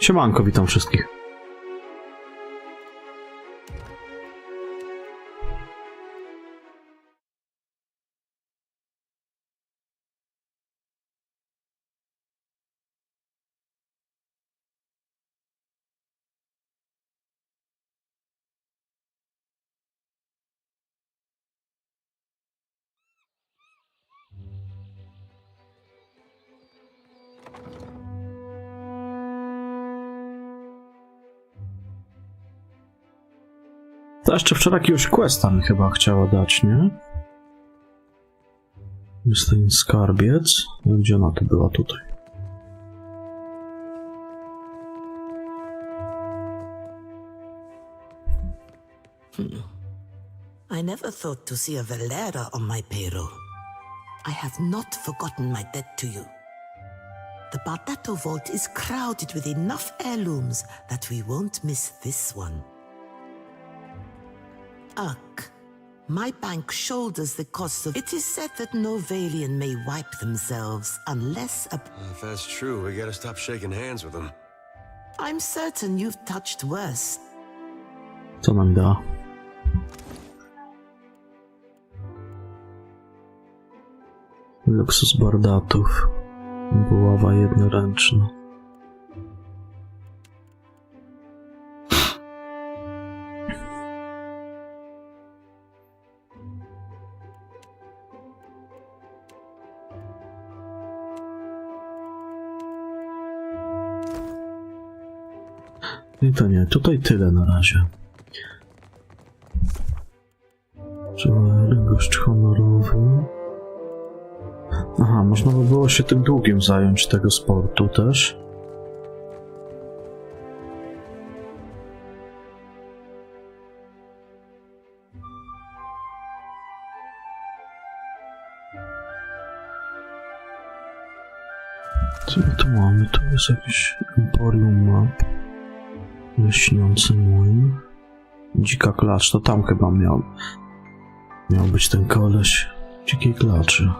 Siemanko, witam wszystkich. To jeszcze wczoraj jakiegoś questa mi chyba chciała dać, nie? Jest ten skarbiec. Gdzie ona to była? Tutaj. I never thought to see a Valera on my payroll. I have not forgotten my debt to you. The Bardato vault is crowded with enough heirlooms that we won't miss this one. Ugh. My bank shoulders the cost of... It is said that no Valian may wipe themselves unless a... If that's true, we gotta stop shaking hands with them. I'm certain you've touched worse. Co nam da? Luksus bardatów. Buława jednoręczna. I to nie, tutaj tyle na razie. Gość honorowy. Aha, można by było się tym długiem zająć tego sportu też. Co my tu mamy? Tu jest jakiś Emporium Map. Lśniący młyn. Dzika klacz, to tam chyba miał być ten koleś dzikiej klaczy.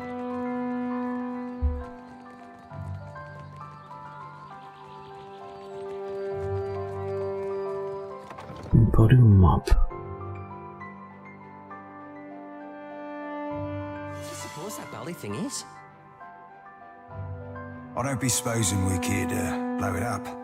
Emporium Map. Suppose that belly thing is? I don't be supposing we could blow it up.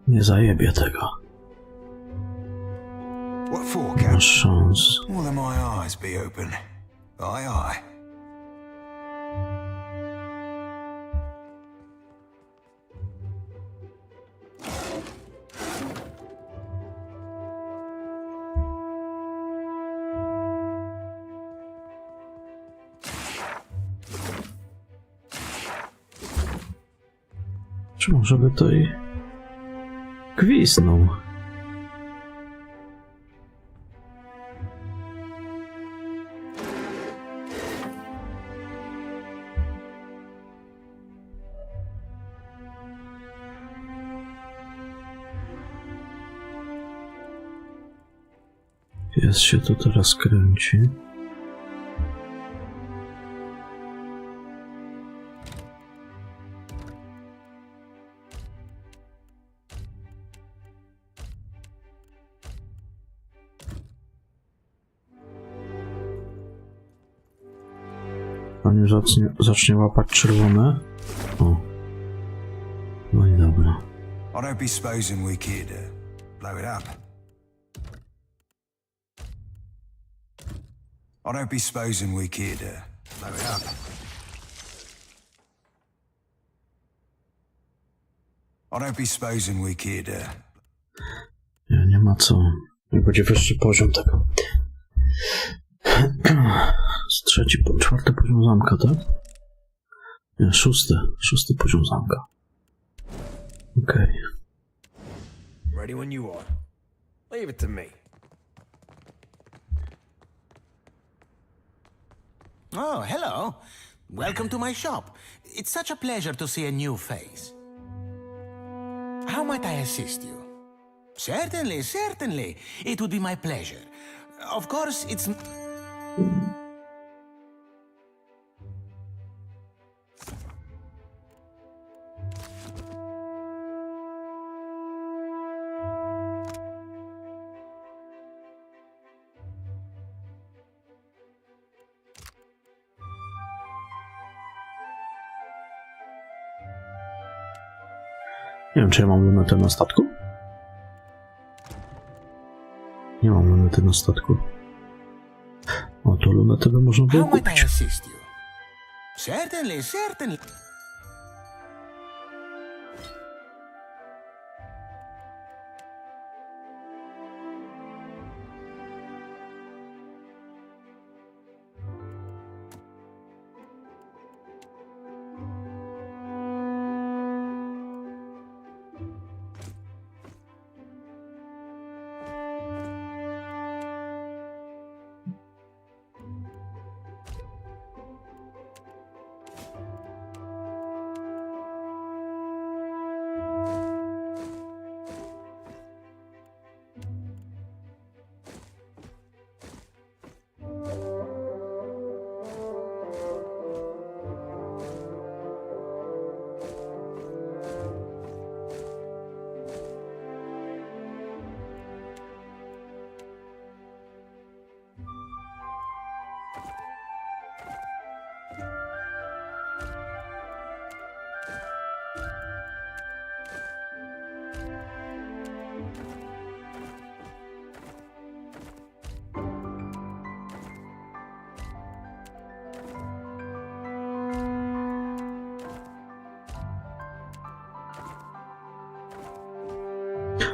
Nie zajebie tego. What for, Nie Cap? masz szans. All of my eyes be open. Aye, aye. Czy może by to i gwizdnął? Pies się tu teraz kręci. Pani zacznie łapać czerwone. O. No i dobra. I don't be supposing we could blow it up. I don't be supposing we could blow it up. I don't be supposing we could Nie ma co. Jak będzie wyższy poziom tego. Z czwarty poziom zamka, tak? Nie, szósty poziom zamka. Okej. Ready when you are. Leave it to me. Oh, hello. Welcome to my shop. It's such a pleasure to see a new face. How might I assist you? Certainly, certainly. It would be my pleasure. Of course, it's... Nie wiem, czy ja mam lunetę na statku? Nie mam lunety na statku. O, to lunetę by można było How might I kupić. assist you? Certainly, certainly.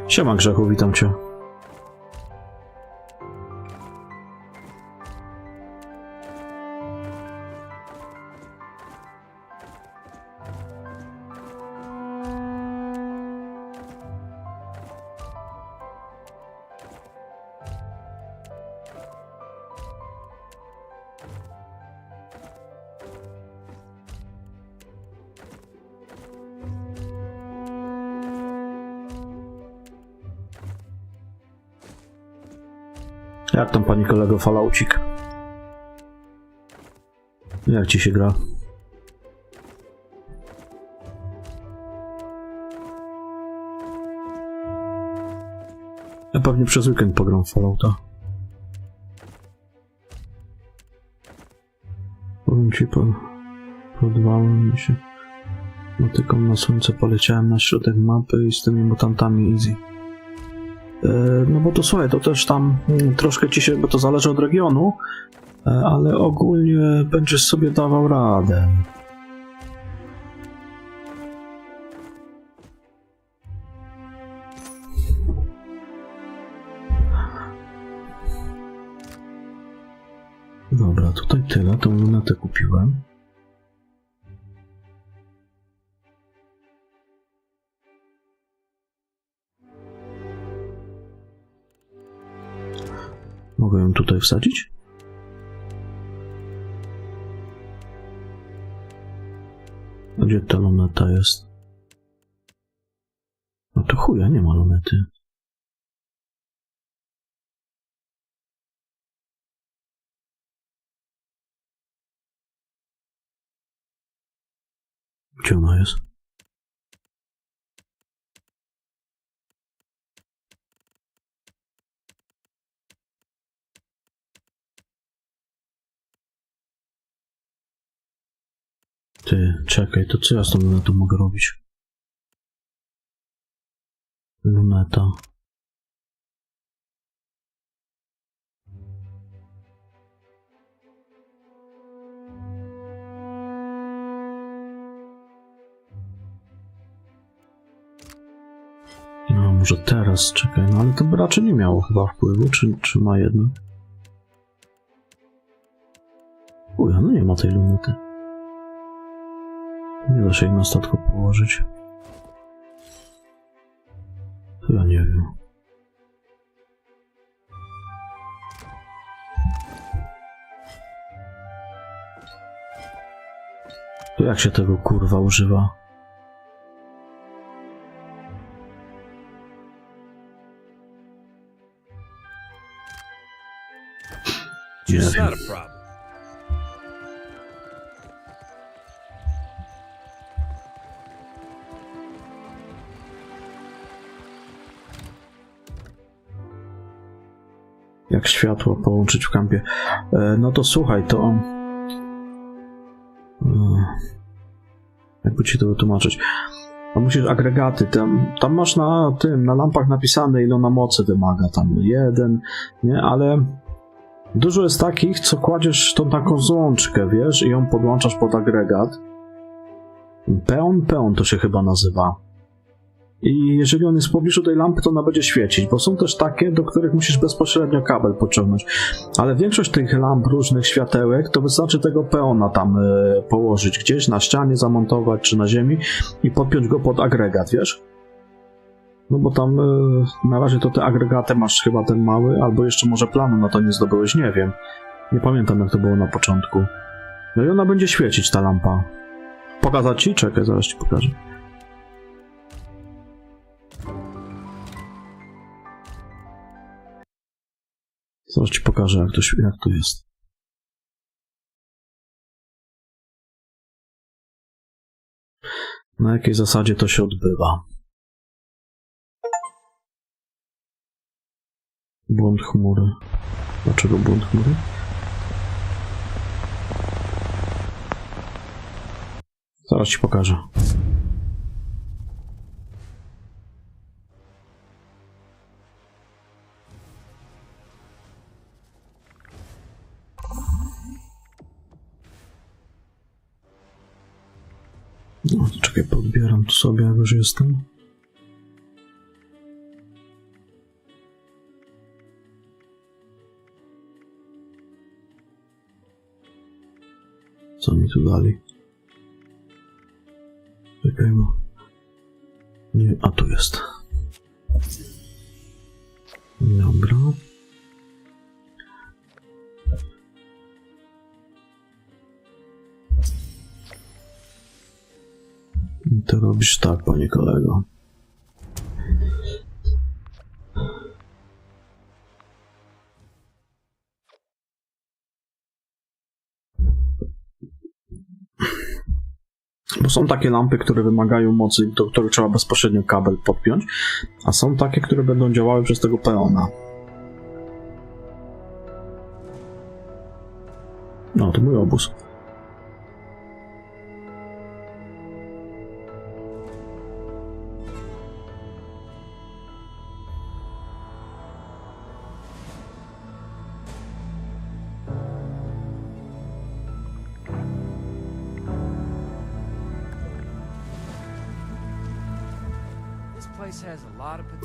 Siema Grzechu, witam cię. Jak tam, pani kolego Falaucik? Jak ci się gra? Ja pewnie przez weekend pogram w Fallouta. Powiem ci, podwałem mi się. Motyką na słońce poleciałem na środek mapy i z tymi mutantami easy. No bo to słuchaj, to też tam troszkę ci się, bo to zależy od regionu, ale ogólnie będziesz sobie dawał radę. Dobra, tutaj tyle, tą lunetę kupiłem. Mogę ją tutaj wsadzić? Gdzie ta luneta jest? No to chuja, nie ma lunety. Gdzie ona jest? Ty, czekaj, to co ja z tą lunetą mogę robić? Luneta. No, może teraz, czekaj, no ale to by raczej nie miało chyba wpływu, czy ma jednak? Uja, no nie ma tej lunety. Nie da się jej na statku położyć. To ja nie wiem. To jak się tego kurwa używa? Nie It's wiem. not a problem. Jak światło połączyć w kampie. No to słuchaj, to... Jakby ci to wytłumaczyć. No musisz agregaty, tam masz na lampach napisane, ile ona mocy wymaga, tam 1, nie, ale dużo jest takich, co kładziesz tą taką złączkę, wiesz, i ją podłączasz pod agregat. Peon to się chyba nazywa. I jeżeli on jest w pobliżu tej lampy, to ona będzie świecić, bo są też takie, do których musisz bezpośrednio kabel pociągnąć. Ale większość tych lamp, różnych światełek, to wystarczy tego peona tam położyć gdzieś, na ścianie zamontować, czy na ziemi i podpiąć go pod agregat, wiesz? No bo tam na razie to te agregaty masz chyba ten mały, albo jeszcze może planu na to nie zdobyłeś, nie wiem. Nie pamiętam, jak to było na początku. No i ona będzie świecić, ta lampa. Pokazać ci? Czekaj, zaraz ci pokażę. Zaraz ci pokażę, jak to jest. Na jakiej zasadzie to się odbywa. Błąd chmury. Dlaczego błąd chmury? Zaraz ci pokażę. No, czekaj, podbieram tu sobie, jak już jestem. Co mi tu dali? Czekaj, bo... Nie, a tu jest. Dobra. I to robisz tak, panie kolego. Bo są takie lampy, które wymagają mocy, do których trzeba bezpośrednio kabel podpiąć, a są takie, które będą działały przez tego peona. No, to mój obóz.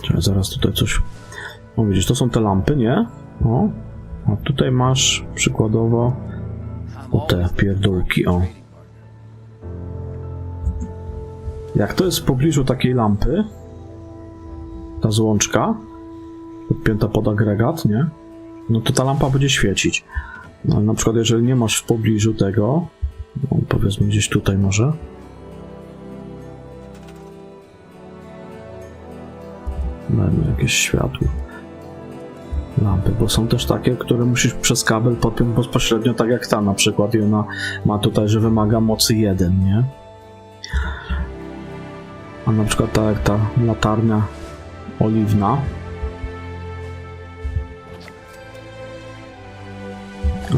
Czekaj, zaraz tutaj coś... O, widzisz, to są te lampy, nie? O, a tutaj masz przykładowo te pierdółki, o. Jak to jest w pobliżu takiej lampy, ta złączka, podpięta pod agregat, nie? No to ta lampa będzie świecić. No, ale na przykład jeżeli nie masz w pobliżu tego, no, powiedzmy gdzieś tutaj może, dajmy jakieś światło, lampy, bo są też takie, które musisz przez kabel podpiąć bezpośrednio, tak jak ta na przykład, i ona ma tutaj, że wymaga mocy 1, nie? A na przykład tak jak ta latarnia oliwna,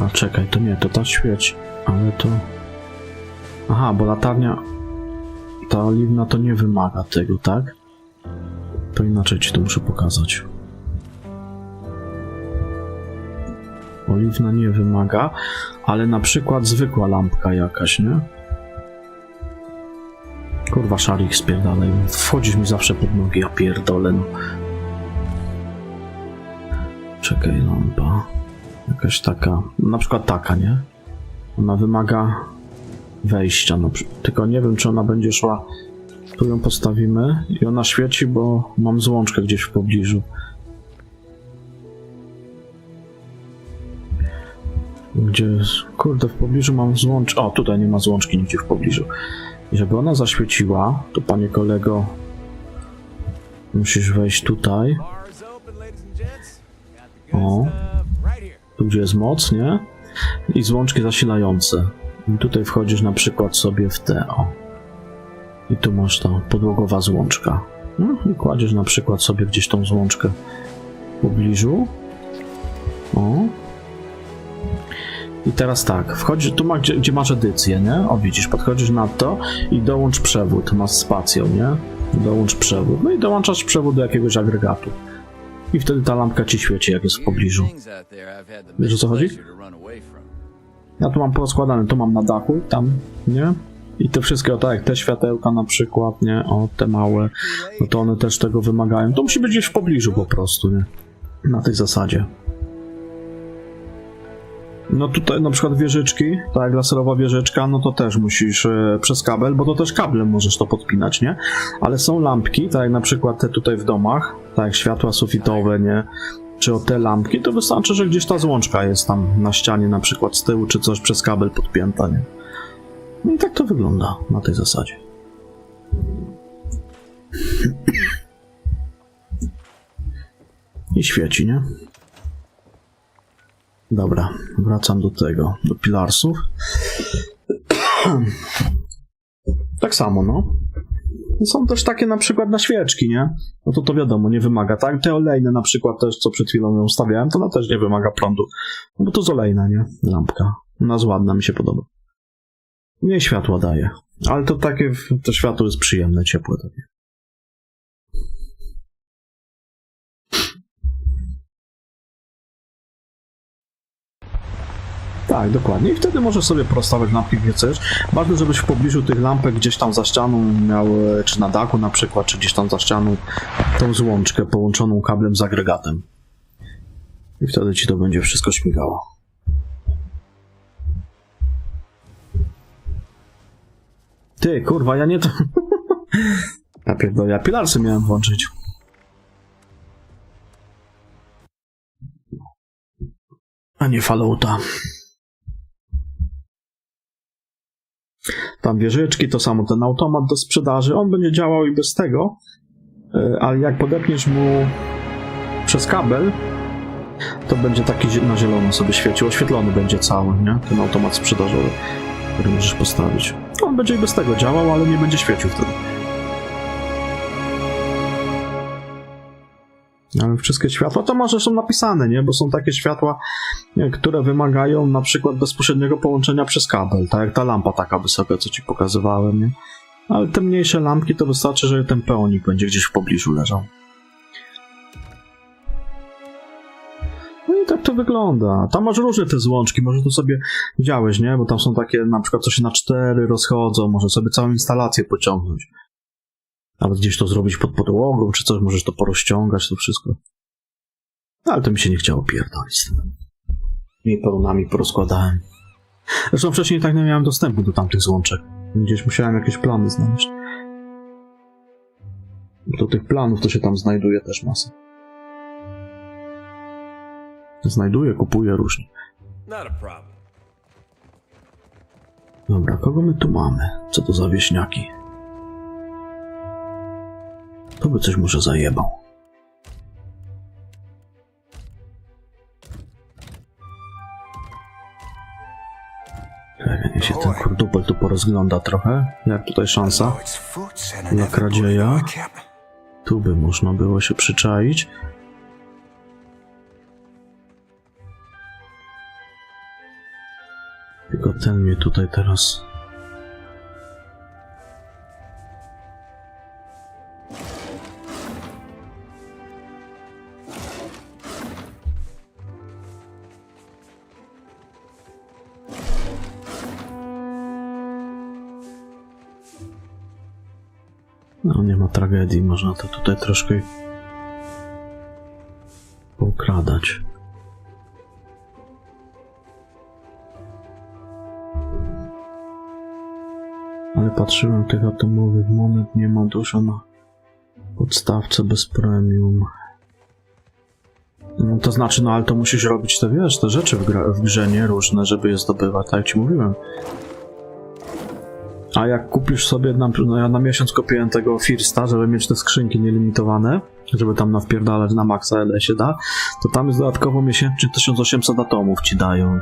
a czekaj, to nie, to ta świeci, ale to... Aha, bo latarnia ta oliwna to nie wymaga tego, tak? To inaczej ci to muszę pokazać. Oliwna nie wymaga, ale na przykład zwykła lampka jakaś, nie? Kurwa, szarik spierdalaj. Wchodzisz mi zawsze pod nogi, ja pierdolę, no. Czekaj, lampa. Jakaś taka, na przykład taka, nie? Ona wymaga wejścia, no. Tylko nie wiem, czy ona będzie szła... Tu ją postawimy i ona świeci, bo mam złączkę gdzieś w pobliżu. Gdzie... Kurde, w pobliżu mam złącz... O, tutaj nie ma złączki nigdzie w pobliżu. I żeby ona zaświeciła, to panie kolego, musisz wejść tutaj. O. Tu tu gdzie jest moc, nie? I złączki zasilające. I tutaj wchodzisz na przykład sobie w te, o. I tu masz ta podłogowa złączka. No i kładziesz na przykład sobie gdzieś tą złączkę w pobliżu. O. I teraz tak, wchodzisz, tu gdzie masz edycję, nie? O, widzisz, podchodzisz na to i dołącz przewód, masz spacją, nie? Dołącz przewód. No i dołączasz przewód do jakiegoś agregatu. I wtedy ta lampka ci świeci, jak jest w pobliżu. Wiesz, o co chodzi? Ja tu mam porozkładane, tu mam na dachu, tam, nie? I te wszystkie, o tak, te światełka na przykład, nie? O, te małe, no to one też tego wymagają. To musi być gdzieś w pobliżu po prostu, nie? Na tej zasadzie. No tutaj na przykład wieżyczki, tak jak laserowa wieżyczka, no to też musisz przez kabel, bo to też kablem możesz to podpinać, nie? Ale są lampki, tak jak na przykład te tutaj w domach, tak jak światła sufitowe, nie? Czy o te lampki, to wystarczy, że gdzieś ta złączka jest tam na ścianie na przykład z tyłu, czy coś przez kabel podpięta, nie? No i tak to wygląda na tej zasadzie. I świeci, nie? Dobra, wracam do tego, do pilarsów. Tak samo, no. Są też takie na przykład na świeczki, nie? No to wiadomo, nie wymaga, tak? Te olejne na przykład też, co przed chwilą ją ustawiałem, to ona też nie wymaga prądu. No bo to z olejna, nie? Lampka. Ona jest ładna, mi się podoba. Mniej światła daje. Ale to takie, to światło jest przyjemne, ciepłe takie. Tak, dokładnie. I wtedy możesz sobie porozstawiać lampki, gdzie chcesz. Ważne, żebyś w pobliżu tych lampek gdzieś tam za ścianą miał, czy na dachu na przykład, czy gdzieś tam za ścianą tą złączkę połączoną kablem z agregatem. I wtedy ci to będzie wszystko śmigało. Ty, kurwa, ja nie to... Ja pierdolę, ja pilarsy miałem włączyć. A nie Fallouta. Tam wieżyczki, to samo ten automat do sprzedaży, on będzie działał i bez tego, ale jak podepniesz mu przez kabel, to będzie taki na zielono sobie świecił, oświetlony będzie cały, nie? Ten automat sprzedażowy, który możesz postawić. On będzie i bez tego działał, ale nie będzie świecił wtedy. Ale wszystkie światła to może są napisane, nie? Bo są takie światła, które wymagają na przykład bezpośredniego połączenia przez kabel, tak jak ta lampa taka wysoka, co ci pokazywałem, nie? Ale te mniejsze lampki to wystarczy, że ten peonik będzie gdzieś w pobliżu leżał. No i tak to wygląda. Tam masz różne te złączki, może to sobie widziałeś, nie? Bo tam są takie na przykład, co się na 4 rozchodzą, może sobie całą instalację pociągnąć. Nawet gdzieś to zrobić pod podłogą, czy coś, możesz to porozciągać, to wszystko. No, ale to mi się nie chciało pierdolić. I pełnami porozkładałem. Zresztą wcześniej tak nie miałem dostępu do tamtych złączek. Gdzieś musiałem jakieś plany znaleźć. Do tych planów to się tam znajduje też masę. Znajduję, kupuję różnie. Dobra, kogo my tu mamy? Co to za wieśniaki? To by coś może zajebał. Niech się ten kurdupel tu porozgląda trochę. Jak tutaj szansa dla kradzieja. Tu by można było się przyczaić. Tylko ten mnie tutaj teraz... No, nie ma tragedii, można to tutaj troszkę poukradać. Ale patrzyłem, tych atomowych monet nie ma dużo na podstawce bez premium. No to znaczy, no ale to musisz robić te, wiesz, te rzeczy w grze, nie? Różne, żeby je zdobywać, tak jak ci mówiłem. A jak kupisz sobie, ja na miesiąc kupiłem tego Firsta, żeby mieć te skrzynki nielimitowane, żeby tam nawpierdalać na maksa, ile się da, to tam jest dodatkowo miesięcznie 1800 atomów ci dają.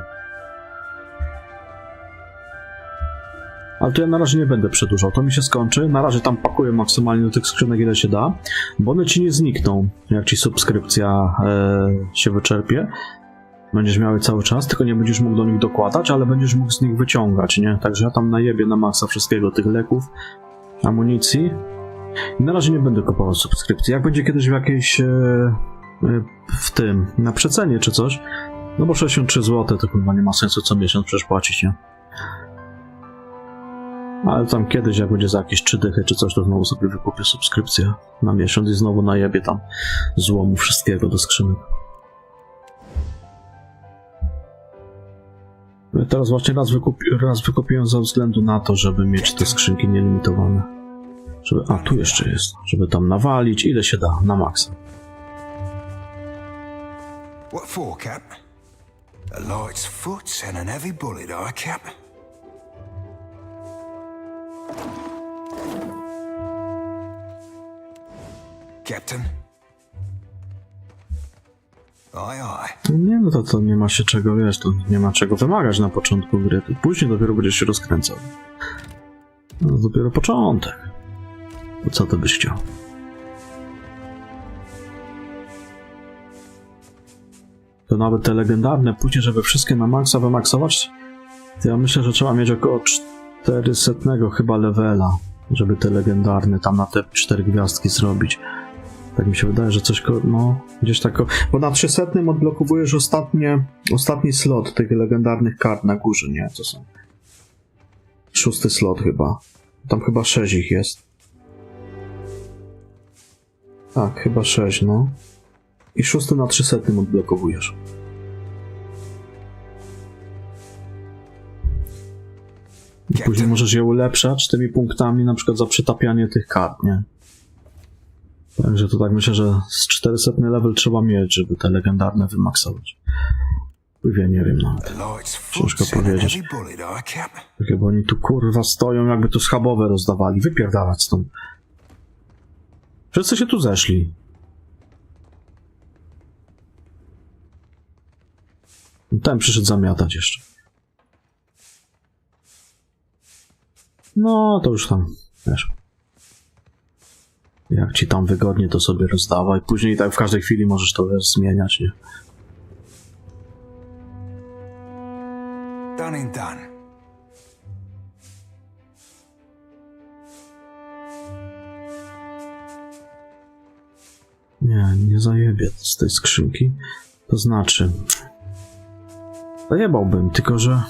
Ale to ja na razie nie będę przedłużał, to mi się skończy. Na razie tam pakuję maksymalnie do tych skrzynek, ile się da, bo one ci nie znikną, jak ci subskrypcja się wyczerpie. Będziesz miał je cały czas, tylko nie będziesz mógł do nich dokładać, ale będziesz mógł z nich wyciągać, nie? Także ja tam najebię na maksa wszystkiego, tych leków, amunicji. I na razie nie będę kupował subskrypcji. Jak będzie kiedyś w jakiejś w tym, na przecenie czy coś, no bo 63 zł to chyba nie ma sensu co miesiąc przecież płacić, nie? Ale tam kiedyś, jak będzie za jakieś 3 dychy czy coś, to znowu sobie wykupię subskrypcję na miesiąc i znowu najebię tam złomu wszystkiego do skrzynek. Teraz właśnie raz wykupiłem ze względu na to, żeby mieć te skrzynki nielimitowane. A, tu jeszcze jest. Żeby tam nawalić, ile się da, na maksa. What for, Cap? A light's foot and an heavy bullet, Cap? Captain? Aye, aye. Nie, no to nie ma się czego, wiesz, to nie ma czego wymagać na początku gry. To później dopiero będziesz się rozkręcał. No to dopiero początek. To co ty byś chciał? To nawet te legendarne, później, żeby wszystkie na maksa wymaksować, to ja myślę, że trzeba mieć około 400 chyba levela, żeby te legendarne tam na te 4 gwiazdki zrobić. Tak mi się wydaje, że coś, no, gdzieś tak, bo na 300 odblokowujesz ostatni slot tych legendarnych kart na górze, nie? To są 6. slot chyba. Tam chyba 6 ich jest. Tak, chyba 6, no. I 6 na 300 odblokowujesz. I później możesz je ulepszać tymi punktami, na przykład za przytapianie tych kart, nie? Także to tak myślę, że z 400 level trzeba mieć, żeby te legendarne wymaksować. Ja nie wiem nawet. Ciężko powiedzieć. Takie, bo oni tu kurwa stoją, jakby tu schabowe rozdawali. Wypierdalać stąd. Wszyscy się tu zeszli. Ten przyszedł zamiatać jeszcze. No, to już tam, wiesz. Jak ci tam wygodnie, to sobie rozdawaj. Później tak w każdej chwili możesz to zmieniać, nie? Done and done. Nie zajebie z tej skrzynki. To znaczy... Zajebałbym, tylko że...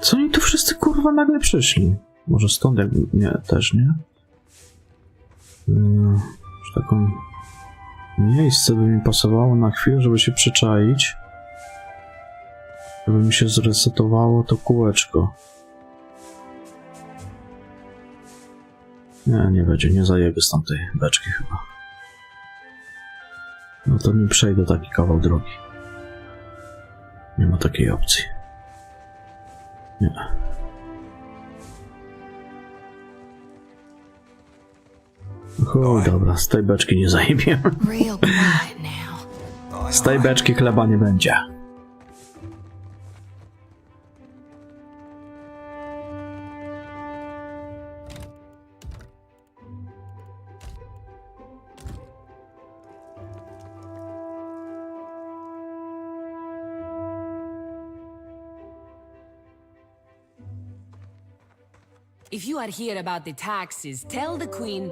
Co oni tu wszyscy kurwa nagle przyszli? Może stąd jakby... Nie, też nie. Już taką... Miejsce by mi pasowało na chwilę, żeby się przyczaić. Żeby mi się zresetowało to kółeczko. Nie będzie, nie zajebię z tamtej beczki chyba. No to nie przejdę taki kawał drogi. Nie ma takiej opcji. Nie. Chuj, dobra, z tej beczki nie zajebiemy. Z tej beczki chleba nie będzie. If you are here about the taxes, tell the Queen...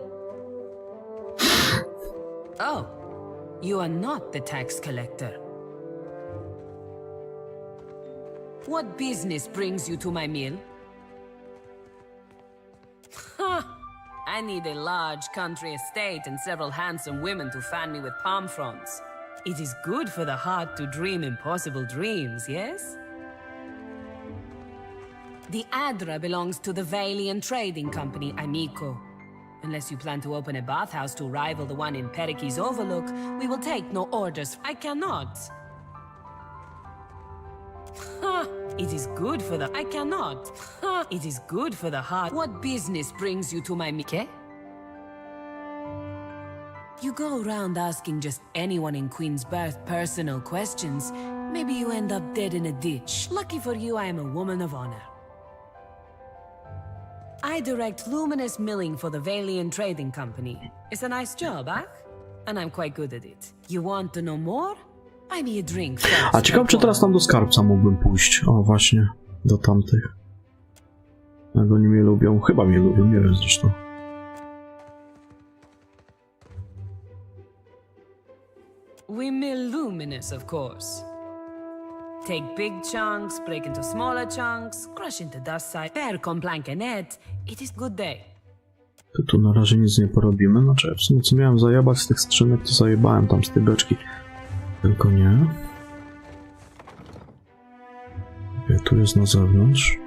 Oh, you are not the tax collector. What business brings you to my mill? Ha! I need a large country estate and several handsome women to fan me with palm fronds. It is good for the heart to dream impossible dreams, yes? The Adra belongs to the Valian Trading Company, Amico. Unless you plan to open a bathhouse to rival the one in Perik's Overlook, we will take no orders. I cannot. Ha! It is good for the... I cannot. Ha! It is good for the heart. What business brings you to my... You go around asking just anyone in Queen's Birth personal questions, maybe you end up dead in a ditch. Lucky for you, I am a woman of honor. I direct luminous milling for the Valian Trading Company. It's a nice job, huh? And I'm quite good at it. You want to know more? Buy me a drink first. A ciekawe, czy teraz tam do skarbca mógłbym pójść. O, właśnie, do tamtych. Jak oni mnie lubią. Chyba mnie lubią, nie wiem zresztą. We mill luminous, of course. Take big chunks, break into smaller chunks, crush into dust side, pair con plank and net. It is good day. To tu na razie nic nie porobimy. Znaczy, w sumie co miałem zajebać z tych skrzynek, to zajebałem tam z tej beczki. Tylko nie. Tu jest na zewnątrz.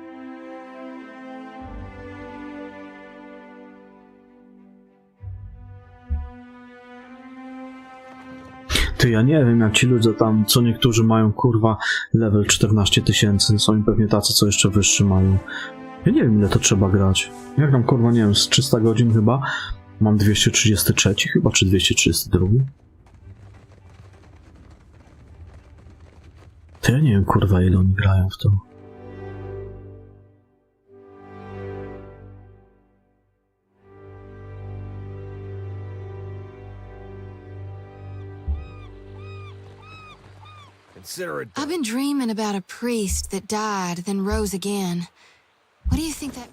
Ty, ja nie wiem, jak ci ludzie tam, co niektórzy mają, kurwa, level 14 000. Są im pewnie tacy, co jeszcze wyższy mają. Ja nie wiem, ile to trzeba grać. Jak tam, kurwa, nie wiem, z 300 godzin chyba. Mam 233 chyba, czy 232. To ja nie wiem, kurwa, ile oni grają w to. I've been dreaming about a priest that died, then rose again. What do you think that...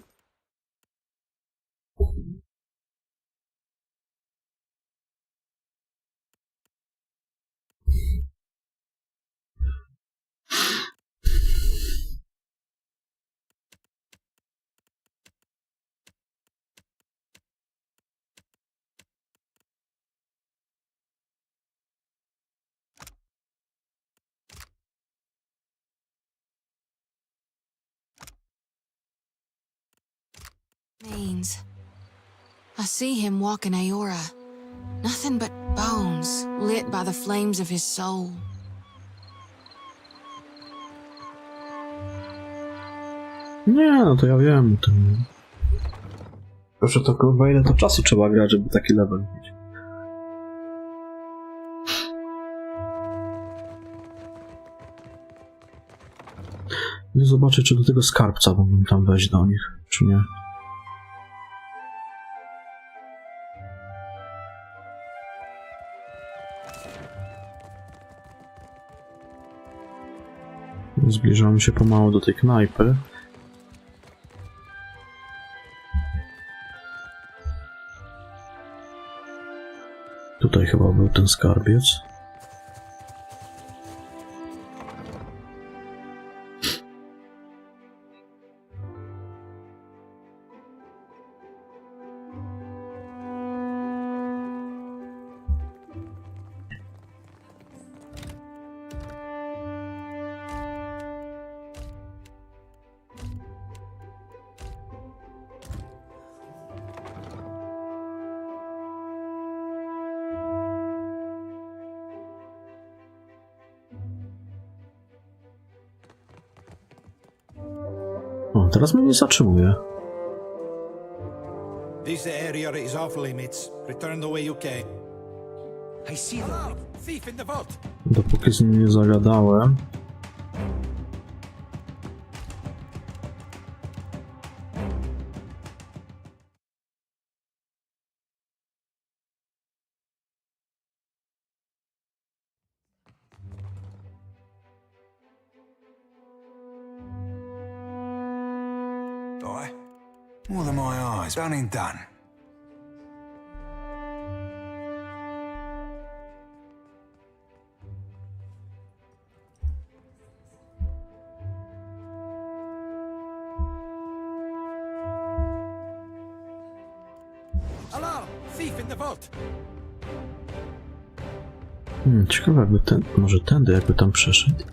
means. I see him walking Aora. Nothing but bones, lit by the flames of his soul. Nie, no to ja wiem o tym. Proszę, to kurwa, ile to czasu trzeba grać, żeby taki level mieć. Zobaczę, czy do tego skarbca mógłbym tam wejść do nich, czy nie. Zbliżamy się pomału do tej knajpy. Tutaj chyba był ten skarbiec. O, teraz mnie nie zatrzymuje. This area is off limits. Return the way you came. I see them. Hello, thief in the vault. Dopóki z nim nie zagadałem. More than my eyes. Done and done. Hello, thief in the vault. Ciekawe, jakby ten, może tędy jakby tam przeszedł.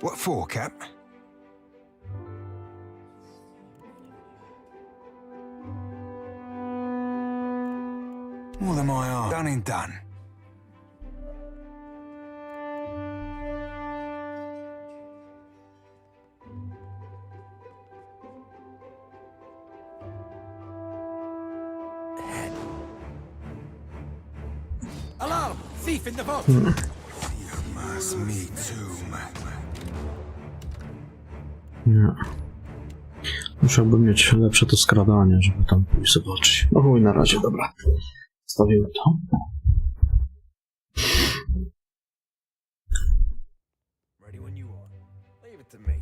What for, Cap? More than my arm. Done and done. Alarm! Thief in the vault! You must me too, man. Nie. Musiałbym mieć lepsze to skradanie, żeby tam pójść zobaczyć. No chuj, na razie, dobra. Stawimy to. Ready when you are. Leave it to me.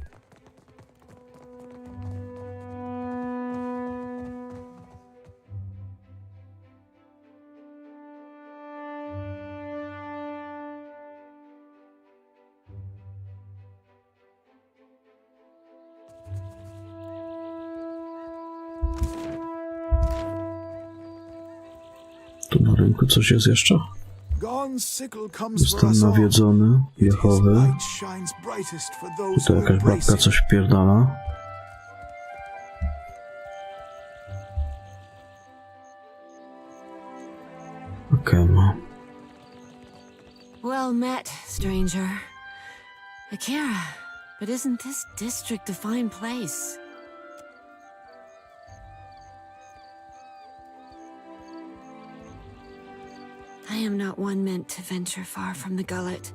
Tu na rynku coś jest jeszcze? God's sickle comes for Jestem us all. nawiedzony, jechowy. Light shines brightest for those Tutaj who jakaś embrace babka it. coś pierdala. Okej, no. Well met, stranger. Akira, but isn't this district a fine place? I am not one meant to venture far from the gullet.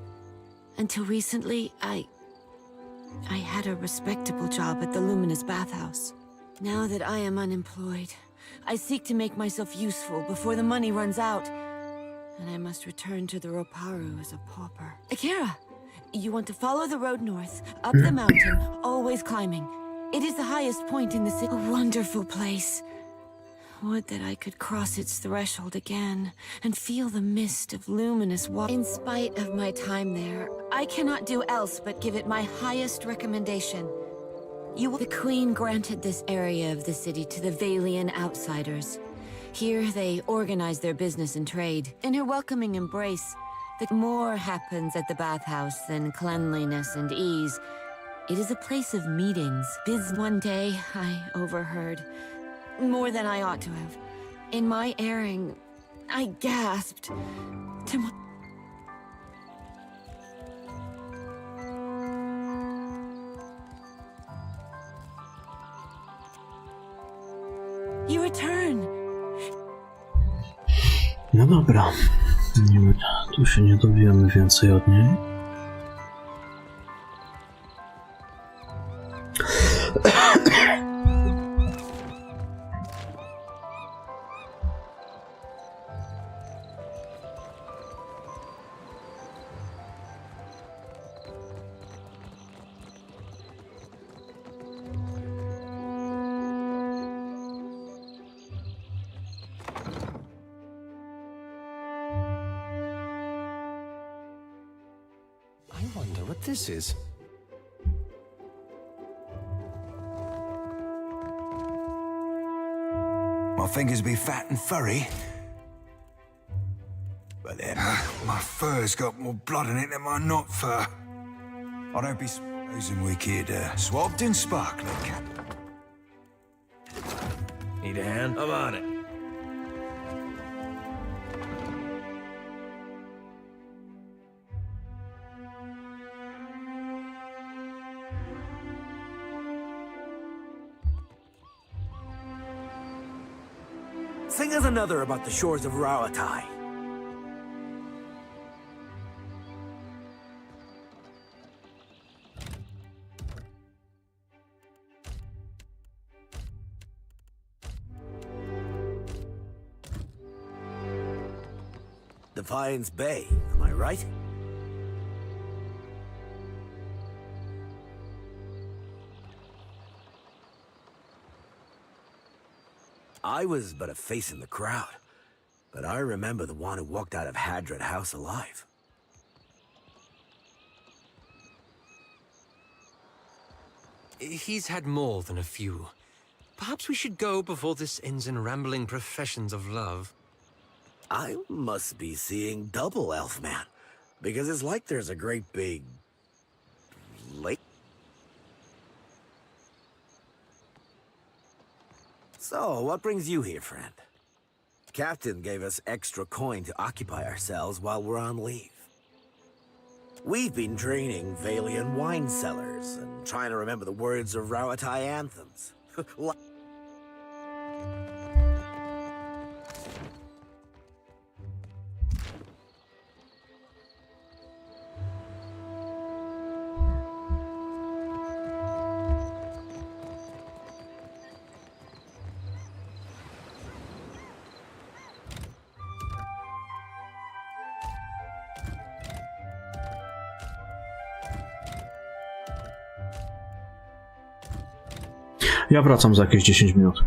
Until recently, I had a respectable job at the Luminous Bathhouse. Now that I am unemployed, I seek to make myself useful before the money runs out. And I must return to the Roparu as a pauper. Akira, you want to follow the road north, up the mountain, always climbing. It is the highest point in the city. A wonderful place. Would that I could cross its threshold again and feel the mist of luminous water. In spite of my time there, I cannot do else but give it my highest recommendation. The Queen granted this area of the city to the Valian outsiders. Here they organize their business and trade. In her welcoming embrace, more happens at the bathhouse than cleanliness and ease. It is a place of meetings. One day, I overheard more than I ought to have. In my erring, I gasped. You return. No dobra. Nie, tu się nie dowiemy więcej od niej. I wonder what this is. My fingers be fat and furry, but then my fur's got more blood in it than my not fur. I don't be supposing we kid swabbed and sparkling, Cap. Need a hand? I'm on it. Sing us another about the shores of Rauatai. Defiance Bay, am I right? I was but a face in the crowd, but I remember the one who walked out of Hadred House alive. He's had more than a few. Perhaps we should go before this ends in rambling professions of love. I must be seeing double, Elfman, because it's like there's a great big lake So, what brings you here, friend? Captain gave us extra coin to occupy ourselves while we're on leave. We've been draining Valian wine cellars and trying to remember the words of Rauatai anthems. Ja wracam za jakieś 10 minut.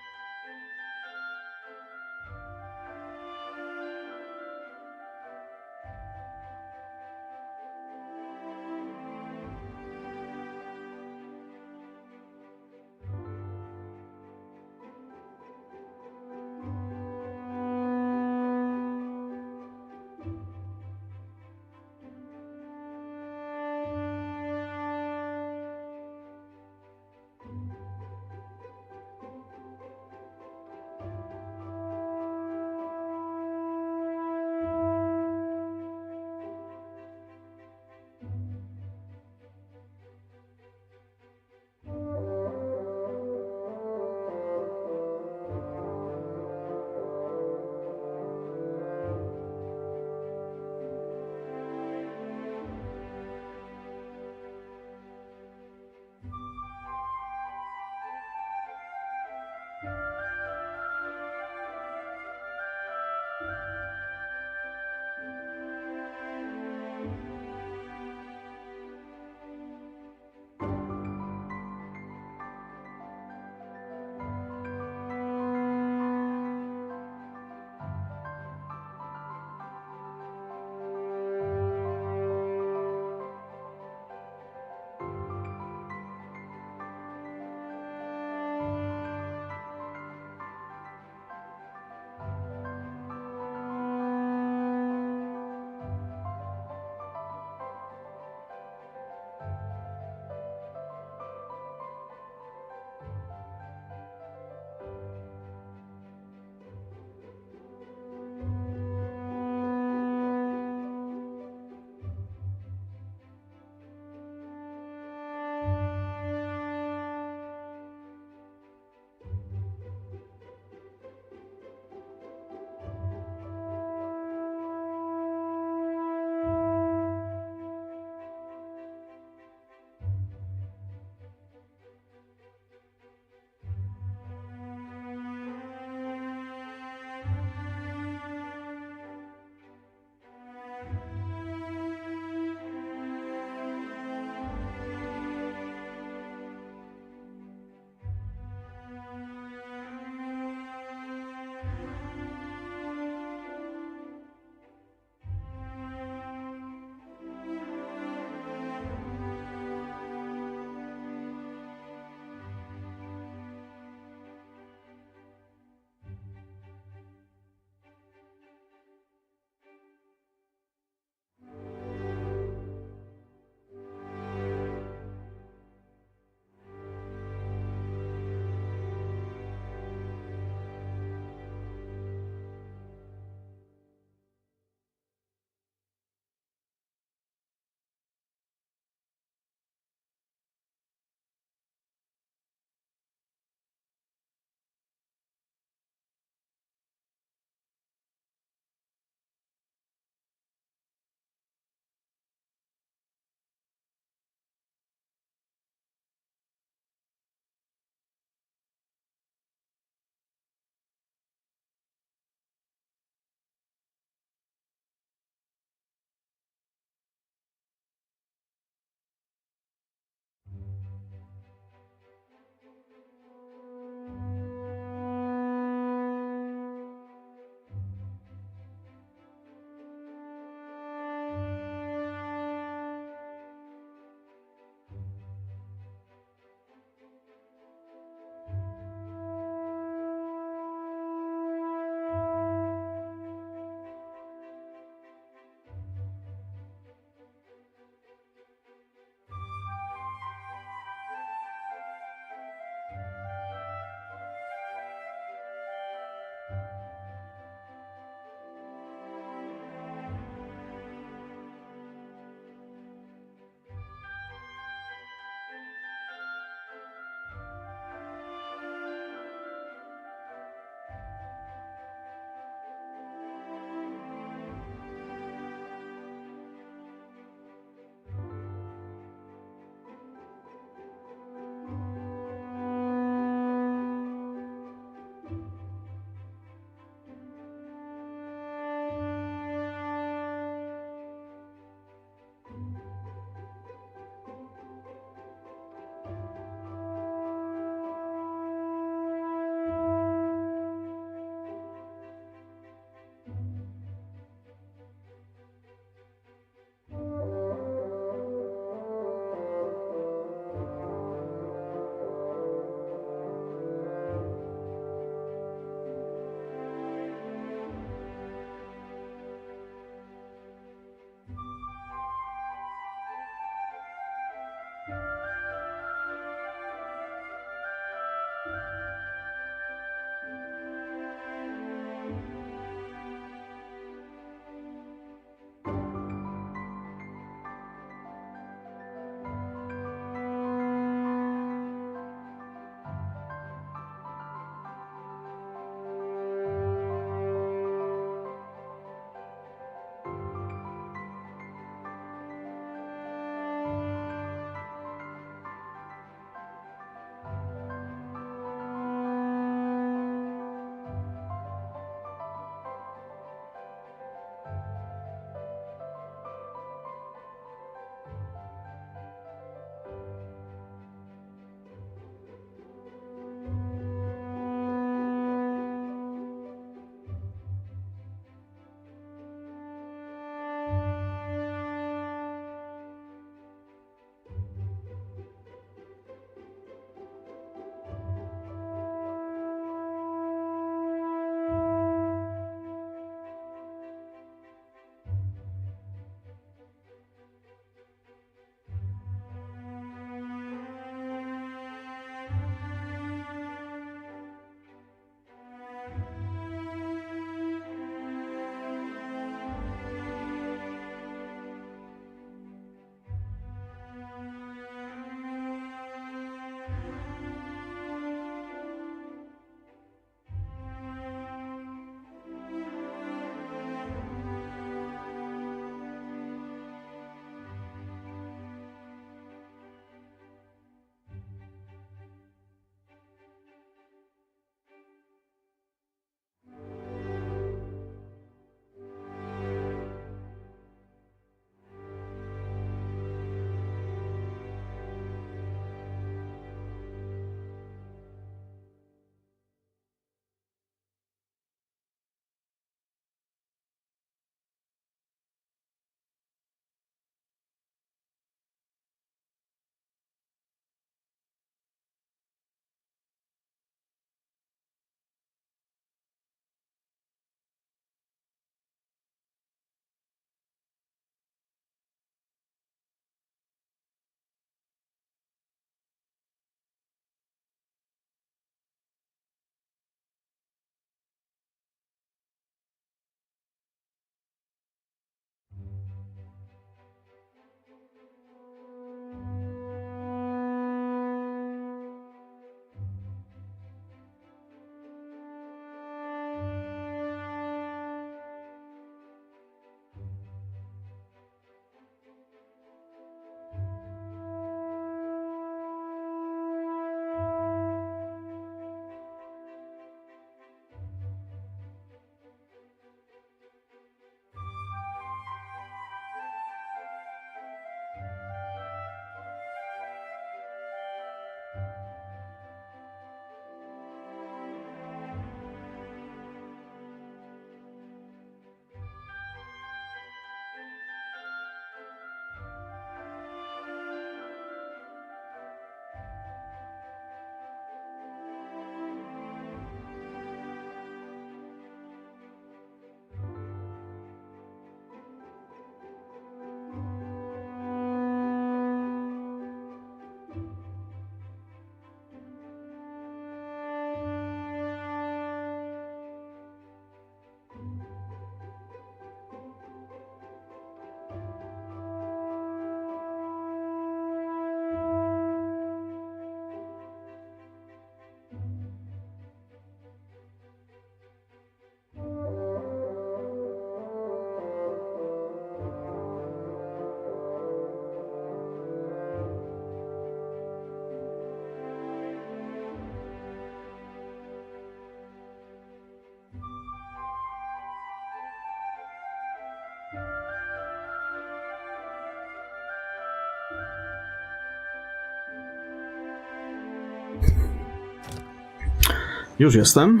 Już jestem.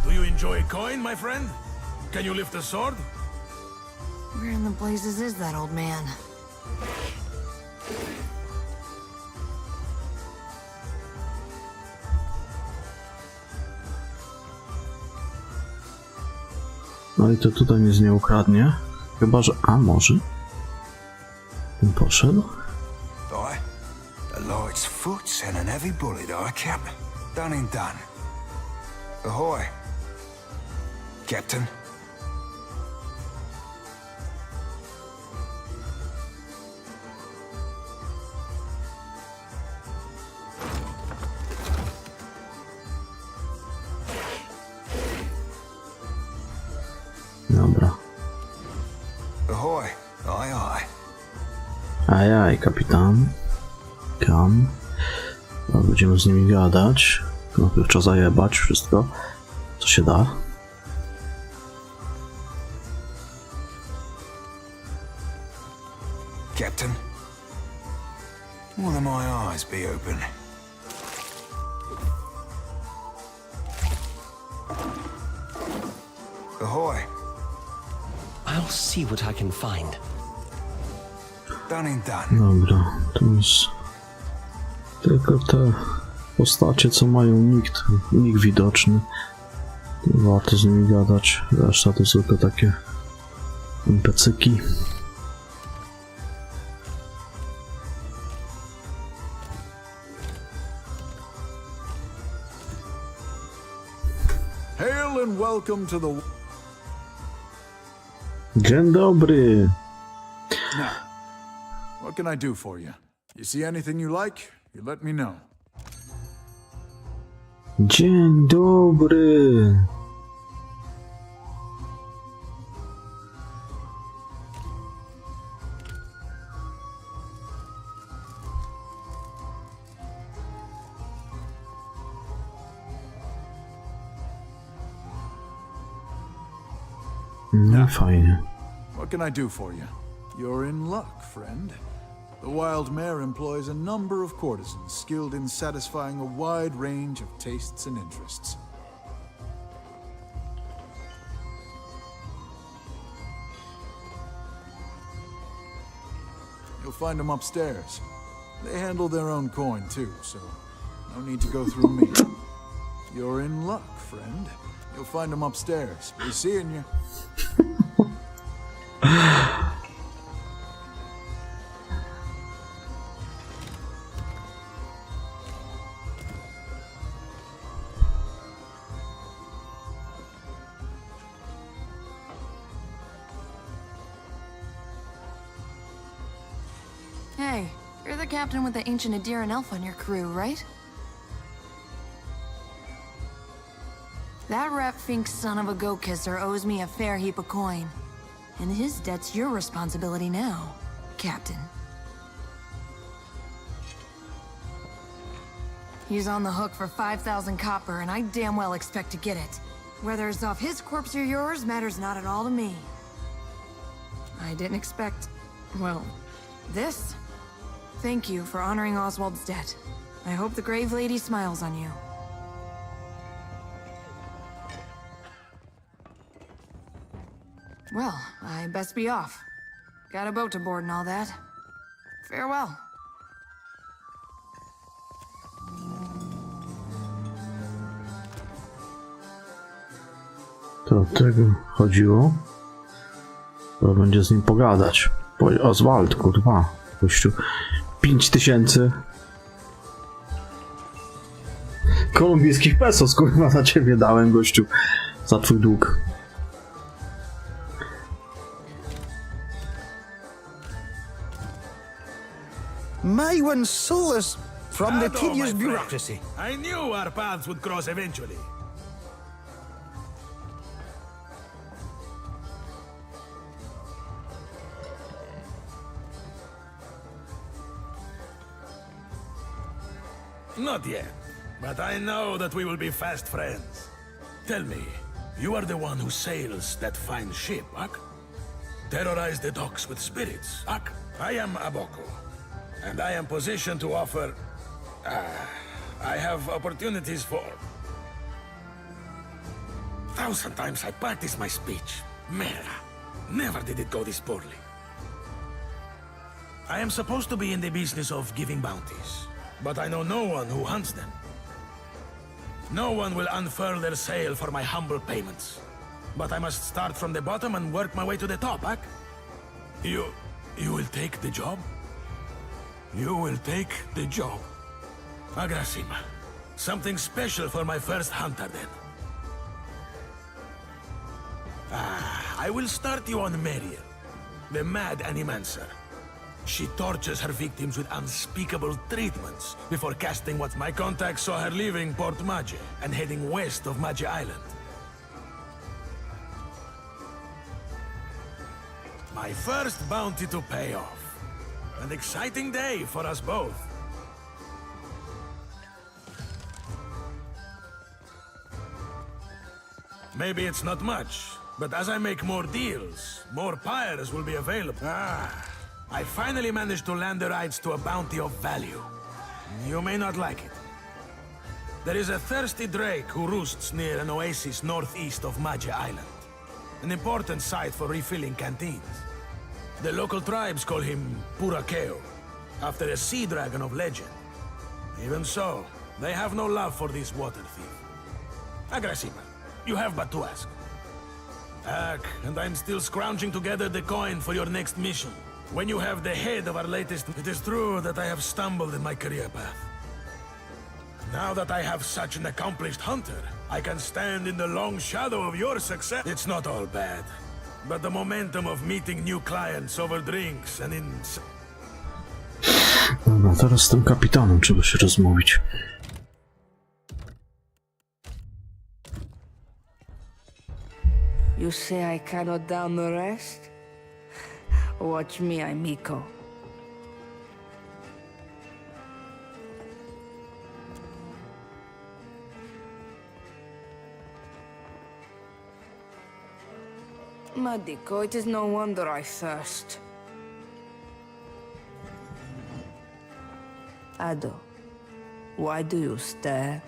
Do you enjoy a coin, my friend? Can you lift a sword? Where in the blazes is that old man? No i to tutaj nic nie ukradnie. Chyba, że... A, może? On poszedł? Aye. A light's foot and an heavy bullet, aye, Cap. Done and done. Ahoy. Captain. Dobra. Ahoy. Aye, aye. Ajaj, kapitan. Kam. No, będziemy z nimi gadać. Najpierw trzeba zajebać wszystko, co się da. Captain. Will my eyes be open? Ahoy. I'll see what I can find. Done and done. Dobra, to jest tylko te postacie, co mają nick widoczny. Warto z nimi gadać. Reszta to tylko takie NPC-ki. Hail and welcome to the... Dzień dobry. Now, what can I do for you? You see anything you like, you let me know. Dzień dobry. No fajnie. What can I do for you? You're in luck, friend. The Wild Mare employs a number of courtesans skilled in satisfying a wide range of tastes and interests. You'll find them upstairs. They handle their own coin too, so no need to go through me. You're in luck, friend. You'll find them upstairs. Be seeing you. Hey, you're the captain with the ancient Adiran elf on your crew, right? That rat-fink son of a goat-kisser owes me a fair heap of coin. And his debt's your responsibility now, Captain. He's on the hook for 5,000 copper, and I damn well expect to get it. Whether it's off his corpse or yours matters not at all to me. I didn't expect... well, this? Thank you for honoring Oswald's debt. I hope the grave lady smiles on you. Well, I best be off. Got a boat to board and all that. Farewell. To od tego chodziło. To będzie z nim pogadać. Oswald, kurwa. Gościu. 5000 kolumbijskich pesos, kurwa, na ciebie dałem, gościu. Za twój dług. My one solace from the tedious bureaucracy. I knew our paths would cross eventually. Not yet. but I know that we will be fast friends. Tell me, you are the one who sails that fine ship, Ak? Terrorize the docks with spirits, Ak? I am Aboko, and I am positioned to offer... I have opportunities for... 1,000 times I practice my speech. Merda. Never did it go this poorly. I am supposed to be in the business of giving bounties, but I know no one who hunts them. No one will unfurl their sail for my humble payments. But I must start from the bottom and work my way to the top, Ak? You will take the job? You will take the job. Agrasima. Something special for my first hunter, then. I will start you on Mariel, the mad animancer. She tortures her victims with unspeakable treatments before casting what my contact saw her leaving Port Maje and heading west of Maje Island. My first bounty to pay off. An exciting day for us both. Maybe it's not much, but as I make more deals, more pyres will be available. I finally managed to land the rights to a bounty of value. You may not like it. There is a thirsty drake who roosts near an oasis northeast of Maje Island. An important site for refilling canteens. The local tribes call him Purakeo, after a sea dragon of legend. Even so, they have no love for this water thief. Agrasima, you have but to ask. And I'm still scrounging together the coin for your next mission. When you have the head of our latest... It is true that I have stumbled in my career path. Now that I have such an accomplished hunter, I can stand in the long shadow of your success. It's not all bad, but the momentum of meeting new clients over drinks and in... No, teraz z tym kapitanem trzeba się rozmówić. You say I cannot down the rest? Watch me, I'm Miko. Madiko, it is no wonder I thirst. Ado, why do you stare?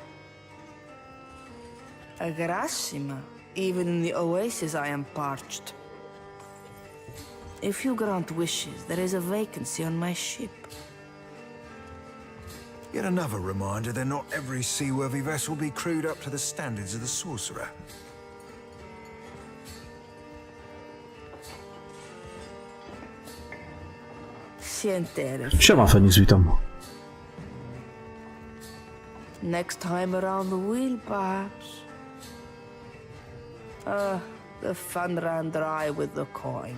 Agrasima, even in the oasis I am parched. If you grant wishes, there is a vacancy on my ship. Yet another reminder that not every seaworthy vessel be crewed up to the standards of the sorcerer. Siema, Fenix, witam. Next time around the wheel, perhaps. The fun ran dry with the coin.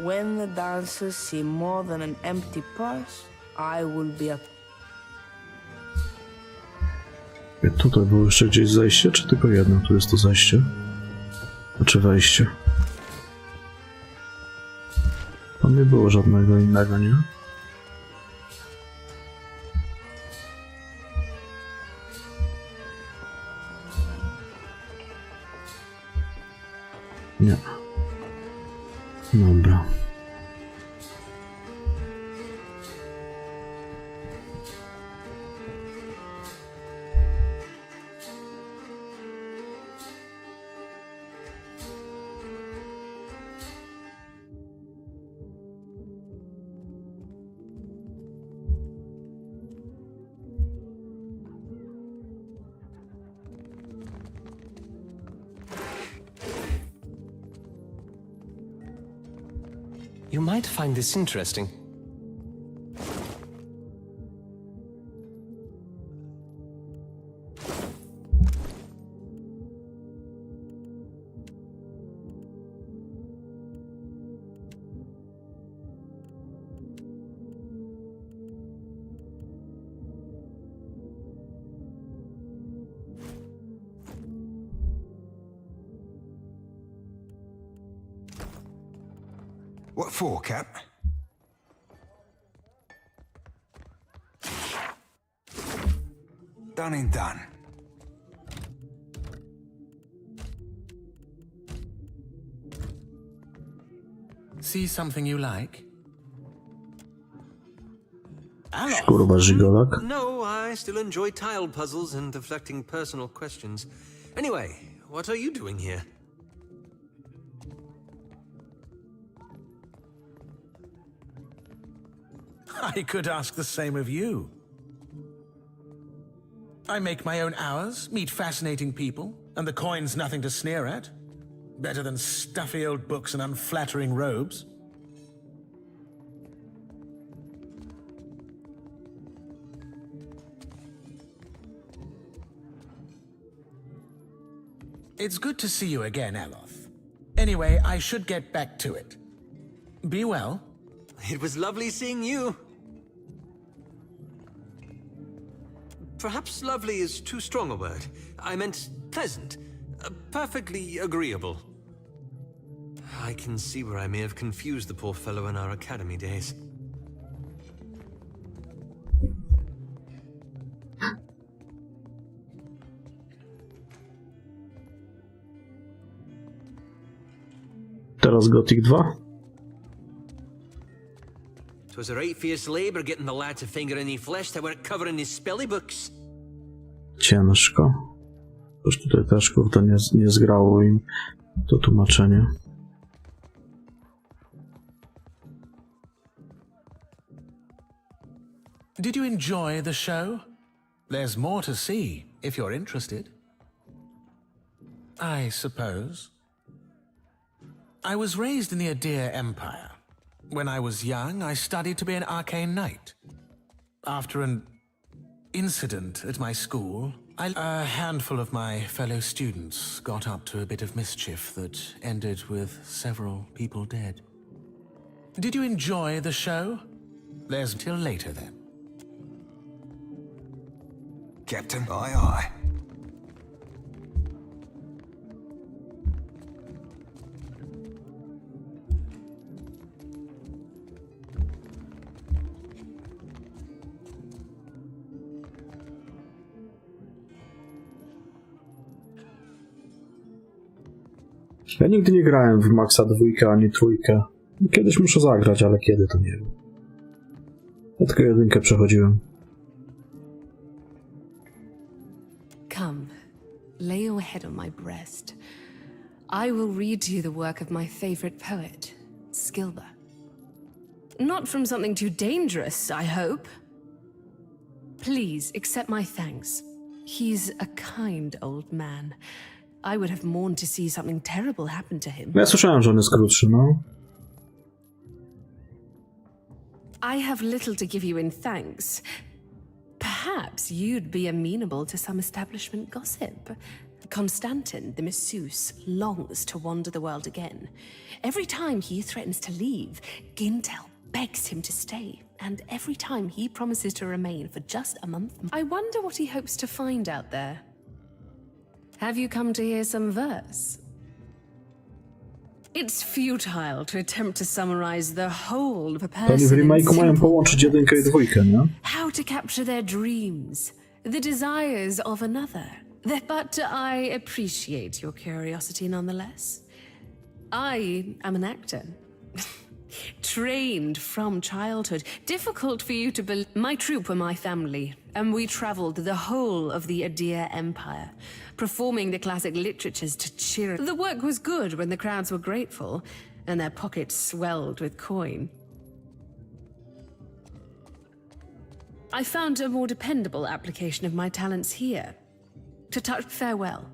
When the dancers see more than an empty purse, I will be a... Tutaj było jeszcze gdzieś zejście, czy tylko jedno? Tu jest to zejście? Znaczy wejście. Tam nie było żadnego innego, nie? Nie. Dobra. You might find this interesting. What for, Cap? Done and done. See something you like? Kurwa, żigolak. No, I still enjoy tile puzzles and deflecting personal questions. Anyway, what are you doing here? I could ask the same of you. I make my own hours, meet fascinating people, and the coin's nothing to sneer at. Better than stuffy old books and unflattering robes. It's good to see you again, Aloth. Anyway, I should get back to it. Be well. It was lovely seeing you. Perhaps lovely is too strong a word. I meant pleasant. Perfectly agreeable. I can see where I may have confused the poor fellow in our academy days. Teraz Gothic 2. It was a right fierce labor getting the lad to finger any flesh that weren't covering his spelly books. Ciężko. Już tutaj też, kurde, nie zgrało im to tłumaczenie. Did you enjoy the show? There's more to see, if you're interested. I suppose. I was raised in the Adir Empire. When I was young, I studied to be an arcane knight. After an incident at my school, a handful of my fellow students got up to a bit of mischief that ended with several people dead. Did you enjoy the show? There's till later then. Captain, aye aye. Ja nigdy nie grałem w Maxa 2 ani 3. Kiedyś muszę zagrać, ale kiedy to nie wiem. Ja tylko 1 przechodziłem. Come, lay your head on my breast. I will read to you the work of my favorite poet, Skilber. Not from something too dangerous, I hope. Please accept my thanks. He's a kind old man. I would have mourned to see something terrible happen to him. Ja słyszałem, że on jest krótszy, no. I have little to give you in thanks. Perhaps you'd be amenable to some establishment gossip. Constantin, the masseuse, longs to wander the world again. Every time he threatens to leave, Gintel begs him to stay. And every time he promises to remain for just a month. I wonder what he hopes to find out there. Have you come to hear some verse? It's futile to attempt to summarize the whole of a person. Oni w remake'u mają połączyć 1 i 2, nie? How to capture their dreams, the desires of another. But I appreciate your curiosity nonetheless. I am an actor. Trained from childhood. Difficult for you to believe. My troupe were my family, and we traveled the whole of the Adir Empire, performing the classic literatures to cheer. The work was good when the crowds were grateful, and their pockets swelled with coin. I found a more dependable application of my talents here. To touch farewell.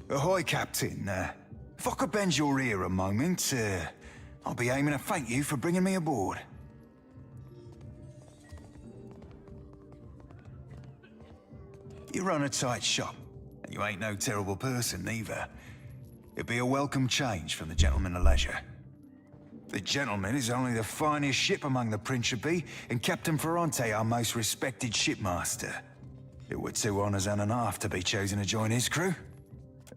Ahoy, Captain. If I could bend your ear a moment, I'll be aiming to thank you for bringing me aboard. You run a tight shop, and you ain't no terrible person, neither. It'd be a welcome change from the Gentleman of Leisure. The Gentleman is only the finest ship among the Principi, and Captain Ferrante our most respected shipmaster. It were 2 honors and a half to be chosen to join his crew.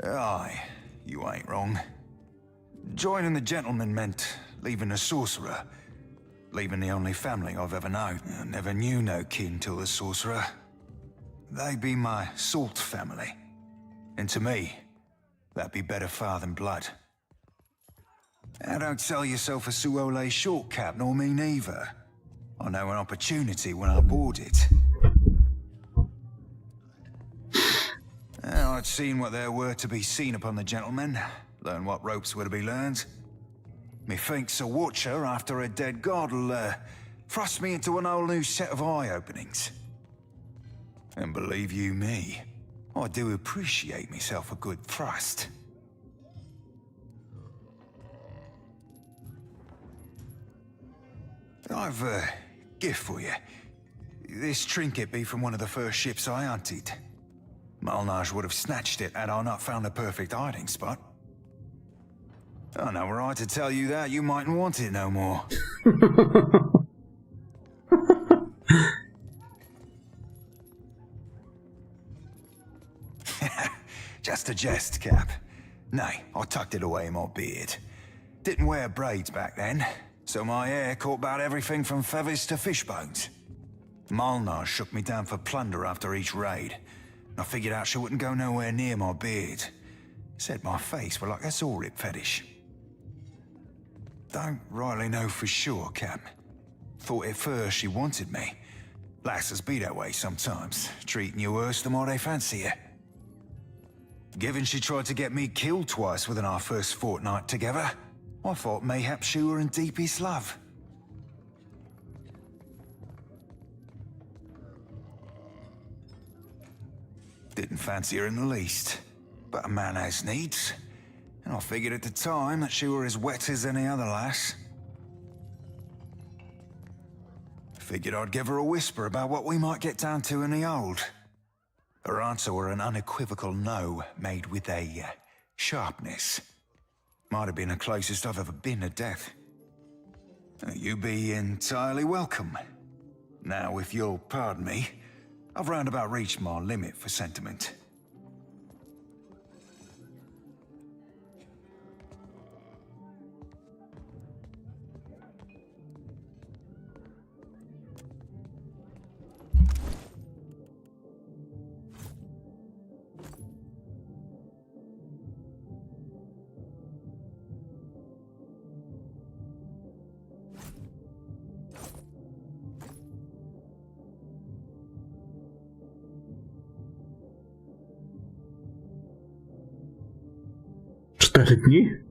Aye, you ain't wrong. Joining the Gentleman meant leaving the Sorcerer. leaving the only family I've ever known. I never knew no kin till the sorcerer. They be my salt family. And to me, that'd be better far than blood. Now don't sell yourself a Suole short, Cap, nor me neither. I know an opportunity when I board it. Well, I'd seen what there were to be seen upon the gentlemen, learn what ropes were to be learned. Methinks a watcher after a dead god'll thrust me into an whole new set of eye openings. And believe you me, I do appreciate myself a good thrust. I've a gift for you. This trinket be from one of the first ships I hunted. Malnage would have snatched it had I not found a perfect hiding spot. I know were I to tell you that, you mightn't want it no more. Just a jest, Cap. Nay, I tucked it away in my beard. Didn't wear braids back then, so my hair caught about everything from feathers to fish bones. Malnage shook me down for plunder after each raid. I figured out she wouldn't go nowhere near my beard. Said my face were like a saw-rip fetish. Don't rightly know for sure, Cap. Thought at first she wanted me. Lasses be that way sometimes, treating you worse than what they fancy you. Given she tried to get me killed twice within our first fortnight together, I thought mayhap she were in deepest love. Didn't fancy her in the least, but a man has needs, and I figured at the time that she were as wet as any other lass. Figured I'd give her a whisper about what we might get down to in the old. Her answer were an unequivocal no, made with a sharpness. Might have been the closest I've ever been to death. You be entirely welcome. Now, if you'll pardon me, I've roundabout reached my limit for sentiment. Cztery dni?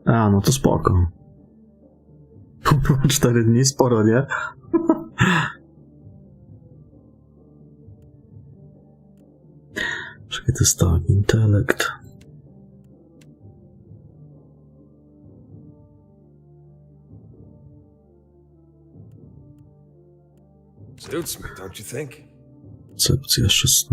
A, no to spoko. 4 dni, sporo, nie? Czekaj, to jest tak, intelekt. Suits me, don't you think? Koncepcja 16.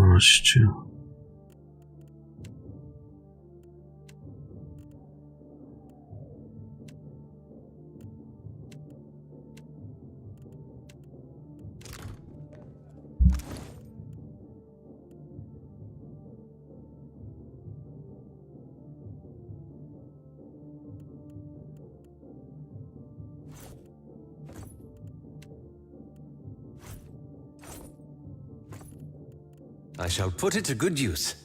I shall put it to good use.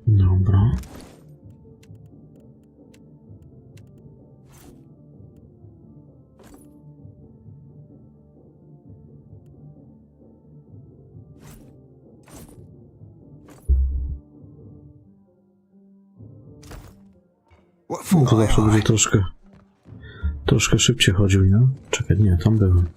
Dobra. No to zawsze będzie troszkę szybciej chodził, nie? Czekaj, nie, tam byłem.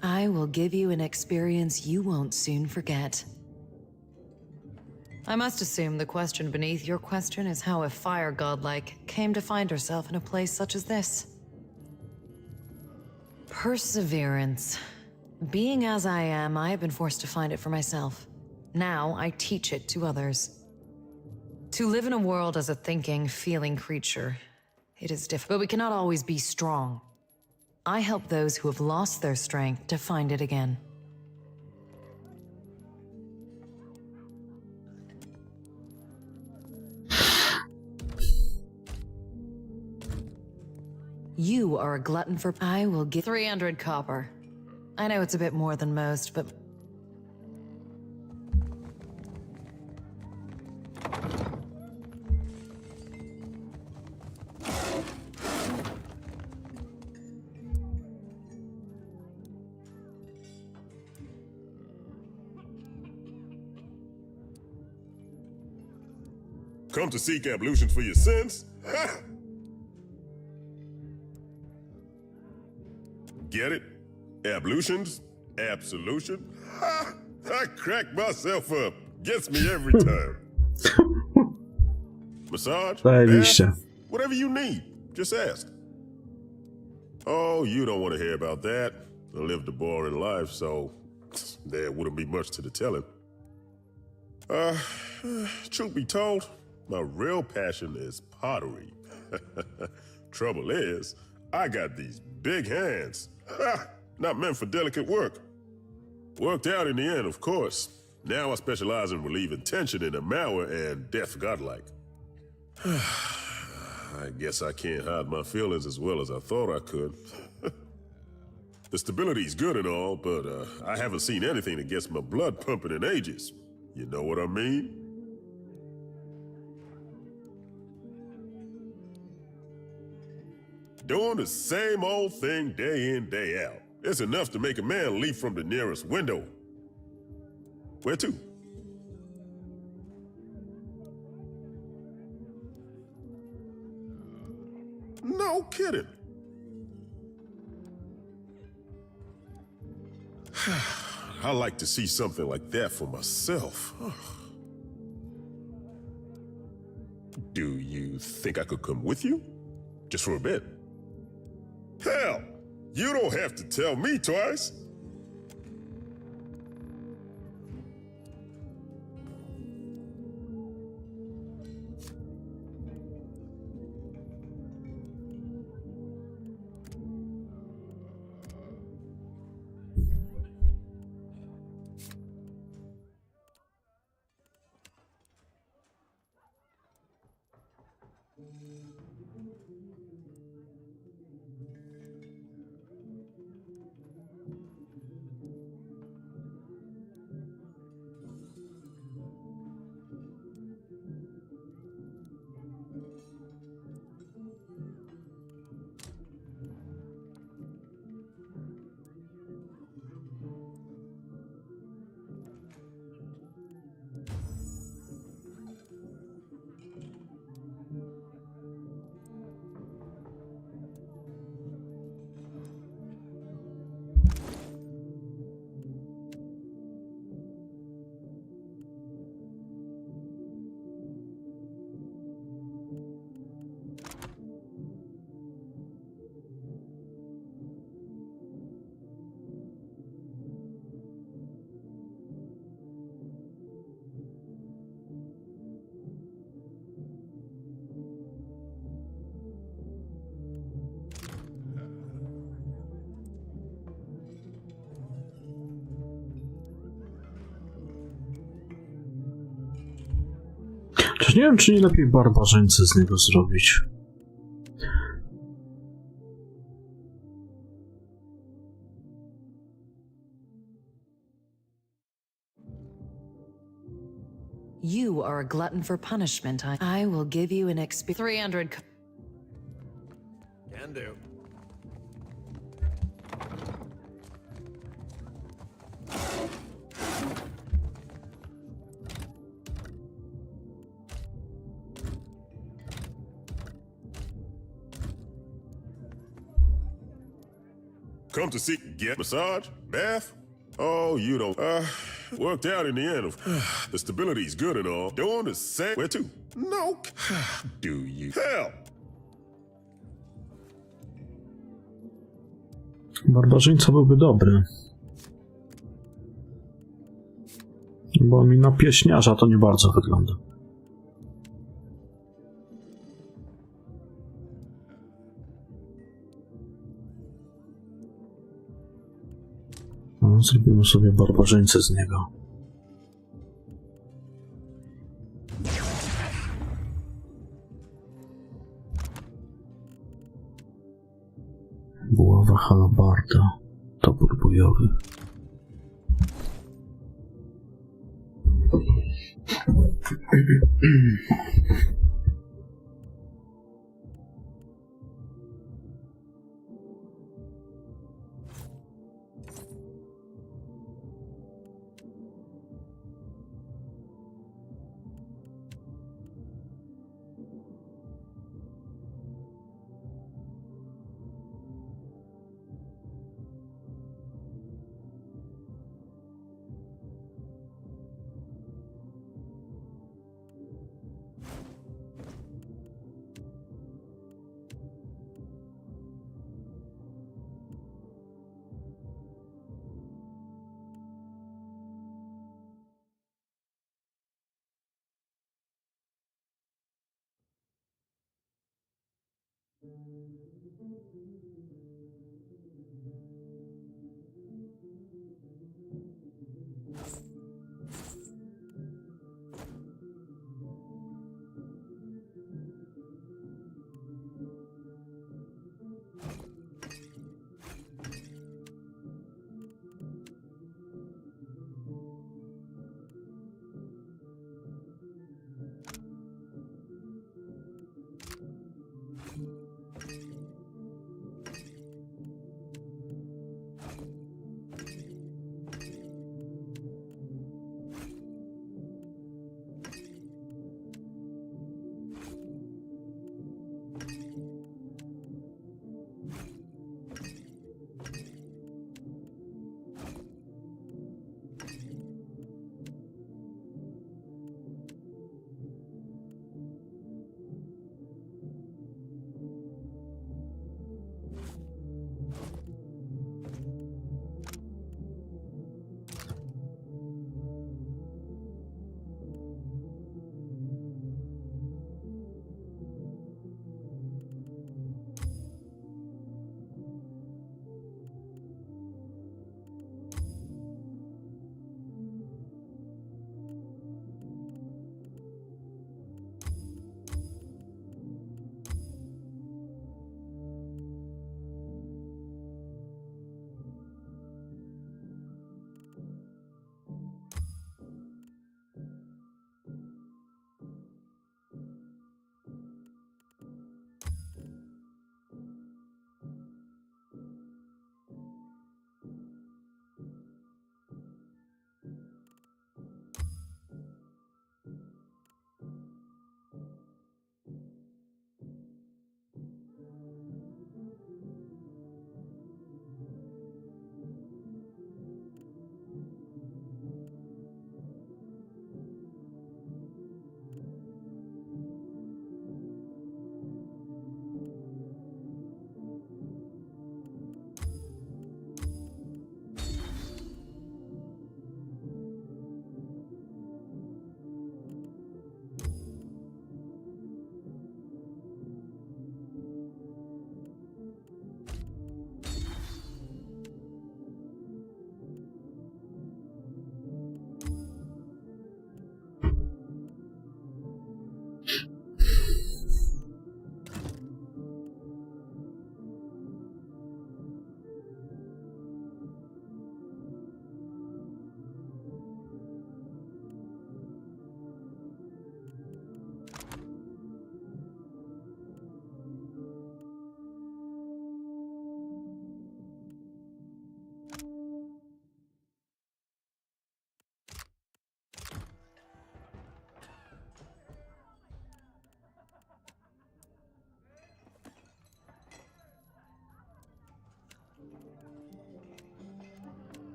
I will give you an experience you won't soon forget. I must assume the question beneath your question is how a fire godlike came to find herself in a place such as this. Perseverance. Being as I am, I have been forced to find it for myself. Now I teach it to others. To live in a world as a thinking, feeling creature, it is difficult, but we cannot always be strong. I help those who have lost their strength to find it again. You are a glutton for... I will give 300 copper. I know it's a bit more than most, but... Come to seek ablutions for your sins? Get it? Ablutions? Absolution? I crack myself up. Gets me every time. Massage? Bath? Whatever you need. Just ask. Oh, you don't want to hear about that. I lived a boring life, so there wouldn't be much to the telling. Truth be told, my real passion is pottery. Trouble is, I got these big hands. Not meant for delicate work. Worked out in the end, of course. Now I specialize in relieving tension in a Mower and death godlike. I guess I can't hide my feelings as well as I thought I could. The stability's good and all, but I haven't seen anything that gets my blood pumping in ages. You know what I mean? Doing the same old thing day in, day out. It's enough to make a man leap from the nearest window. Where to? No kidding. I like to see something like that for myself. Do you think I could come with you? Just for a bit? Hell, you don't have to tell me twice. Też nie wiem, czy nie lepiej barbarzyńcę z niego zrobić. You are a glutton for punishment. I will give you an 300. Can do. Come to seek, get massage, bath? Oh, you don't. Worked out in the end. The stability's good and all. Doing the same. Where to? No. Do you? Hell. Barbarzyńca byłby dobry. Bo mi na pieśniarza to nie bardzo wygląda. No, zrobimy sobie barbarzyńcę z niego. Buława halabarda, topór bojowy.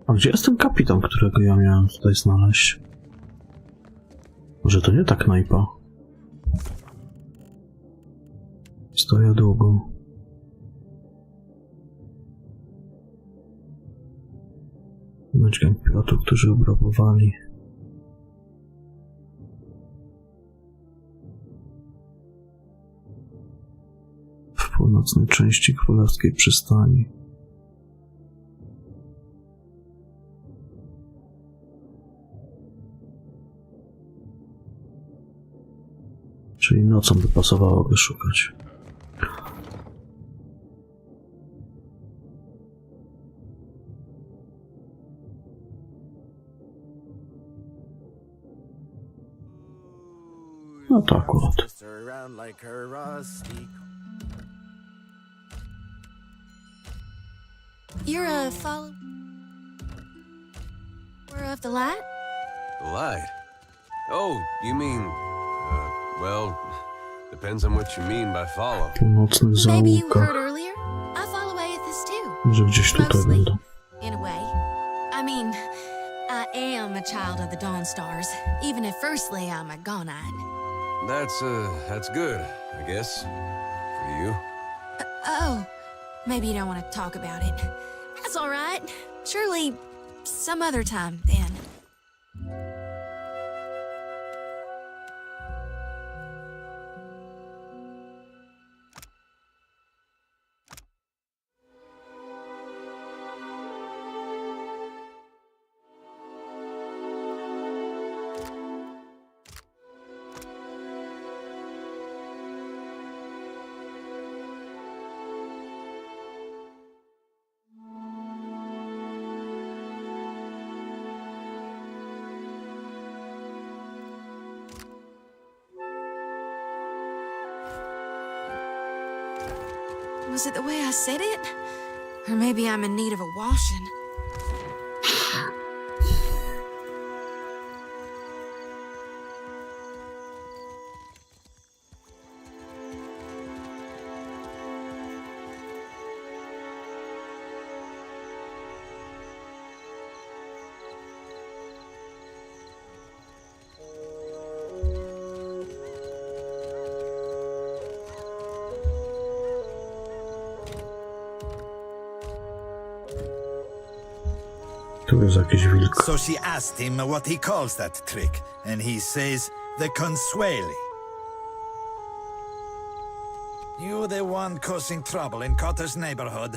A gdzie jest ten kapitan, którego ja miałem tutaj znaleźć? Może to nie ta knajpa? Stoję długo. Znaczkiem piratów, którzy obrabowali. W północnej części królewskiej przystani. Czyli nocą by pasowało go szukać. No to akurat. You're a follower of the light? The light? Oh, you mean... well, depends on what you mean by follow. Północnych Maybe you heard zaułkach. earlier? I follow Aethys too. Że gdzieś tutaj Mostly, będą. in a way. I mean, I am a child of the Dawn Stars, even if firstly I'm a Gonite. That's good, I guess. For you. Oh, maybe you don't want to talk about it. That's all right. Surely, some other time then. Was it the way I said it? Or maybe I'm in need of a washing. Tu jest jakiś wilk. So she asked him what he calls that trick, and he says, the consueli. You the one causing trouble in Cotter's neighborhood?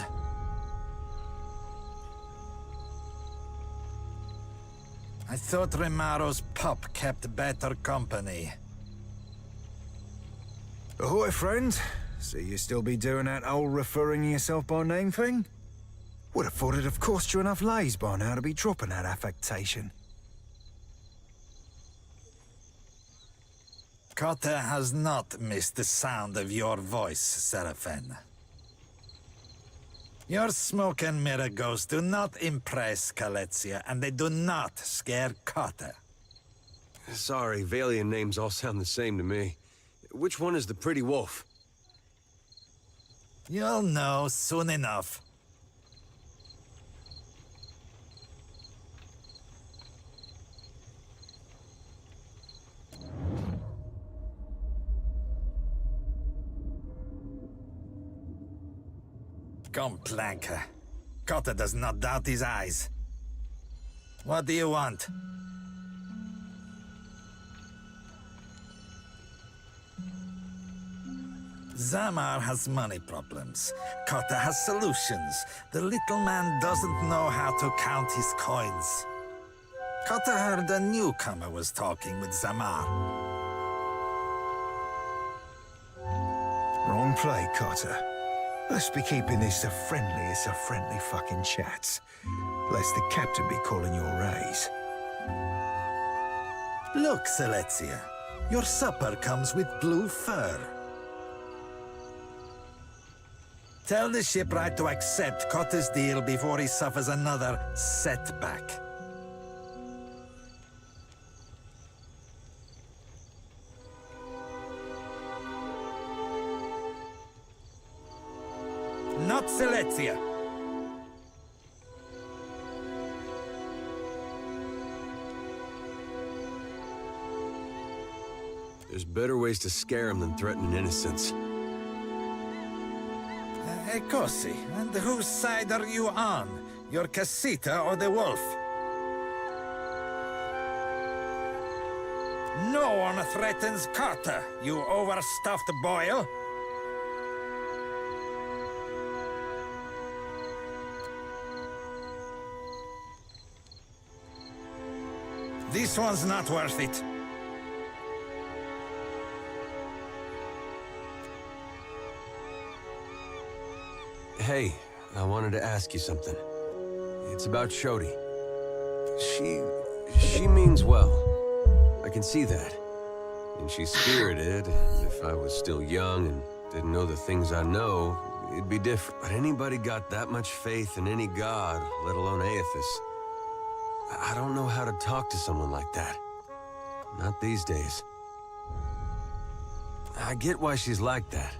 I thought Remaro's pup kept better company. Ahoy, friend. So you still be doing that old referring yourself by name thing? Would have thought it'd have cost you enough lays by now to be dropping that affectation. Cotter has not missed the sound of your voice, Seraphin. Your smoke and mirror ghosts do not impress Kaletzia, and they do not scare Cotter. Sorry, Valian names all sound the same to me. Which one is the pretty wolf? You'll know soon enough. Complanker. Cotter does not doubt his eyes. What do you want? Zamar has money problems. Cotter has solutions. The little man doesn't know how to count his coins. Cotter heard a newcomer was talking with Zamar. Wrong play, Cotter. Let's be keeping this the friendliest of friendly fucking chats. Lest the captain be calling your raise. Look, Selezia. Your supper comes with blue fur. Tell the shipwright to accept Cotter's deal before he suffers another setback. Not Selezia. There's better ways to scare him than threatening innocence. Kosi, and whose side are you on? Your casita or the wolf? No one threatens Kata, you overstuffed boil. This one's not worth it. Hey, I wanted to ask you something. It's about Shodi. She means well. I can see that. And she's spirited. If I was still young and didn't know the things I know, it'd be different. But anybody got that much faith in any god, let alone Aethys? I don't know how to talk to someone like that. Not these days. I get why she's like that.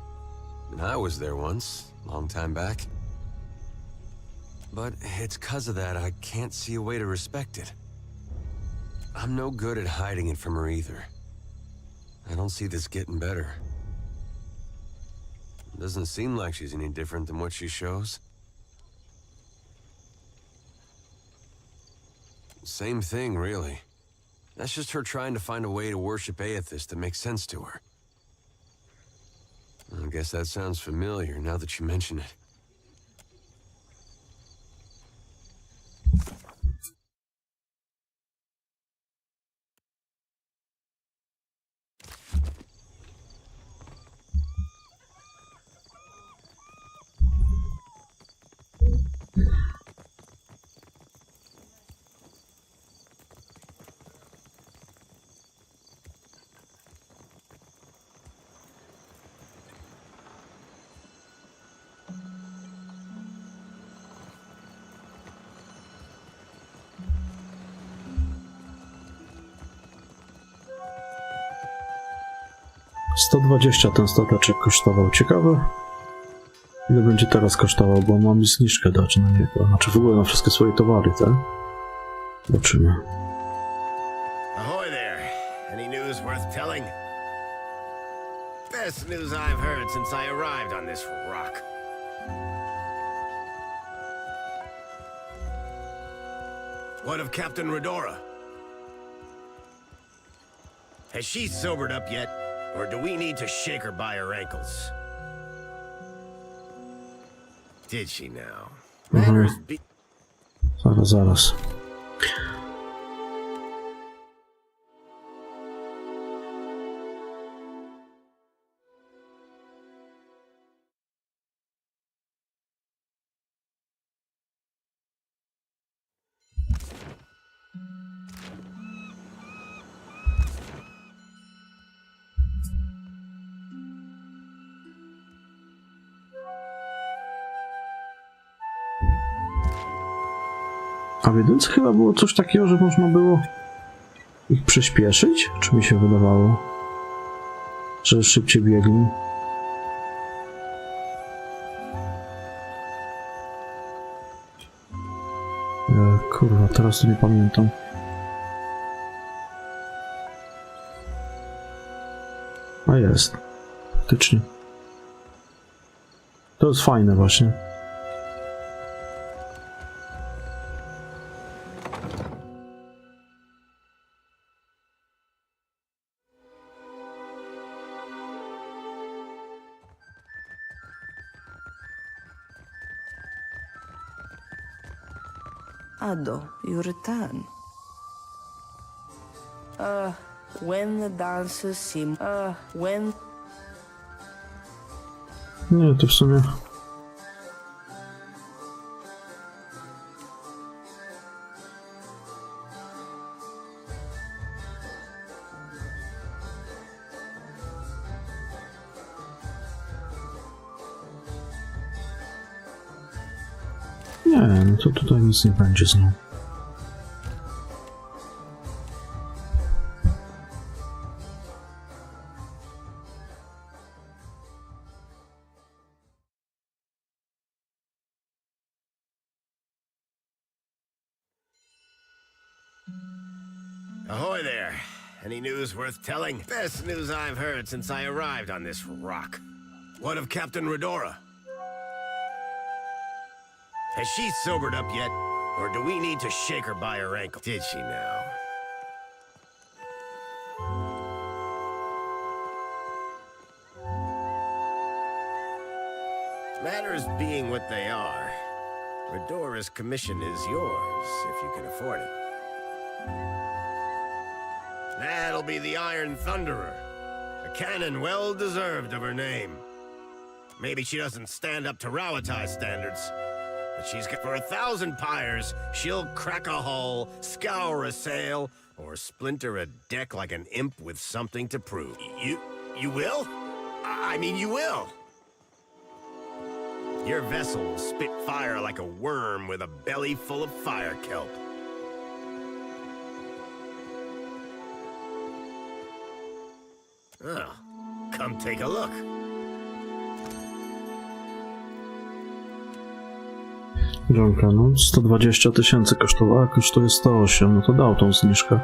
And I was there once, long time back. But it's 'cause of that I can't see a way to respect it. I'm no good at hiding it from her either. I don't see this getting better. It doesn't seem like she's any different than what she shows. Same thing, really. That's just her trying to find a way to worship Aethys that makes sense to her. I guess that sounds familiar now that you mention it. $120 ten stateczek kosztował. Ciekawe, ile będzie teraz kosztował, bo mam zniżkę dać na niego. Znaczy w ogóle na wszystkie swoje towary, tak? Zobaczymy. Ahoy there. Any news worth telling? Best news I've heard since I arrived on this rock. What of Captain Redora? Has she sobered up yet? Or do we need to shake her by her ankles? Did she now? Manners be... Zaraz. A w jedynce chyba było coś takiego, że można było ich przyspieszyć? Czy mi się wydawało, że szybciej biegli? Kurwa, teraz to nie pamiętam. A jest. Faktycznie. To jest fajne właśnie. Ado, you return. When the dancers seem... when... Nie, to w sumie... Nie, no to tutaj nic nie będzie znowu. Ahoy there. Any news worth telling? Best news I've heard since I arrived on this rock. What of Captain Redora? Has she sobered up yet? Or do we need to shake her by her ankle? Did she now? Matters being what they are, Redora's commission is yours, if you can afford it. That'll be the Iron Thunderer, a cannon well-deserved of her name. Maybe she doesn't stand up to Rawatai standards, but she's got for 1,000 pyres, she'll crack a hull, scour a sail, or splinter a deck like an imp with something to prove. You will? I mean, you will! Your vessel will spit fire like a worm with a belly full of fire kelp. Oh, come take a look. Dżonka, no 120 000 kosztowała, kosztuje 108, no to dał tą zniżkę.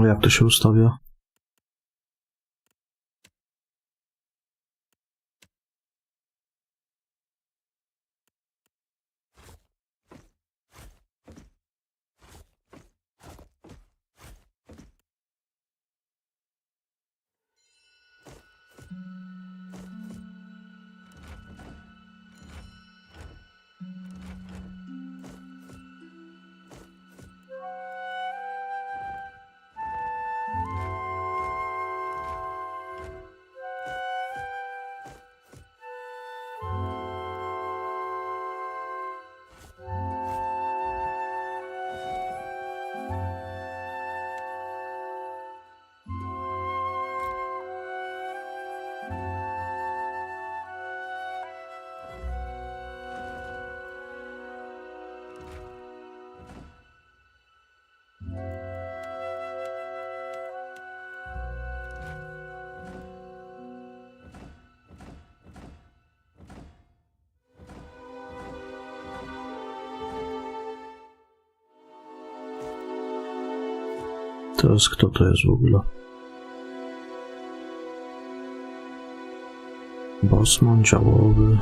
A jak to się ustawia? Teraz kto to jest w ogóle? Bossman działowy.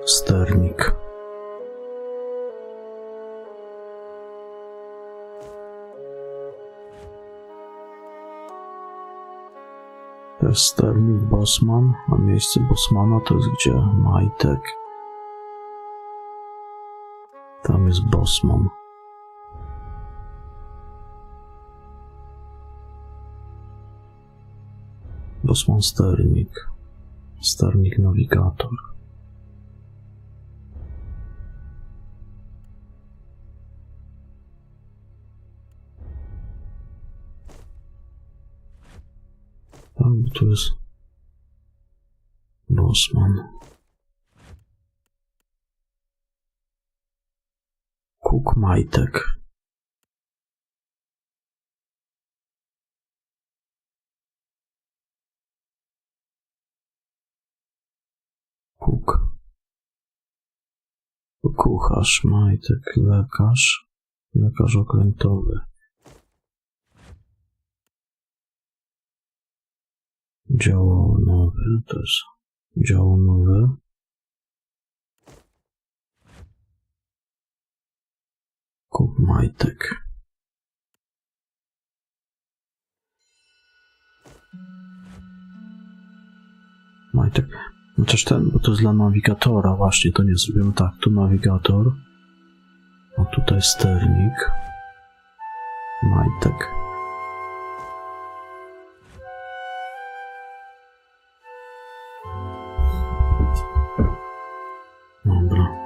Sternik. To jest sternik Bossman, a miejsce Bossmana to jest gdzie? Majtek. Tam jest Bossman. Bossman sternik. Sternik nawigator. Bo tu jest Bossman. Cook Majtek. Cook. Kucharz Majtek. Lekarz. Lekarz okrętowy. Działo nowe, to jest działo nowe. Kup Majtek. Majtek. Chociaż ten, bo to jest dla nawigatora, właśnie, to nie zrobimy tak. Tu nawigator. A tutaj sternik. Majtek. Dobra.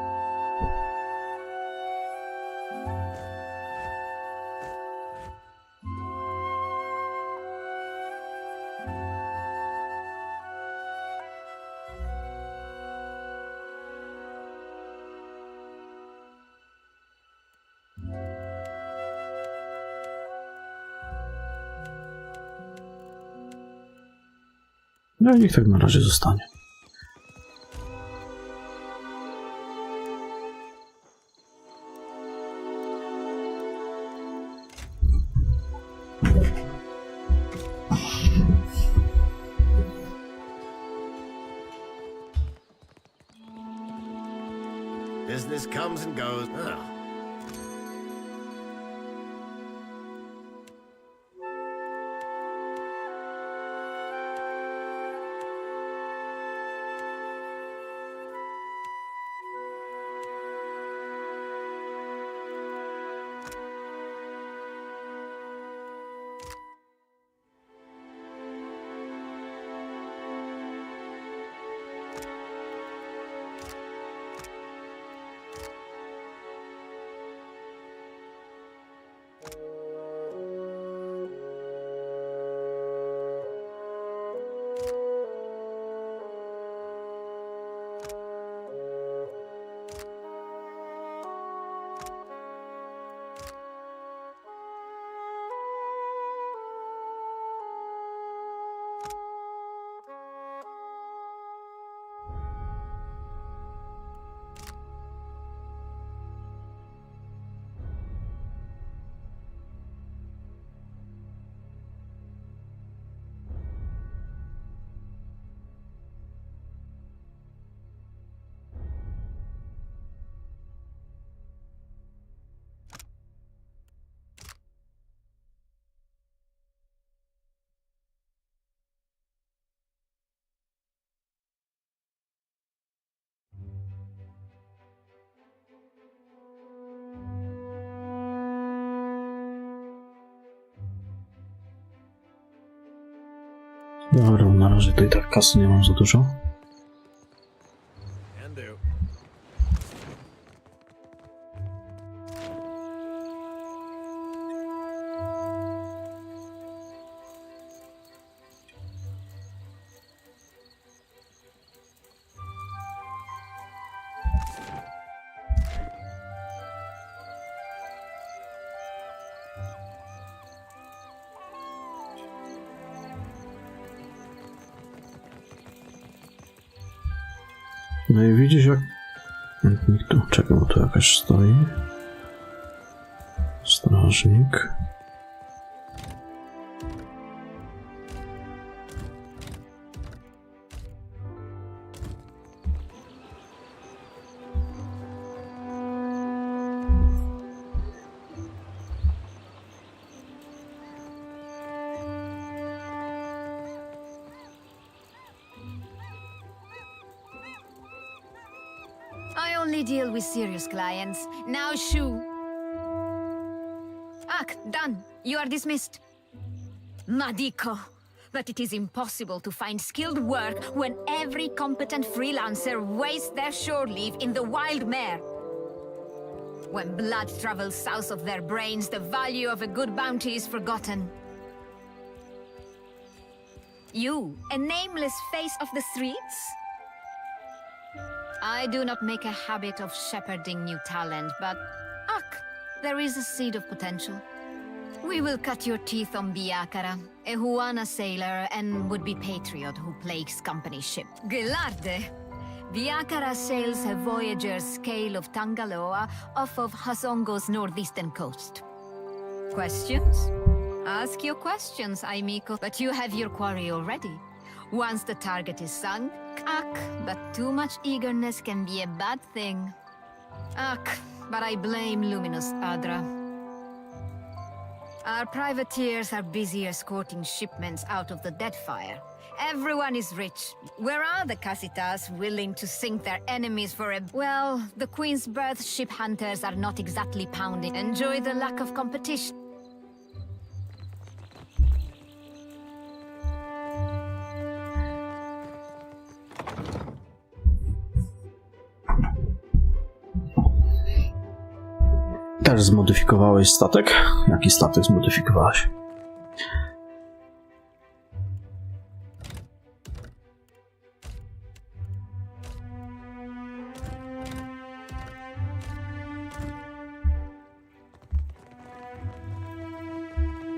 No i niech tak na razie zostanie. Business comes and goes. Oh. razie to i tak kasy nie mam za dużo. No i widzisz jak... Nikt tu... Czekaj, bo tu jakaś stoi. Strażnik. I only deal with serious clients. Now shoo. Done. You are dismissed. Madiko. But it is impossible to find skilled work when every competent freelancer wastes their shore leave in the wild mare. When blood travels south of their brains, the value of a good bounty is forgotten. You, a nameless face of the streets? I do not make a habit of shepherding new talent, but there is a seed of potential. We will cut your teeth on Biakara, a Huana sailor and would-be patriot who plagues company ship. Gelarde! Biakara sails a voyager's scale of Tangaloa off of Hasongo's northeastern coast. Questions? Ask your questions, Aimiko, but you have your quarry already. Once the target is sunk, but too much eagerness can be a bad thing. But I blame Luminous Adra. Our privateers are busy escorting shipments out of the Deadfire. Everyone is rich. Where are the Casitas willing to sink their enemies for a... Well, the Queen's Birth ship hunters are not exactly pounding. Enjoy the lack of competition. Też zmodyfikowałeś statek? Jaki statek zmodyfikowałeś?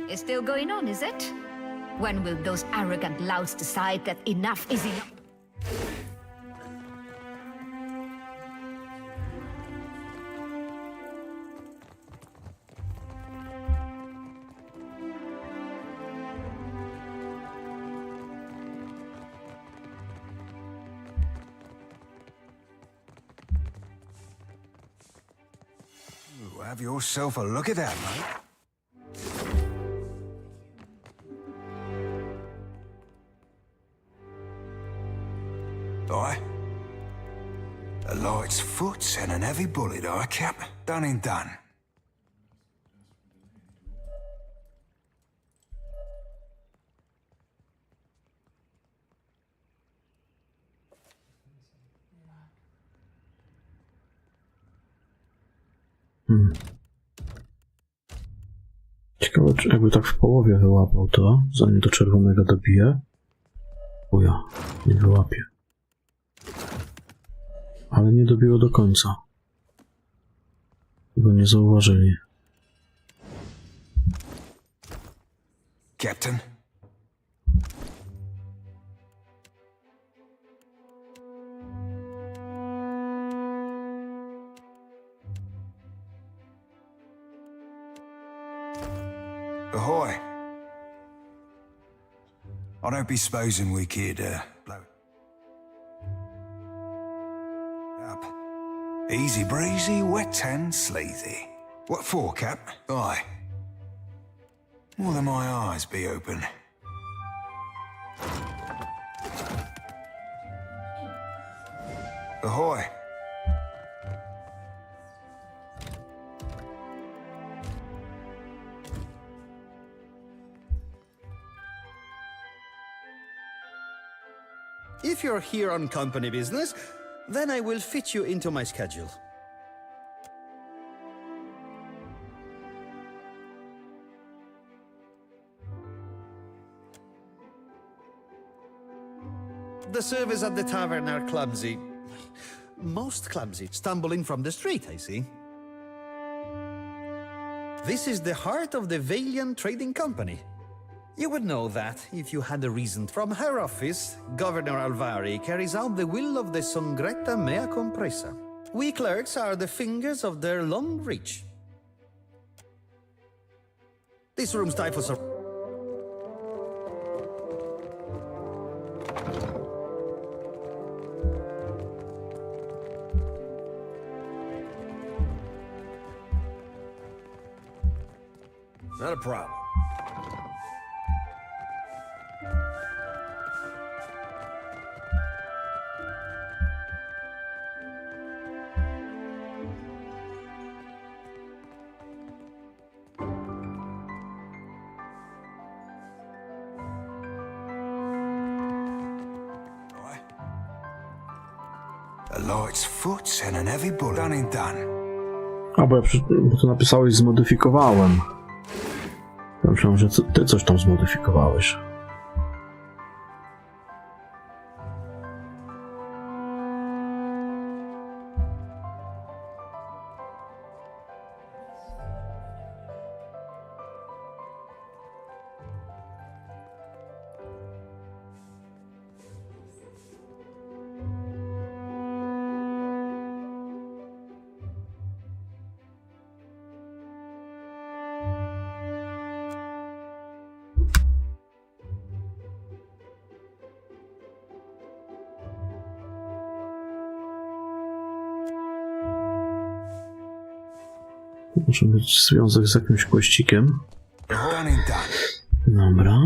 It's still going on, is it? When will those arrogant louts decide that enough is enough? Have yourself a look at that, mate. Aye. A light's foot and an heavy bullet, aye, Cap. Done and done. Ciekawe, czy jakby tak w połowie wyłapał to, zanim do czerwonego dobije. Uja, nie wyłapie. Ale nie dobiło do końca. Go nie zauważyli. Captain? Ahoy. I don't be supposing we could, blow up. Easy breezy, wet and sleazy. What for, Cap? Aye. More than my eyes be open. Ahoy. If you're here on company business, then I will fit you into my schedule. The servers at the tavern are clumsy. Most clumsy. Stumbling from the street, I see. This is the heart of the Valian Trading Company. You would know that if you had a reason. From her office, Governor Alvari carries out the will of the Songretta Mea Compresa. We clerks are the fingers of their long reach. This room stifles a... Not a problem. A light's foot and an heavy bullet. Done and done. A, bo bo to napisałeś zmodyfikowałem. Ja myślałem, że ty coś tam zmodyfikowałeś. Może być związek z jakimś kościkiem. Dobra.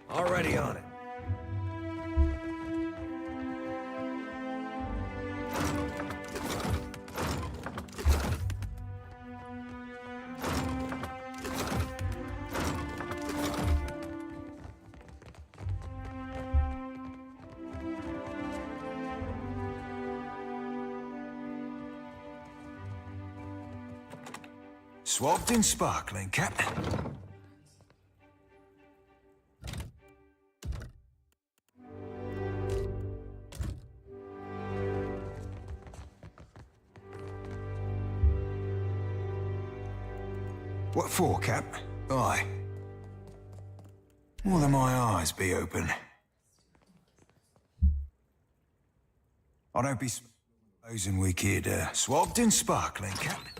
Already on it. Swabbed in sparkling, Captain. What for, Cap? Aye. More than my eyes be open. I don't be supposing we kid, swabbed in sparkling, Captain.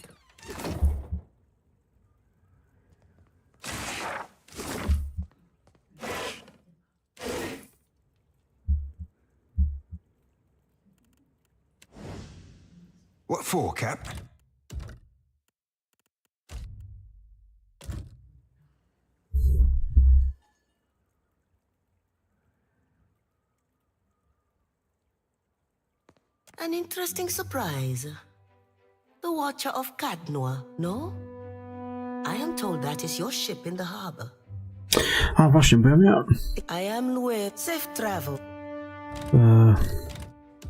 What for, Cap? An interesting surprise. The Watcher of Cadnoa, no? I am told that is your ship in the harbor. A właśnie, bo ja miałem... I am Lue. Safe travel.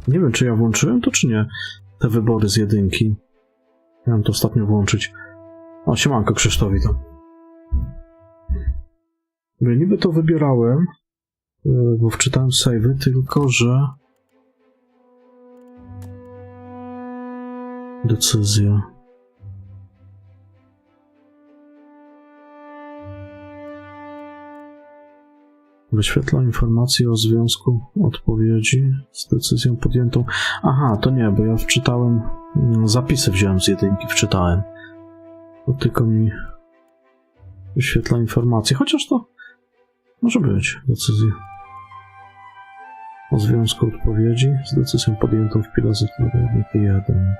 Nie wiem, czy ja włączyłem to, czy nie. Te wybory z jedynki. Miałem to ostatnio włączyć. O, siemanko Krzysztofi tam. Ja niby to wybierałem, bo wczytałem save'y, tylko że... Decyzja. Wyświetla informacje o związku odpowiedzi z decyzją podjętą. Aha, to nie, bo ja wczytałem... Zapisy wziąłem z jedynki, wczytałem. To tylko mi wyświetla informacje, chociaż to może być decyzja o związku odpowiedzi z decyzją podjętą w pilozie 1.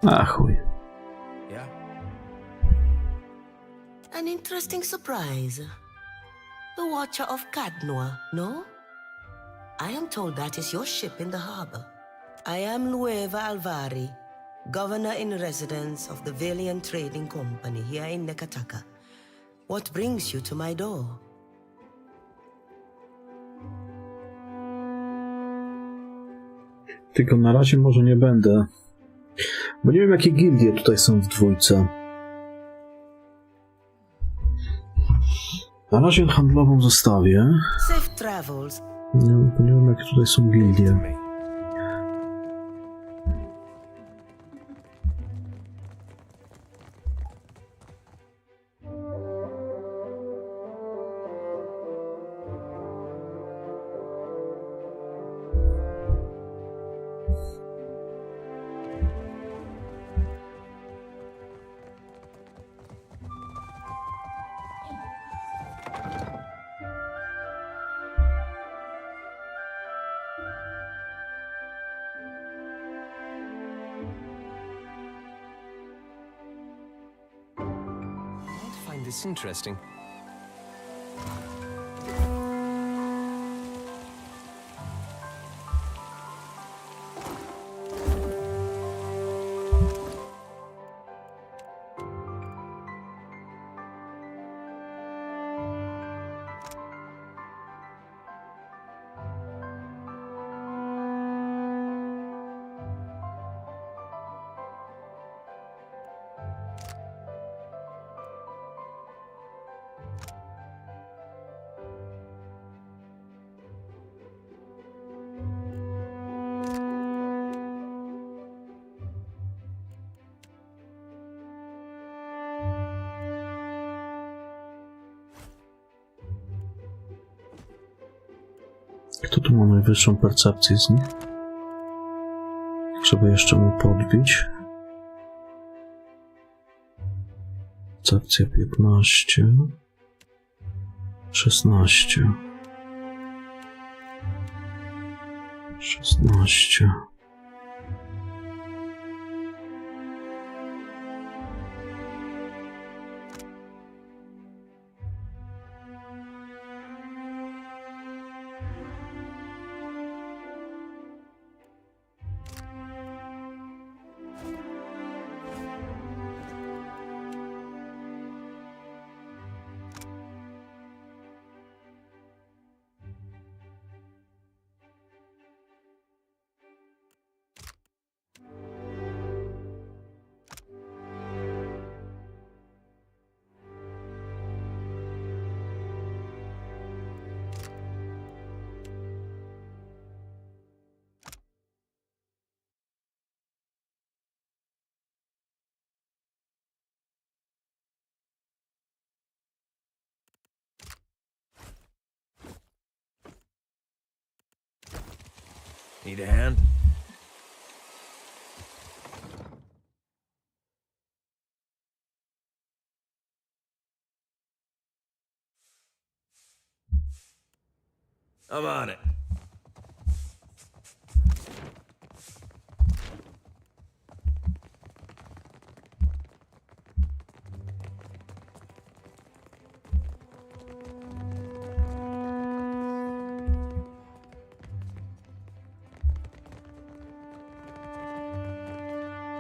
A chuj. An interesting surprise. The Watcher of Cadnoa, no? I am told that is your ship in the harbor. I am Nueva Alvari. governor in residence of the Valiant Trading Company here in Nekataka. What brings you to my door? Tylko na razie może nie będę. Bo nie wiem, jakie gildie tutaj są w dwójce. Na razie handlową zostawię. Safe travels. Nie wiem, jakie tutaj są gildie. This interesting. Kto tu ma najwyższą percepcję z nich? Trzeba jeszcze mu podbić. Percepcja 15. 16. 16. Need a hand? I'm on it.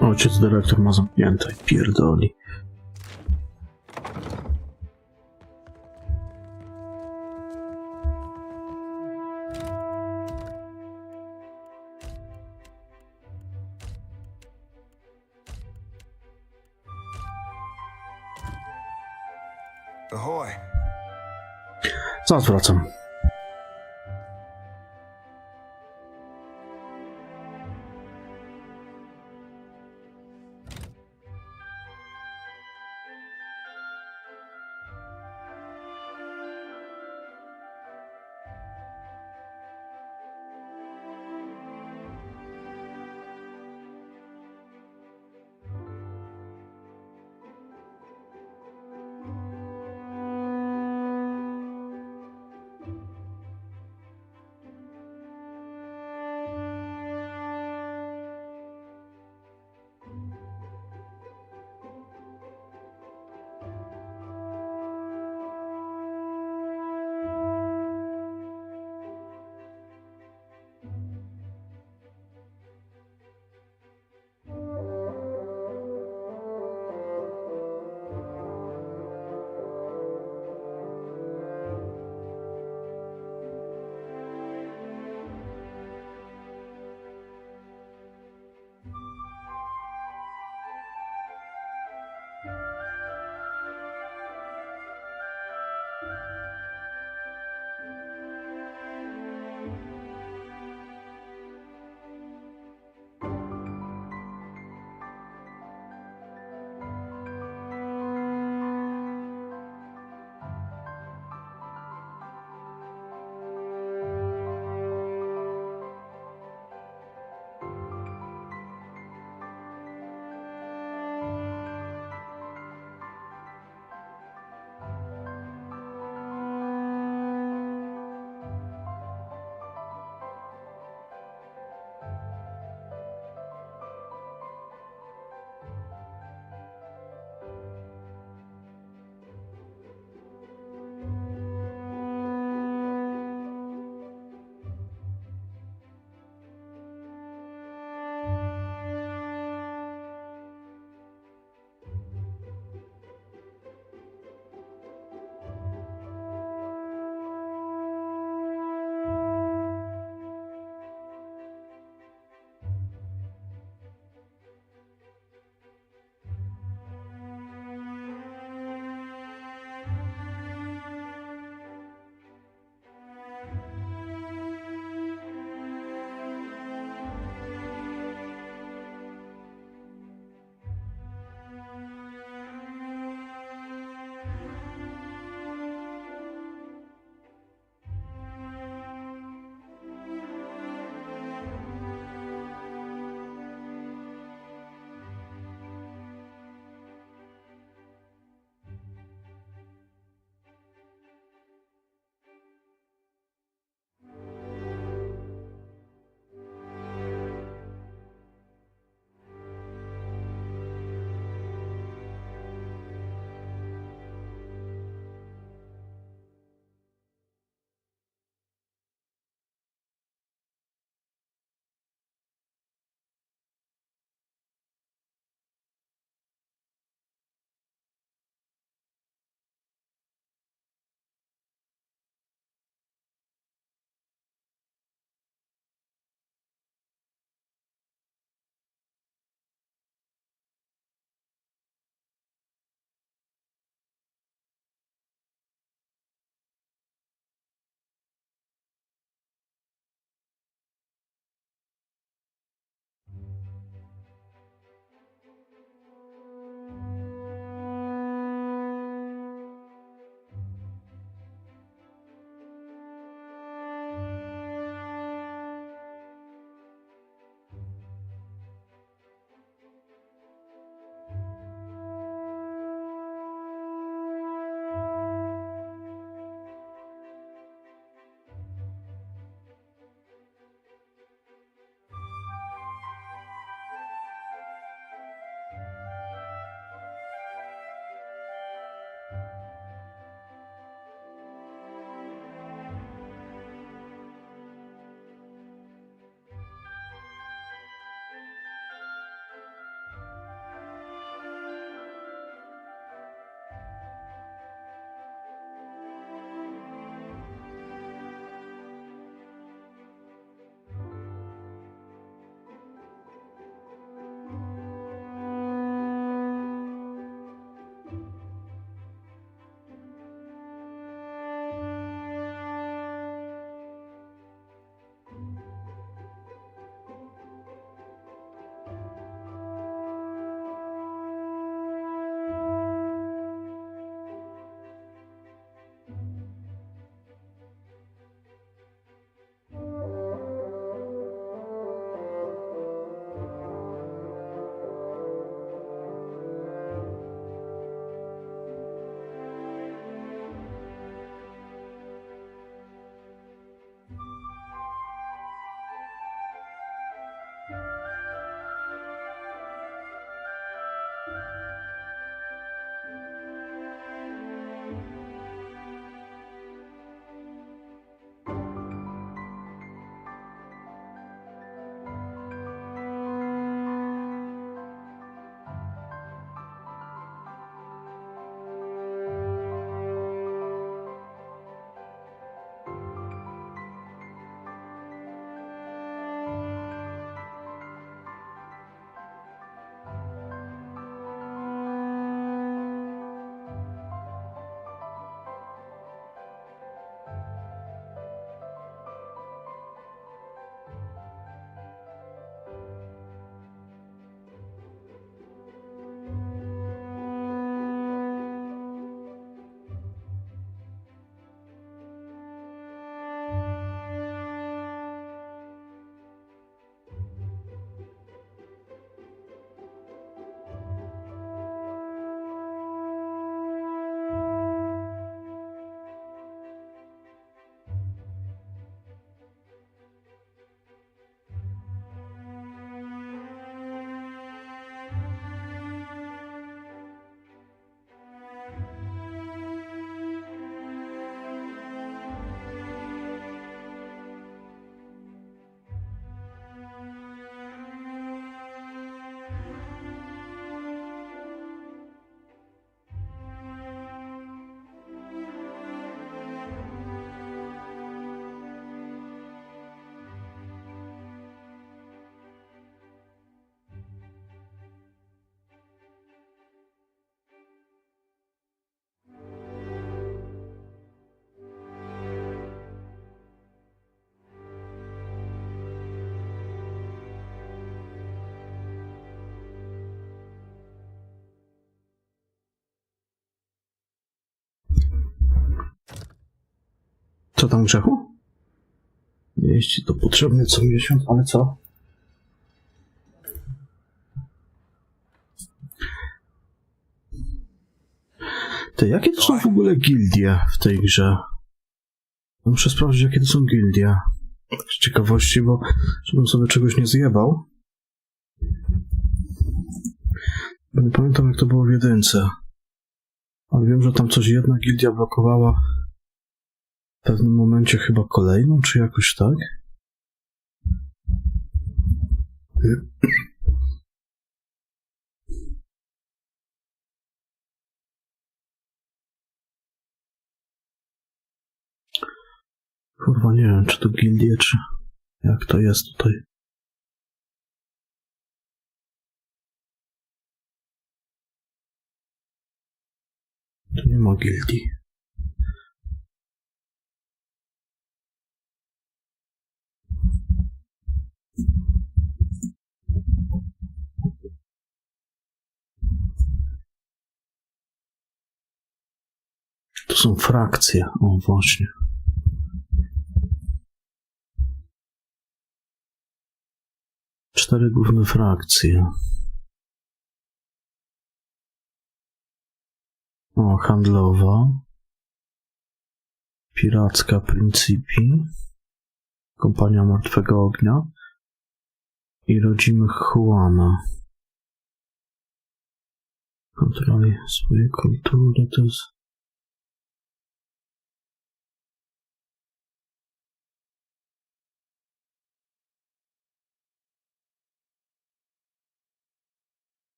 Ojciec dyrektor ma zamknięte i pierdoli. Ahoy. Zaraz wracam. kwarantan grzechu? Jeśli to potrzebne co miesiąc, ale co? Ty, jakie to są w ogóle gildie w tej grze? Muszę sprawdzić, jakie to są gildie. Z ciekawości, bo żebym sobie czegoś nie zjebał. Bo nie pamiętam, jak to było w jedynce. Ale wiem, że tam coś jedna gildia blokowała w pewnym momencie chyba kolejną, czy jakoś tak? Kurwa, nie wiem, czy to gildie, czy jak to jest tutaj. Tu nie ma gildii. To są frakcje, o właśnie. Cztery główne frakcje. O, handlowa. Piracka Principi. Kompania Martwego Ognia. I rodzimych Juana. Kontroli swojej kultury to jest...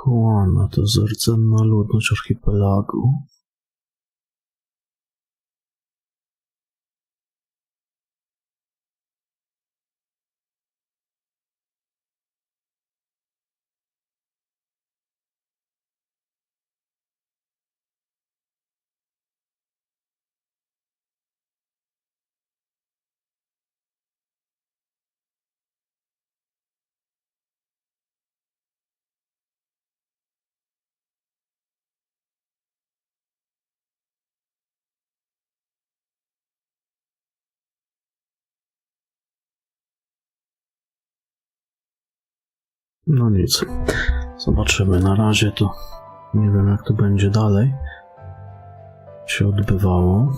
Juana to jest rdzenna ludność archipelagu. No nic. Zobaczymy. Na razie to nie wiem, jak to będzie dalej się odbywało.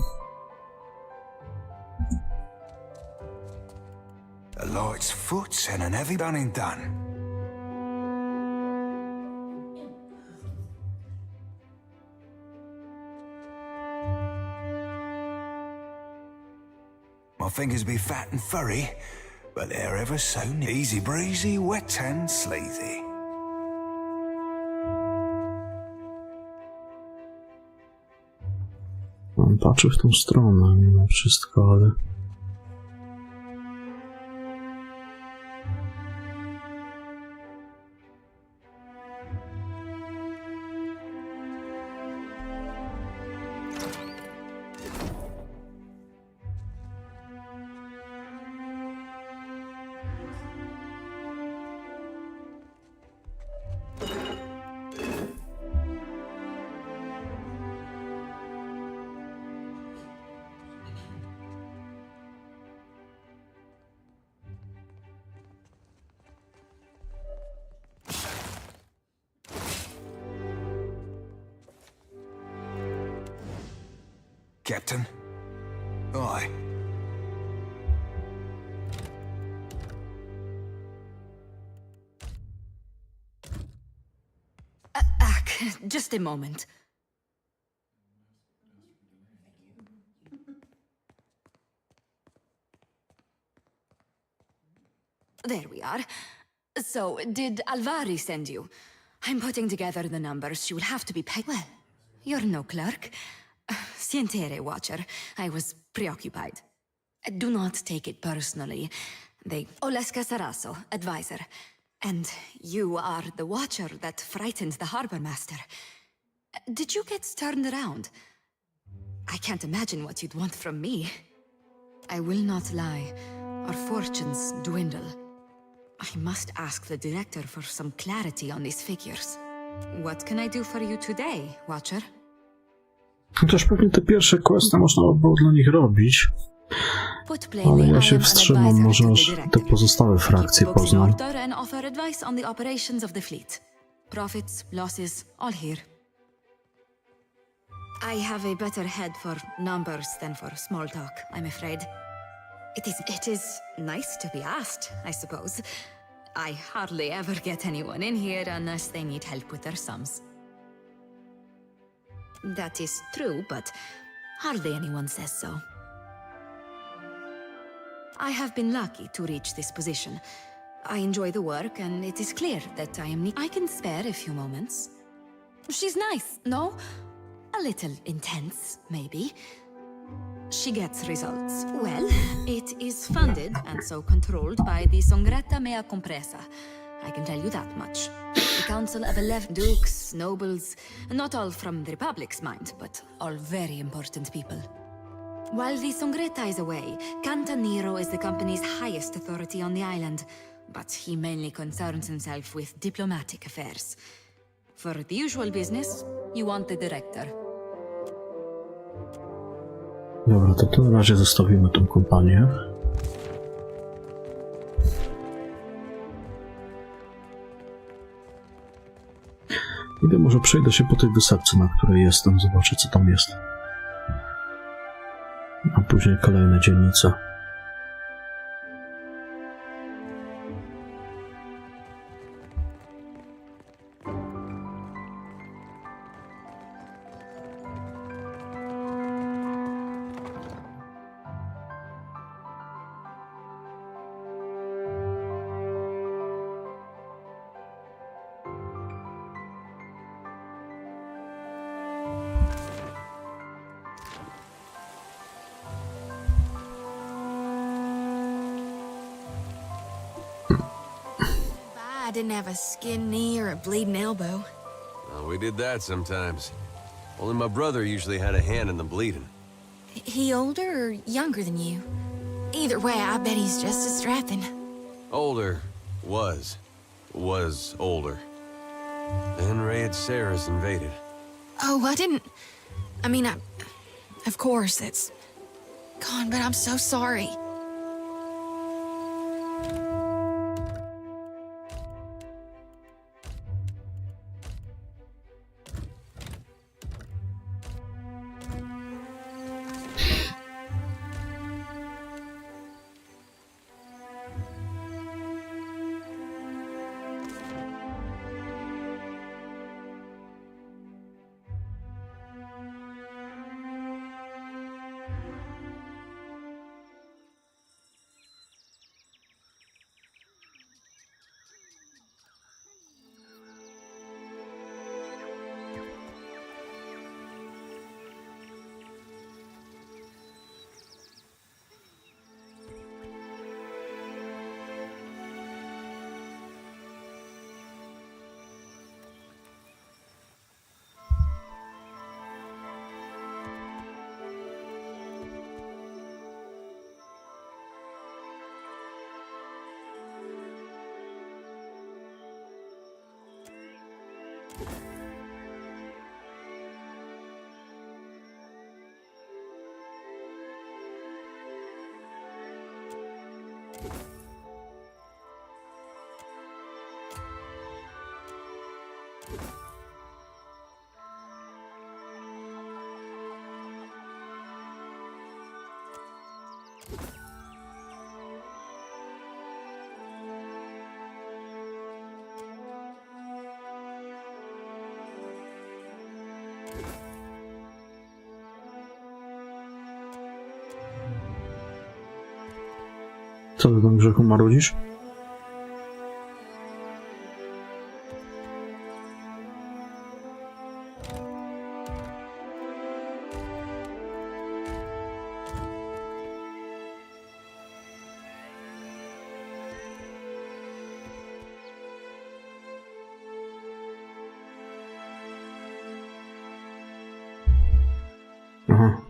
A light's foot and an heavy bunning done. My fingers be fat and furry, but they're ever so easy breezy, wet and sleazy. Patrzę w tą stronę, mimo wszystko, ale... Captain? Aye. Just a moment. There we are. So, did Alvari send you? I'm putting together the numbers. She will have to be paid. Well, you're no clerk. Sientere, Watcher. I was preoccupied. Do not take it personally. Oleska Saraso, advisor. And you are the Watcher that frightened the harbor master. Did you get turned around? I can't imagine what you'd want from me. I will not lie. Our fortunes dwindle. I must ask the director for some clarity on these figures. What can I do for you today, Watcher? Chociaż pewnie te pierwsze questy można było dla nich robić. Ale ja się wstrzymam, może aż te pozostałe frakcje poznam. And offer advice on the operations of the fleet. Profits, losses, all here. I have a better head for numbers than for small talk, I'm afraid. It is nice to be asked, I suppose. I hardly ever get anyone in here unless they need help with their sums. That is true, but hardly anyone says so. I have been lucky to reach this position. I enjoy the work, and it is clear that I can spare a few moments. She's nice, no? A little intense, maybe. She gets results. Well, it is funded and so controlled by the Songretta Mea Compresa. I can tell you that much. The Council of 11 dukes, nobles, not all from the Republic's mind, but all very important people. While the Songretta is away, Cantaniro is the company's highest authority on the island, but he mainly concerns himself with diplomatic affairs. For the usual business, you want the director. Dobra, to na razie zostawimy tą kompanię. Idę, może przejdę się po tej wysepce, na której jestem, zobaczę co tam jest. A później kolejne dzielnice. I didn't have a skin knee or a bleeding elbow. Well, we did that sometimes. Only my brother usually had a hand in the bleeding. He older or younger than you? Either way, I bet he's just as strapping. Older. Was older. Then Raid Sarah's invaded. Oh, I didn't... I mean, of course, that's... God, but I'm so sorry. Co ty tam, Grzechu, marudzisz? Aha.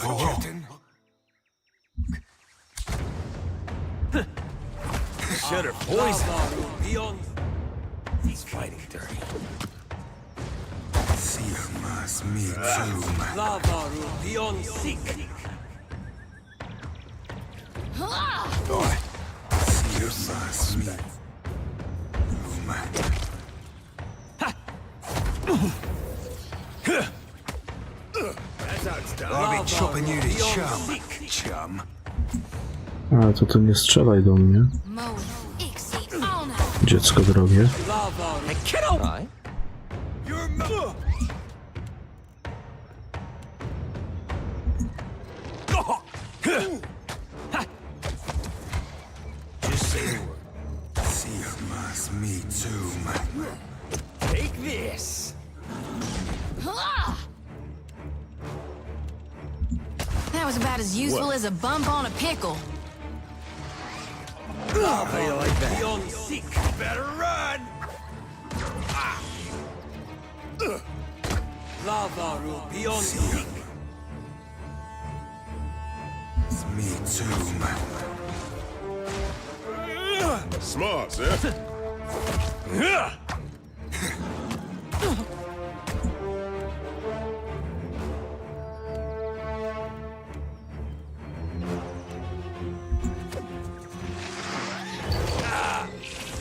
careful, Captain. Should have poisoned. He's fighting dirty. Sirmas me zoom. Sirmas me. That's how it's done. I'll be chopping you to chum. Ale to ty nie strzelaj do mnie. Dziecko drogie. Just say the word. Sirmas me zoom. Take this. That was about as useful as a bump on a pickle. How you like that? Beyond sick. Better run. Lava room beyond sick. Me zoom. Smart, sir.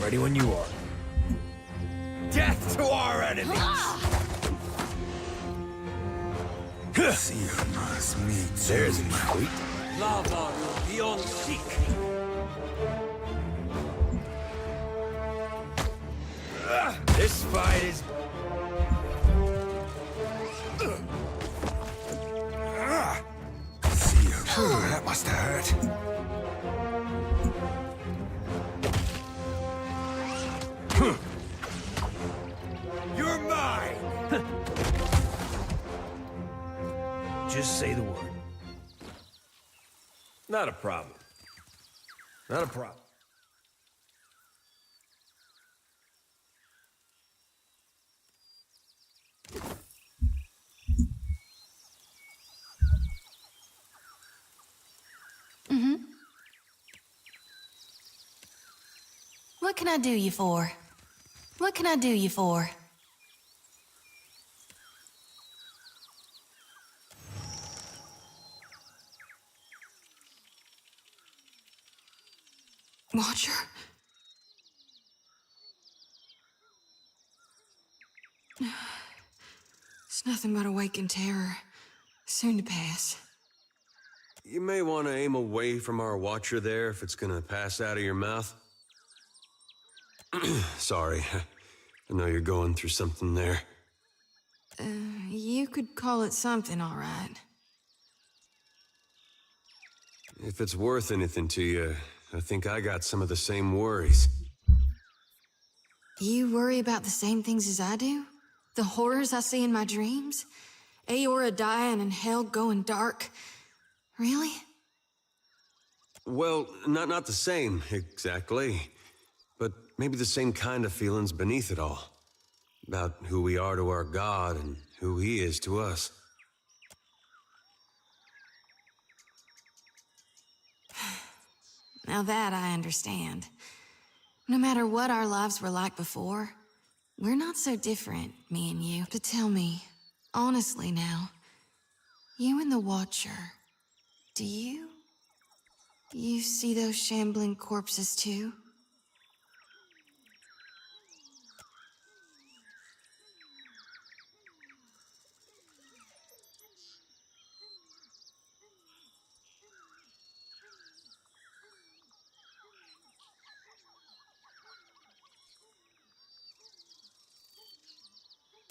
Ready when you are. Death to our enemies! Sirmas me There's a zoom. treat. Lava beyond seek. This fight is... That must have hurt. You're mine! Just say the word. Not a problem. Not a problem. What can I do you for? What can I do you for? Watcher? It's nothing but awakened terror, soon to pass. You may want to aim away from our watcher there if it's gonna pass out of your mouth. Sorry, I know you're going through something there. You could call it something, all right. If it's worth anything to you, I think I got some of the same worries. You worry about the same things as I do? The horrors I see in my dreams? Aora dying and hell going dark? Really? Well, not the same, exactly. But maybe the same kind of feelings beneath it all. About who we are to our God and who He is to us. Now that I understand. No matter what our lives were like before, we're not so different, me and you. But tell me, honestly now, you and the Watcher, do you see those shambling corpses too?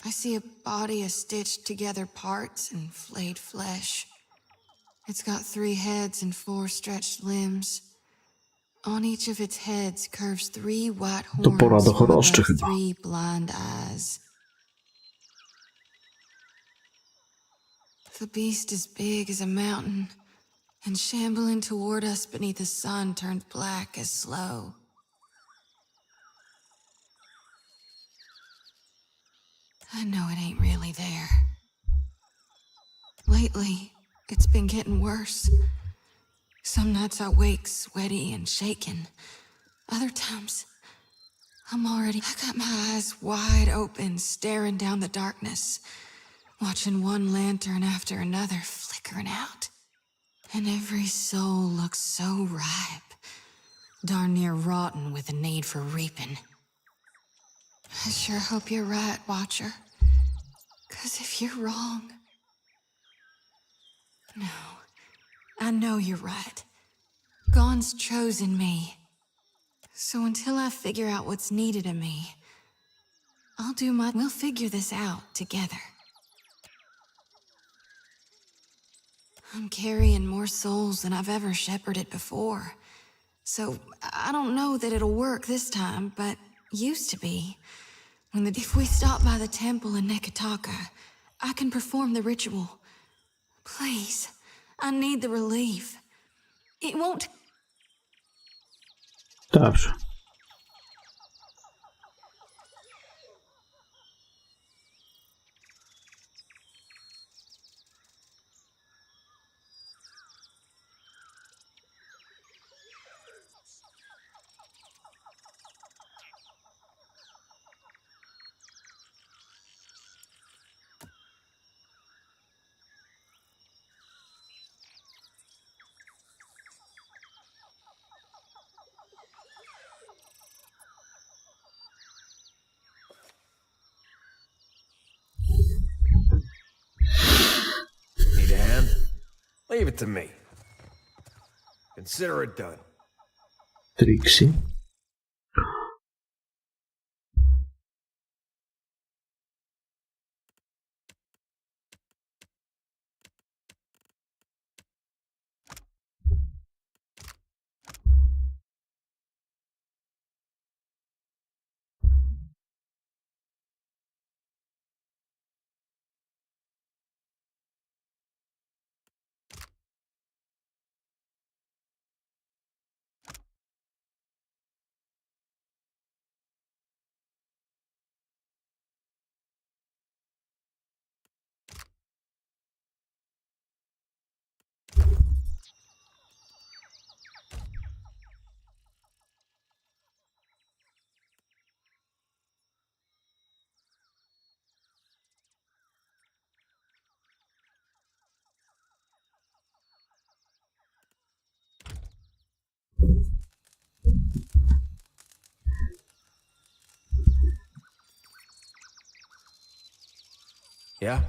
I see a body of stitched together parts and flayed flesh. It's got 3 heads and 4 stretched limbs. On each of its heads curves 3 white To pora horns do from choroszczy above chyba. 3 blind eyes. The beast is big as a mountain and shambling toward us beneath a sun turned black as slow. I know it ain't really there. Lately, It's been getting worse. Some nights I wake sweaty and shaking. Other times, I got my eyes wide open, staring down the darkness, watching one lantern after another flickering out. And every soul looks so ripe, darn near rotten with a need for reaping. I sure hope you're right, Watcher. 'Cause if you're wrong... No, I know you're right. God's chosen me. So until I figure out what's needed of me, we'll figure this out together. I'm carrying more souls than I've ever shepherded before. So I don't know that it'll work this time, but used to be. If we stop by the temple in Nekataka, I can perform the ritual. Please, I need the relief. It won't... Dobrze. Need a hand? Leave it to me. Consider it done. Trixie. Yeah?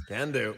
Can do.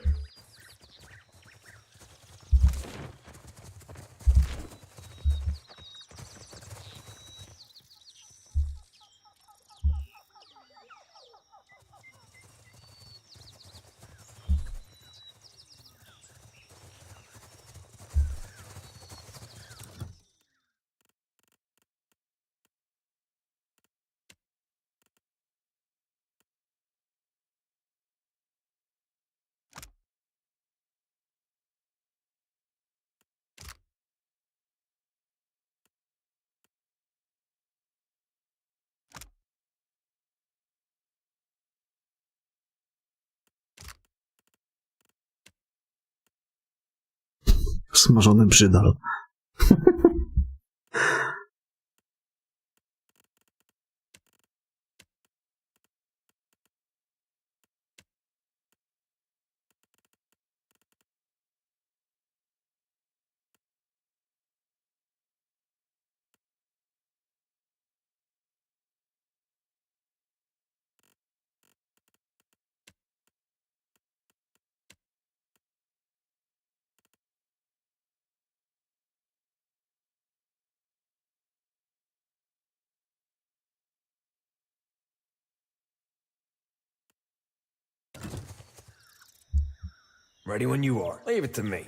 Smażony brzydal. Ready when you are. Leave it to me.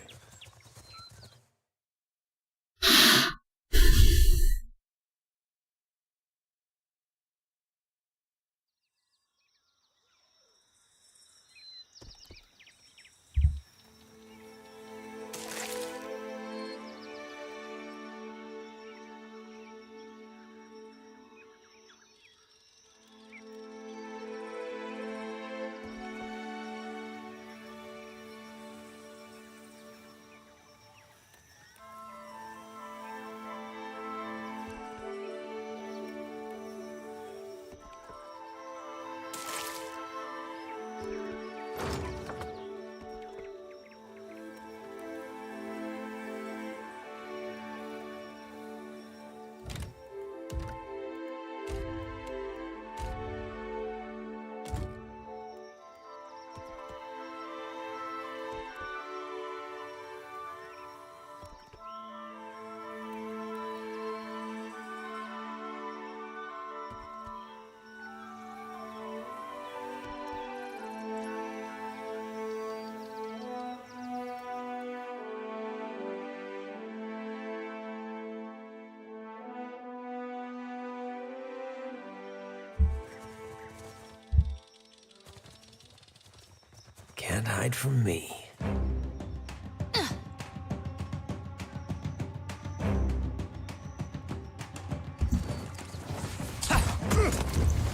can't hide from me.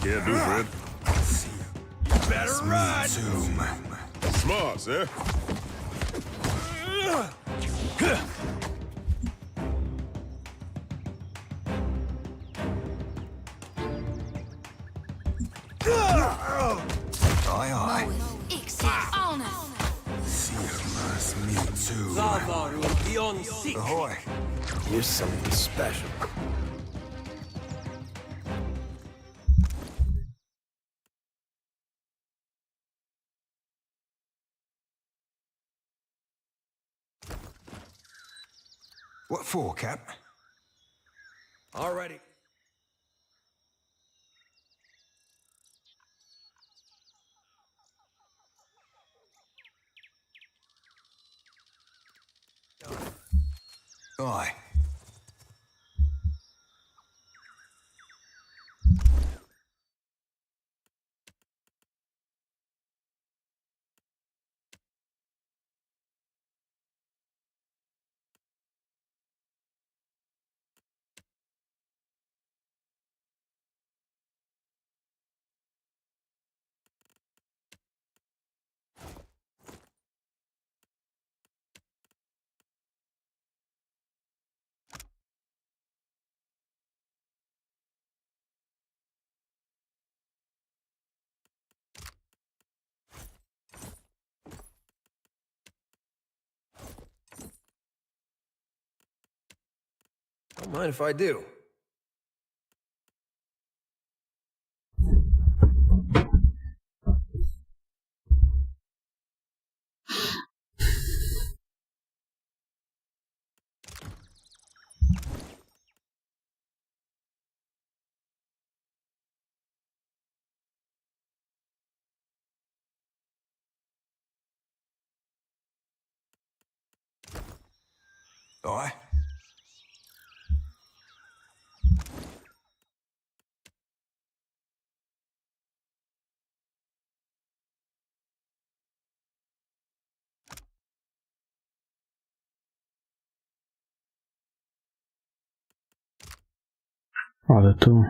Can't do, Fred. Better run! Smart, sir. Aye, aye. Me too. Ahoy. You're something special. What for, Cap? Alrighty. Aye. Don't mind if I do. Aye. Ale tu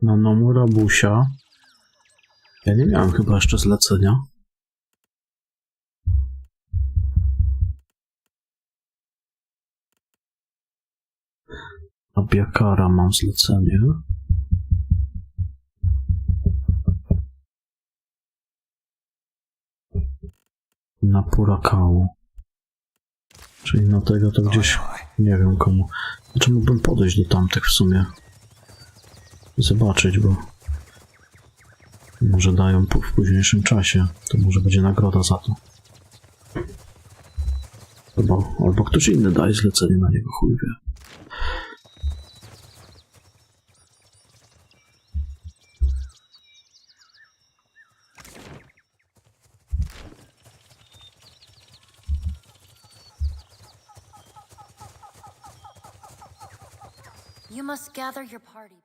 na Nomura Busia ja nie miałem chyba jeszcze zlecenia. Na Biakara mam zlecenie. Na Purakału. Czyli na tego to gdzieś nie wiem komu. Znaczy mógłbym podejść do tamtych w sumie. Zobaczyć, bo może dają w późniejszym czasie. To może będzie nagroda za to. Albo ktoś inny daje zlecenie na niego, chuj wie. You must gather your party.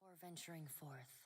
For venturing forth.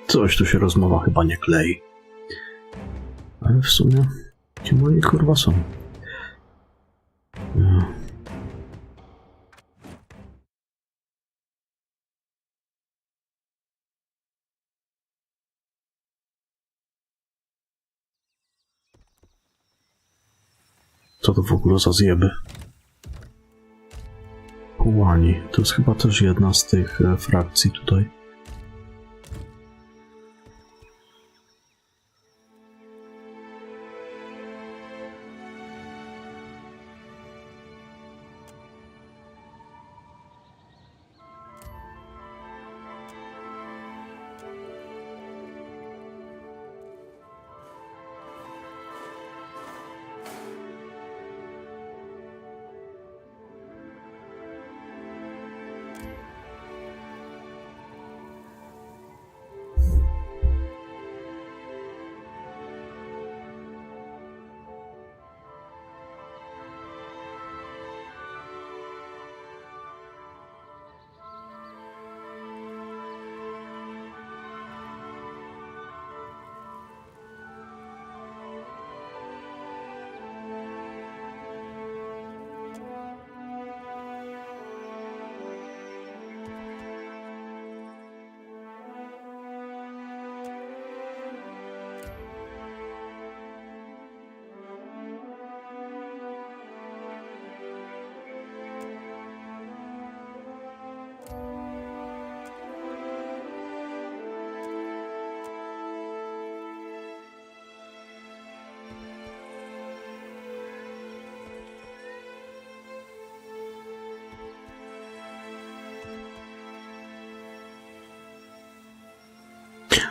Coś tu się rozmowa chyba nie klei. Ale w sumie... Gdzie moi kurwa są? Co to w ogóle za zjeby? Pułani. To jest chyba też jedna z tych frakcji tutaj.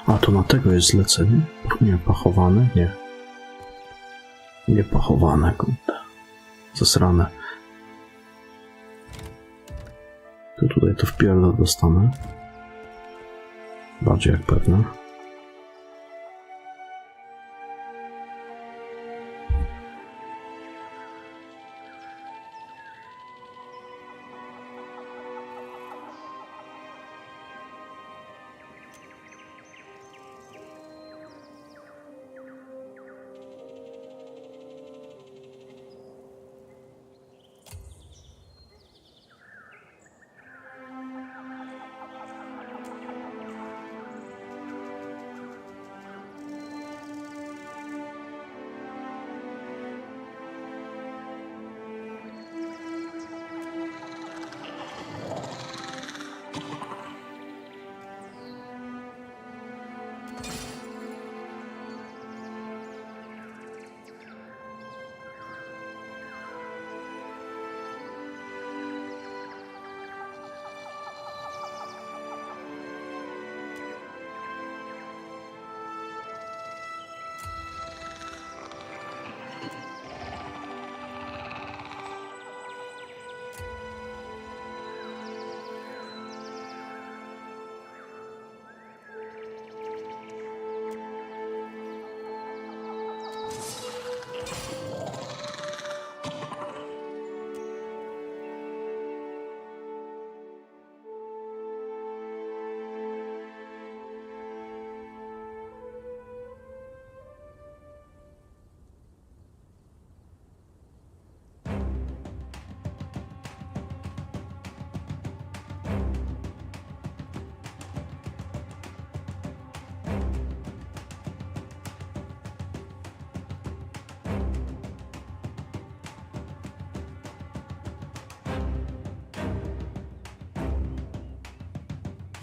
A to na tego jest zlecenie? Nie, pachowane? Nie. Nie pachowane, kurde. Zasrane. To tutaj to wpierdol dostanę. Bardziej jak pewne.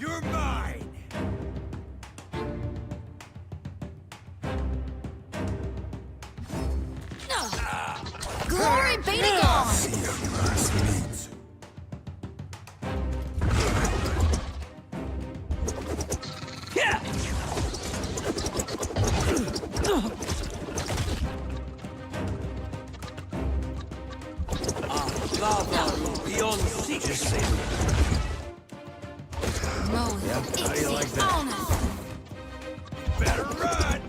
You're mine! Glory be to God! Beyond secrecy. How do you like that? Better run!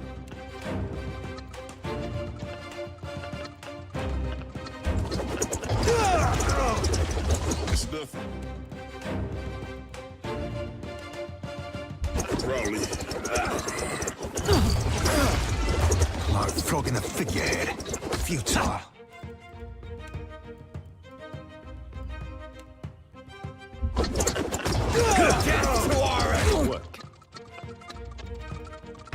It's nothing. Crowley. clogging the figurehead. Futile.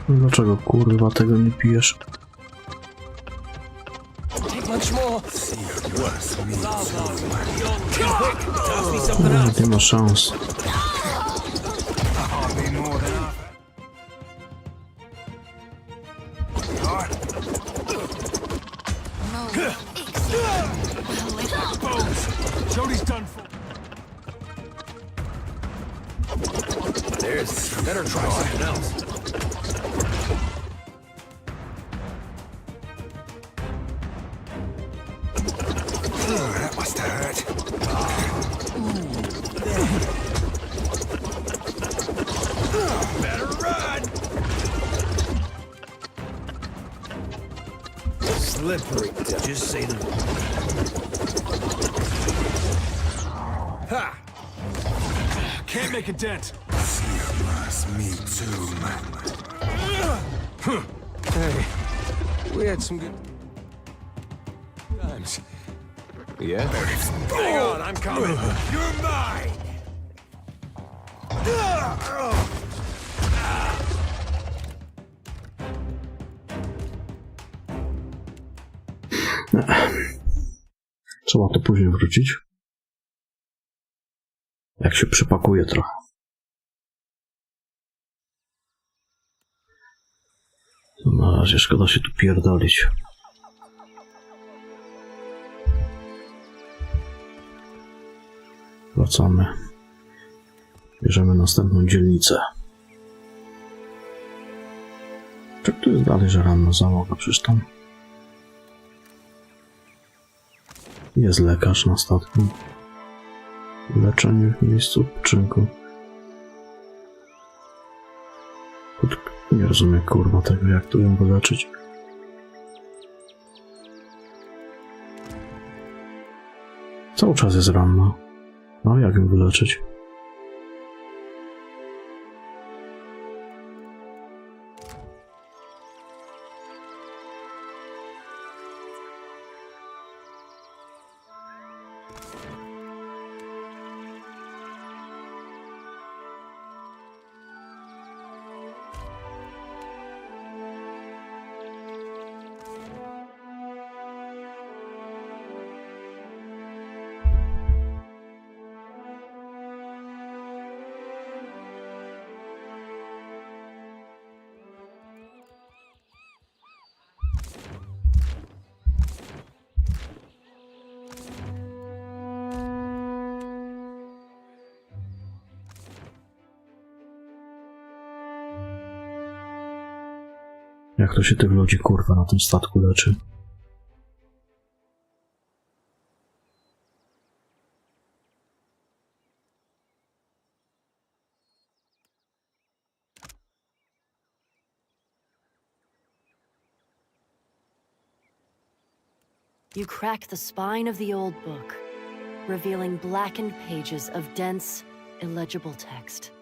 Dlaczego kurwa tego nie pijesz? Nie ma szans. Better try something else. That must have hurt. Better run! Slippery. Just say the word. Ha! Can't make a dent. Me too, man. Hey, we had some good times. Yeah? Hang on, I'm coming. You're mine! Trzeba to później wrócić. Jak się przepakuje trochę. Na razie szkoda się tu pierdolić. Wracamy. Bierzemy następną dzielnicę. Czy tu jest dalej, że ranna załoga? Przecież tam jest lekarz na statku. Leczenie w miejscu odpoczynku. Nie rozumiem kurwa tego, jak tu ją wyleczyć. Cały czas jest ranna. No jak ją wyleczyć? Jak to się tych ludzi kurwa na tym statku leczy? You crack the spine of the old book, revealing blackened pages of dense, illegible text.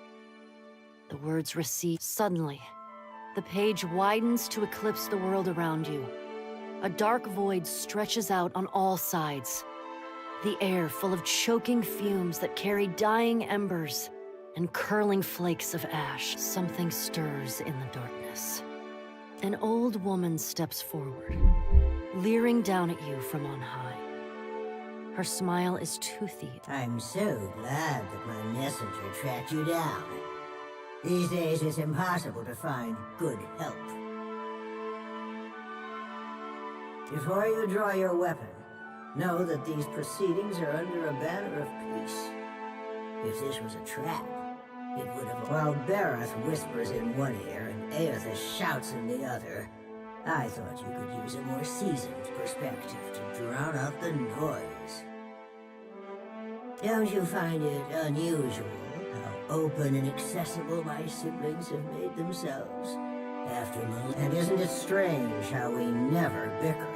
The words recede suddenly. The page widens to eclipse the world around you. A dark void stretches out on all sides. The air full of choking fumes that carry dying embers and curling flakes of ash. Something stirs in the darkness. An old woman steps forward, leering down at you from on high. Her smile is toothy. I'm so glad that my messenger tracked you down. These days it's impossible to find good help. Before you draw your weapon, know that these proceedings are under a banner of peace. If this was a trap, it would have... While Barroth whispers in one ear and Aethys shouts in the other, I thought you could use a more seasoned perspective to drown out the noise. Don't you find it unusual how open and accessible my siblings have made themselves? And isn't it strange how we never bicker?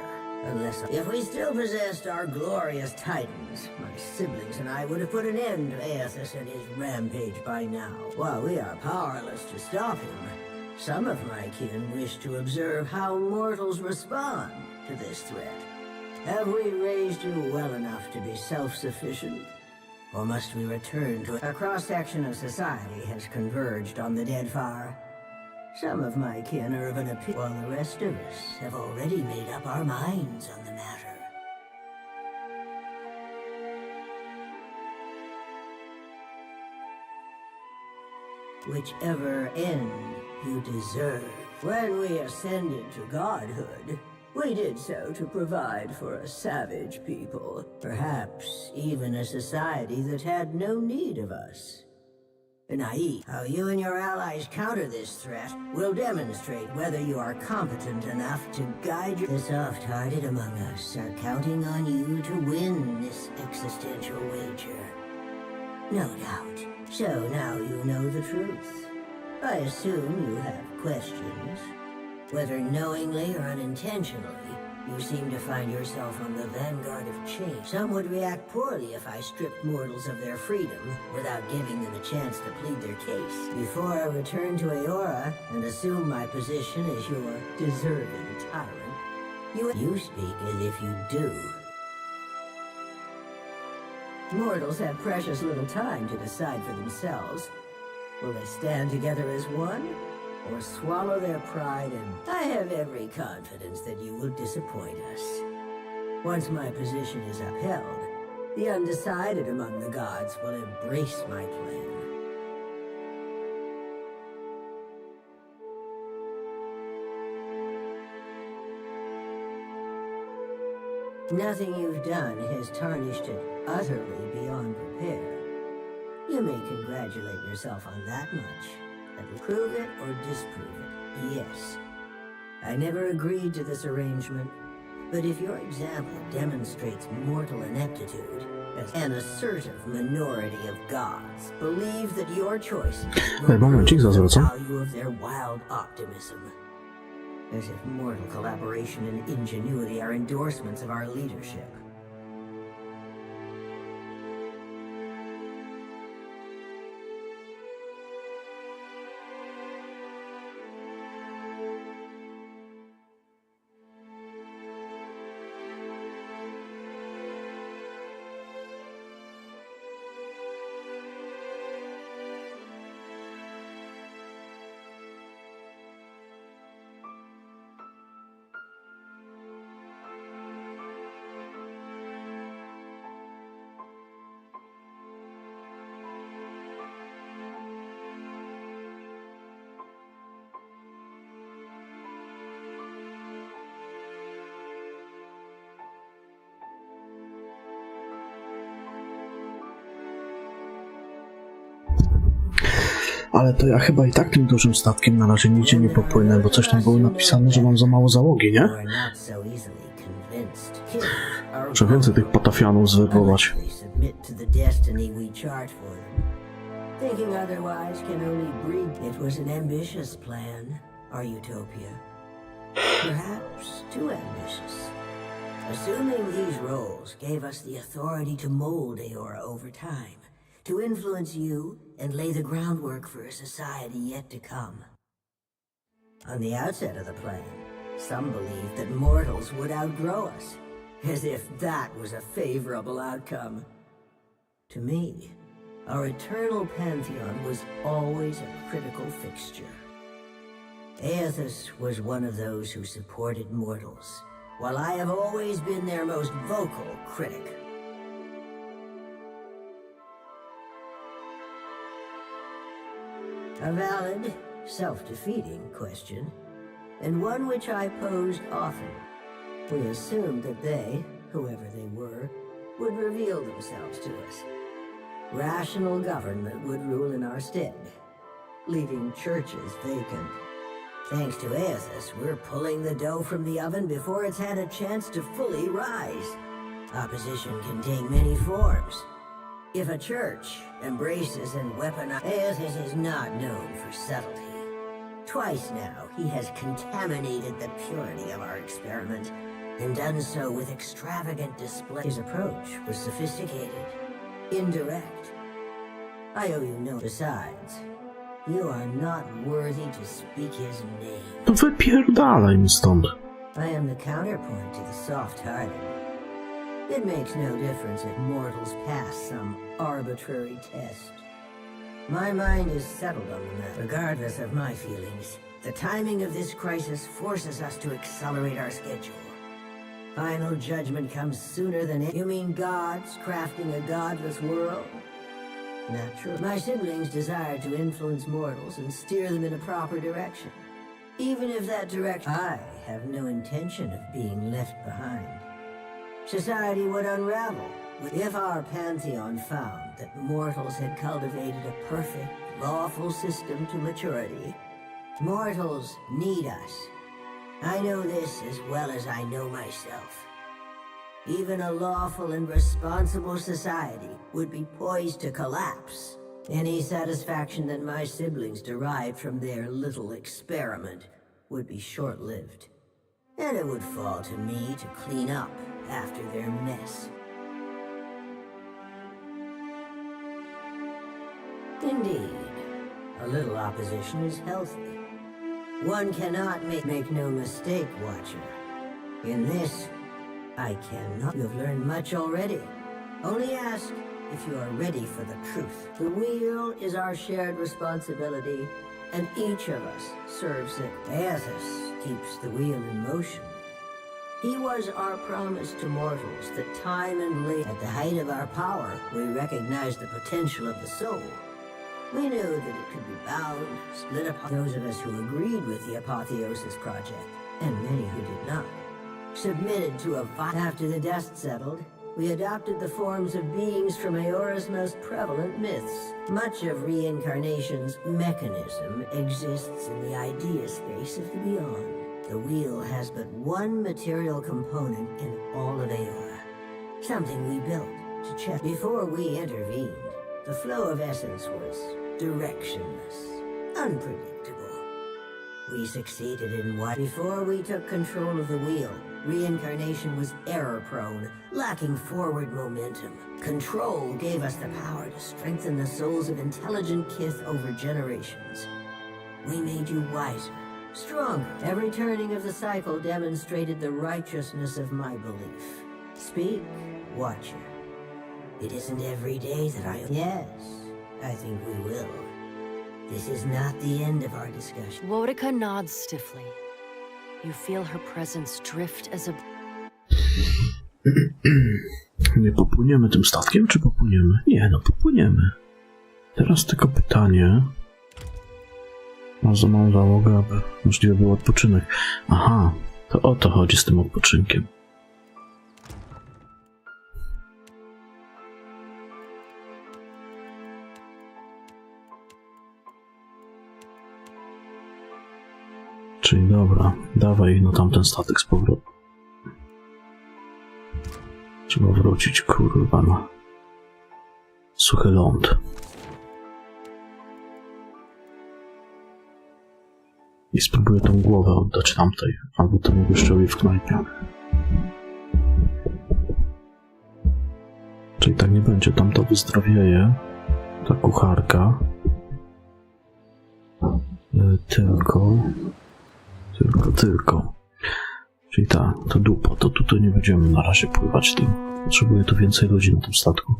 Unless... If we still possessed our glorious titans, my siblings and I would have put an end to Aethys and his rampage by now. While we are powerless to stop him, Some of my kin wish to observe how mortals respond to this threat. Have we raised you well enough to be self-sufficient? Or must we return to a cross-section of society has converged on the Deadfire? Some of my kin are of an opinion, while the rest of us have already made up our minds on the matter. Whichever end you deserve. When we ascended to godhood, we did so to provide for a savage people, perhaps even a society that had no need of us. Naive, how you and your allies counter this threat will demonstrate whether you are competent enough to guide the soft-hearted among us are counting on you to win this existential wager. No doubt. So now you know the truth. I assume you have questions. Whether knowingly or unintentionally, you seem to find yourself on the vanguard of change. Some would react poorly if I stripped mortals of their freedom without giving them a chance to plead their case. Before I return to Eora and assume my position as your deserving tyrant, you speak as if you do. Mortals have precious little time to decide for themselves. Will they stand together as one, or swallow their pride? And I have every confidence that you will disappoint us. Once my position is upheld, the undecided among the gods will embrace my plan. Nothing you've done has tarnished it utterly beyond repair. You may congratulate yourself on that much. But prove it or disprove it, yes. I never agreed to this arrangement, but if your example demonstrates mortal ineptitude, as an assertive minority of gods believe that your choices will prove the value of their wild optimism. As if mortal collaboration and ingenuity are endorsements of our leadership. Ale to ja chyba i tak tym dużym statkiem na razie nigdzie nie popłynę, bo coś tam było napisane, że mam za mało załogi, nie? Muszę więcej tych potafianów zwerbować. Thinking otherwise can only breed. It was an ambitious plan, our utopia. Perhaps too ambitious. Assuming these roles gave us the authority to mold Eora over time, to influence you and lay the groundwork for a society yet to come. On the outset of the plan, some believed that mortals would outgrow us, as if that was a favorable outcome. To me, our eternal pantheon was always a critical fixture. Aethys was one of those who supported mortals, while I have always been their most vocal critic. A valid, self-defeating question, and one which I posed often. We assumed that they, whoever they were, would reveal themselves to us. Rational government would rule in our stead, leaving churches vacant. Thanks to Aethys, we're pulling the dough from the oven before it's had a chance to fully rise. Opposition can take many forms. If a church embraces and weaponizes, Aethys is not known for subtlety. Twice now, he has contaminated the purity of our experiment, and done so with extravagant display. His approach was sophisticated, indirect. I owe you no. Besides, You are not worthy to speak his name. To wypierdalaj mi stąd. I am the counterpoint to the soft-hearted. It makes no difference if mortals pass some arbitrary test. My mind is settled on the matter, regardless of my feelings. The timing of this crisis forces us to accelerate our schedule. Final judgment comes sooner than it. You mean gods crafting a godless world? Not true. My siblings desire to influence mortals and steer them in a proper direction. Even if that direction... I have no intention of being left behind. Society would unravel if our pantheon found that mortals had cultivated a perfect, lawful system to maturity. Mortals need us. I know this as well as I know myself. Even a lawful and responsible society would be poised to collapse. Any satisfaction that my siblings derived from their little experiment would be short-lived. And it would fall to me to clean up after their mess. Indeed, a little opposition is healthy. One cannot make no mistake, Watcher. In this, I cannot. You have learned much already. Only ask if you are ready for the truth. The wheel is our shared responsibility, and each of us serves it. Aethys keeps the wheel in motion. He was our promise to mortals that time and labor. At the height of our power, we recognized the potential of the soul. We knew that it could be bound, split apart. Those of us who agreed with the Apotheosis project, and many who did not, submitted to a fight. After the dust settled, we adopted the forms of beings from Aeora's most prevalent myths. Much of reincarnation's mechanism exists in the idea space of the beyond. The wheel has but one material component in all of Aeora. Something we built to check. Before we intervened, the flow of essence was directionless, unpredictable. We succeeded in what? Before we took control of the wheel, reincarnation was error-prone, lacking forward momentum. Control gave us the power to strengthen the souls of intelligent kith over generations. We made you wiser, stronger. Every turning of the cycle demonstrated the righteousness of my belief. Speak, Watcher. It isn't every day that I... Yes, I think we will. This is not the end of our discussion. Worika nods stiffly. You feel her presence drift as a... Nie popłyniemy tym statkiem, czy popłyniemy? Nie, no popłyniemy. Teraz tylko pytanie... Mam za małą załogę, aby możliwy był odpoczynek. Aha, to o to chodzi z tym odpoczynkiem. Czyli dobra, dawaj no tamten statek z powrotem. Trzeba wrócić, kurwa, na suchy ląd. I spróbuję tą głowę oddać tamtej, albo temu gościowi w knajpie. Czyli tak nie będzie, tamta wyzdrowieje, ta kucharka. Tylko. Czyli ta, to dupa, to tutaj nie będziemy na razie pływać tym. Potrzebuję tu więcej ludzi na tym statku.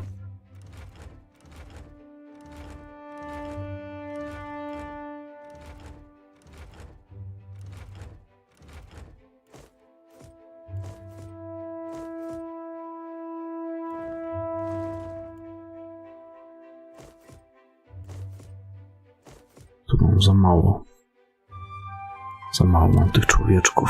Tu mam za mało. Za mało mam tych człowieczków.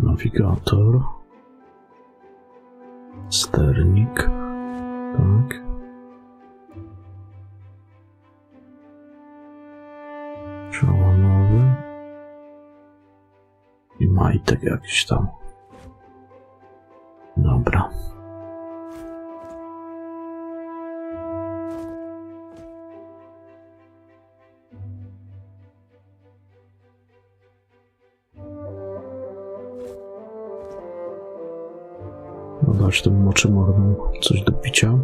Nawigator. Sternik. Tak. Przełomowy. majtek jakiś tam. Dobra. No dać tym moczymorną coś do picia.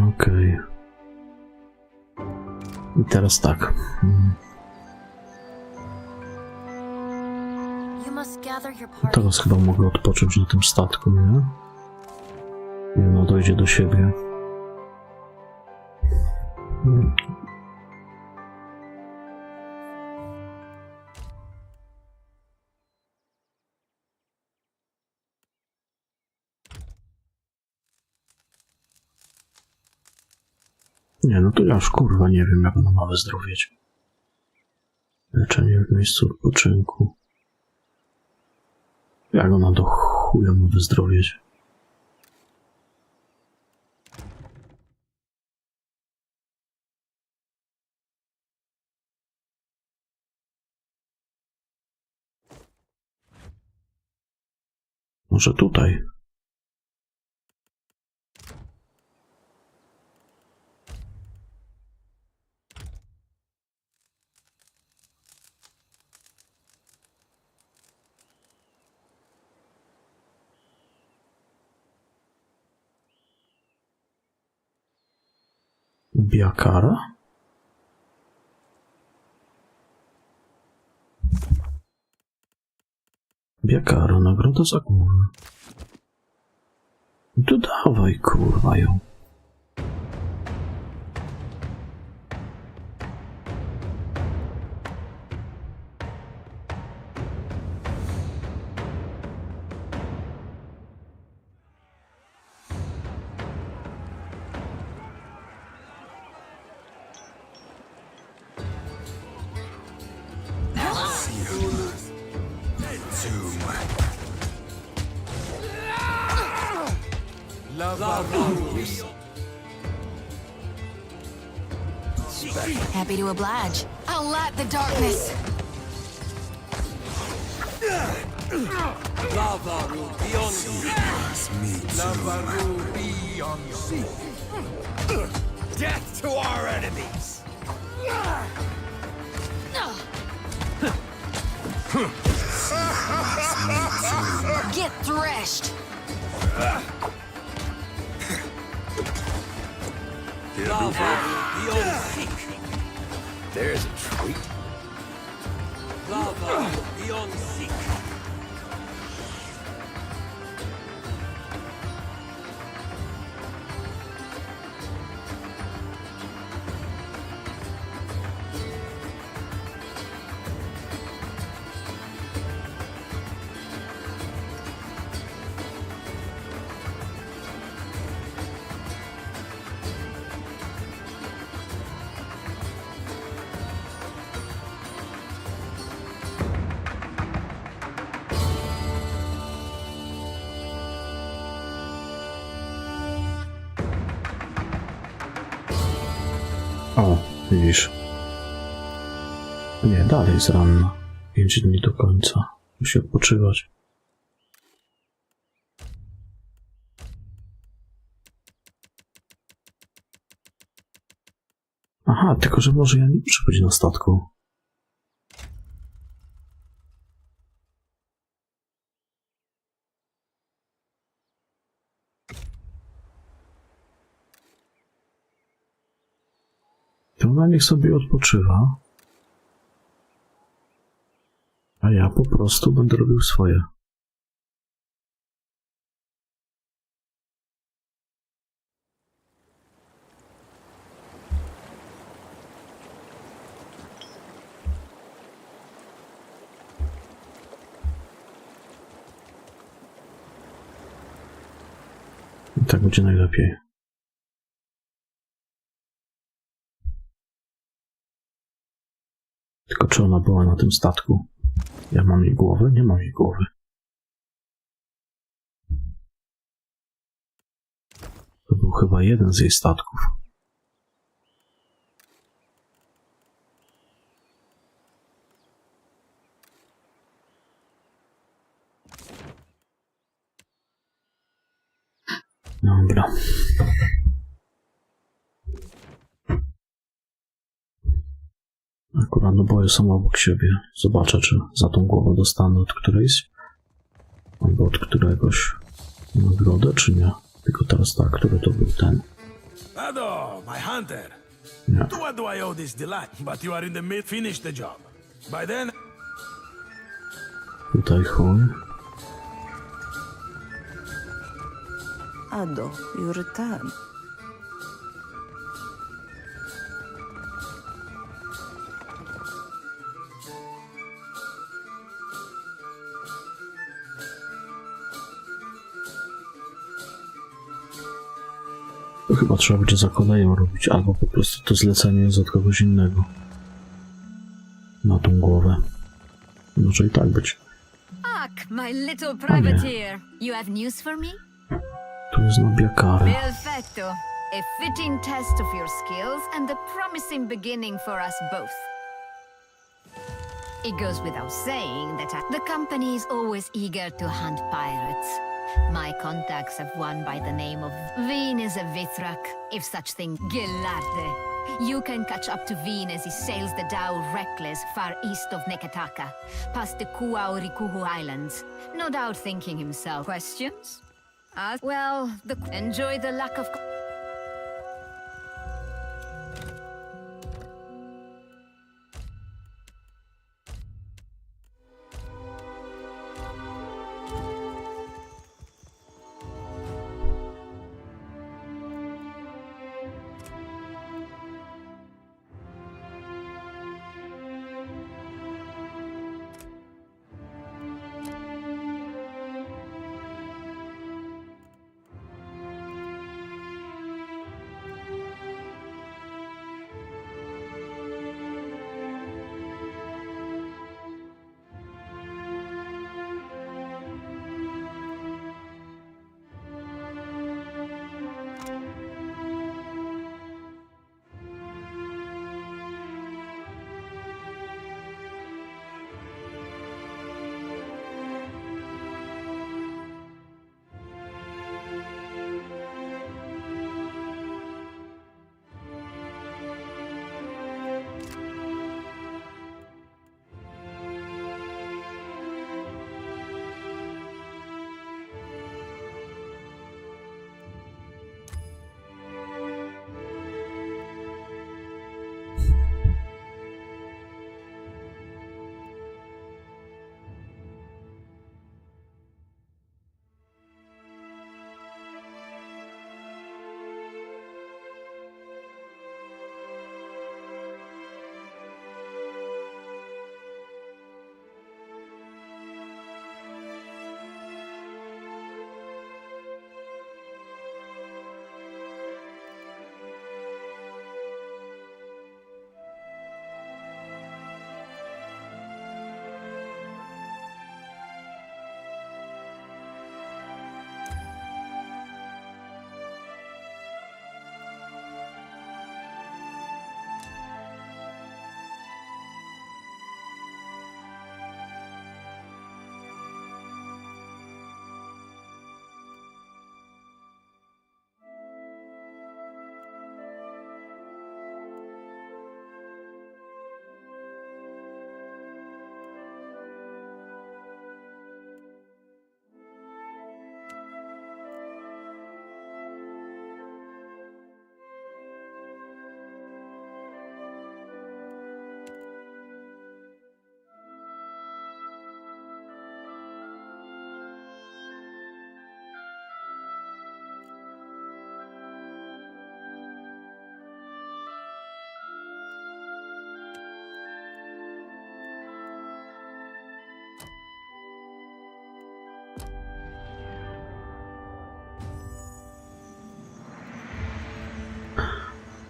Okej. I teraz tak. Teraz chyba mogę odpocząć na tym statku, nie? I ona dojdzie do siebie. Nie, no to ja już kurwa nie wiem, jak ona ma wyzdrowieć. Leczenie w miejscu odpoczynku. Jak ona do chuja ma wyzdrowieć? Może tutaj? Biakara? Biakara, nagroda za głowę. To dawaj, kurwa, ją. Happy to oblige. I'll light the darkness. Lava will be on sea. Death to our enemies! Get threshed. Lava will be on sea. There's a treat. Lava will be on sea. O, widzisz. Nie, dalej jest ranna. 5 dni do końca. Musi odpoczywać. Aha, tylko że może ja nie muszę być na statku. To ona niech sobie odpoczywa, a ja po prostu będę robił swoje. I tak będzie najlepiej. Tylko czy ona była na tym statku? Ja mam jej głowę? Nie mam jej głowy. To był chyba jeden z jej statków. Dobra. Akurat oboje są obok siebie. Zobaczę, czy za tą głowę dostanę od którejś. Albo od któregoś nagrodę, czy nie. Tylko teraz tak, który to był ten. Ado, my hunter. Nie. To what do I owe this delight? But you are in the mid. Finish the job. By then. Tutaj chuj. Ado, your turn. To chyba trzeba będzie za koleją robić, albo po prostu to zlecenie jest od kogoś innego. Na tą głowę. Może i tak być. Ak, my little privateer. You have news for me? Tu jest nabiakary. Perfecto. A fitting test of your skills and a promising beginning for us both. It goes without saying that the company is always eager to hunt pirates. My contacts have one by the name of Venus Vithrak, if such thing Gelarde. You can catch up to Venus as he sails the Dow reckless far east of Nekataka, past the Kuaurikuhu Islands. No doubt thinking himself, questions? Well, enjoy the lack of...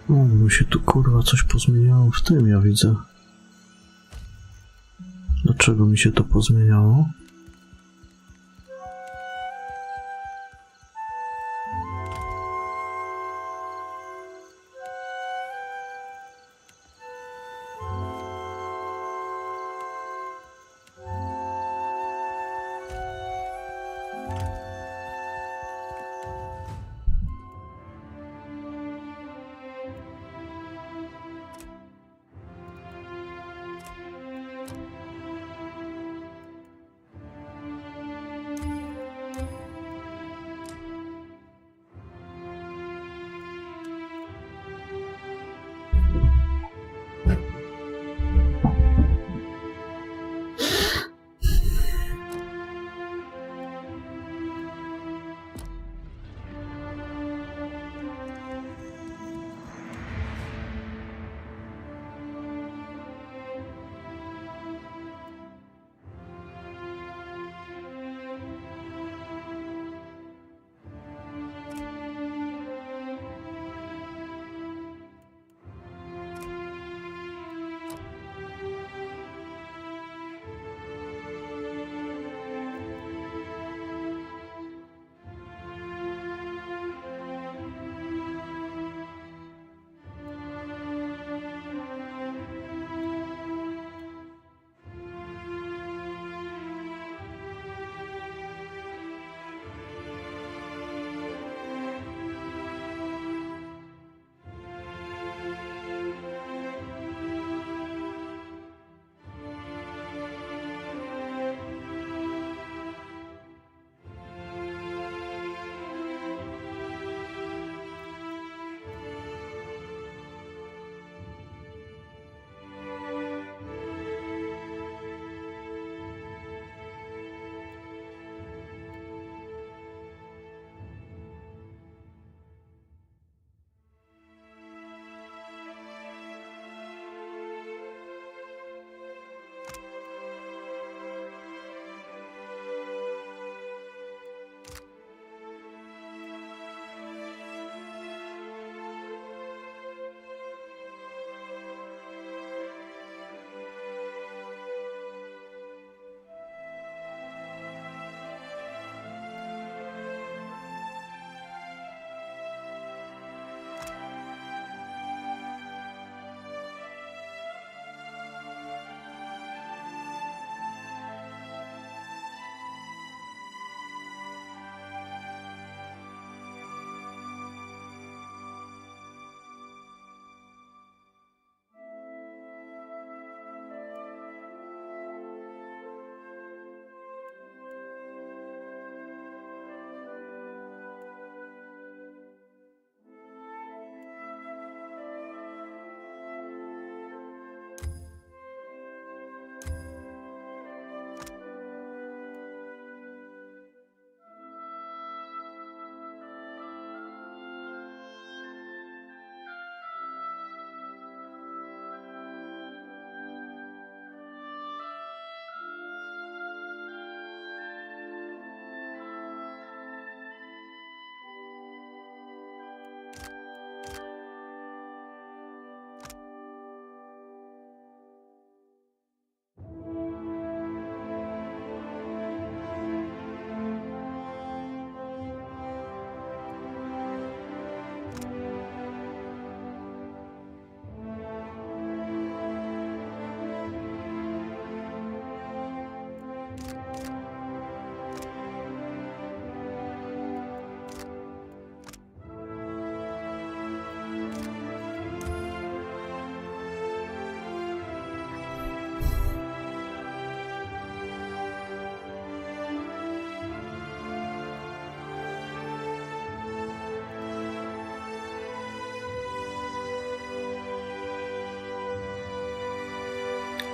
No, mi się tu kurwa coś pozmieniało w tym, ja widzę. dlaczego mi się to pozmieniało.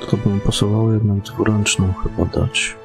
To by mi pasowało jednak dwuręczną chyba dać.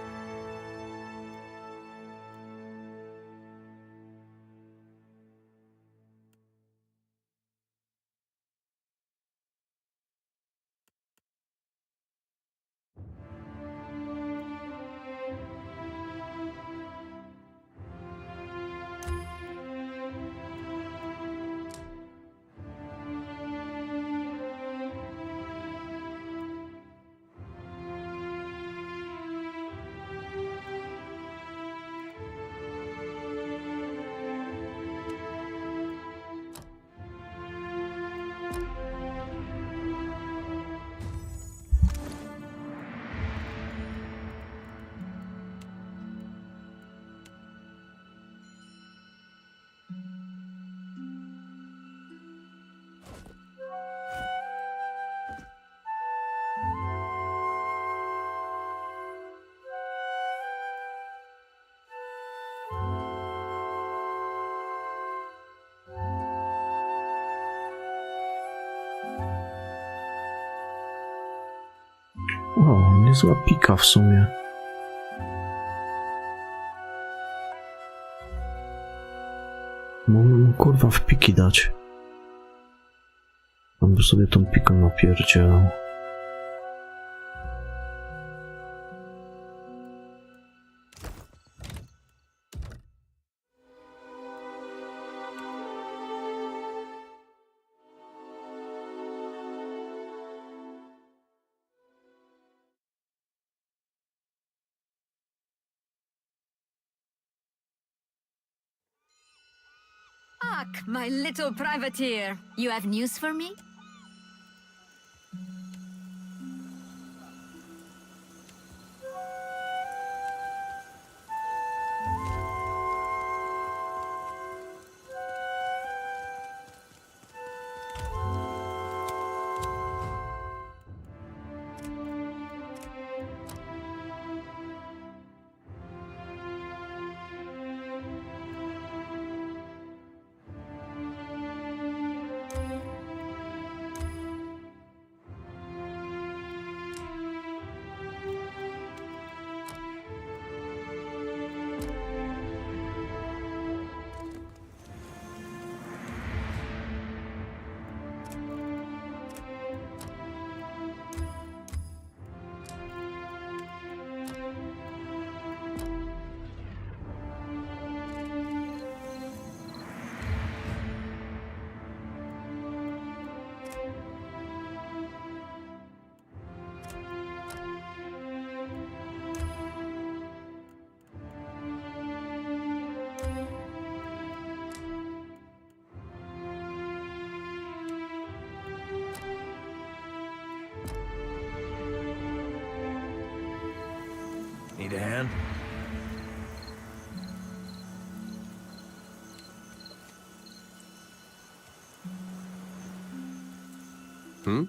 O, niezła pika w sumie. Mógłbym kurwa w piki dać. On by sobie tą piką napierdzielał. Ak, my little privateer. You have news for me? Need a hand? Hmm?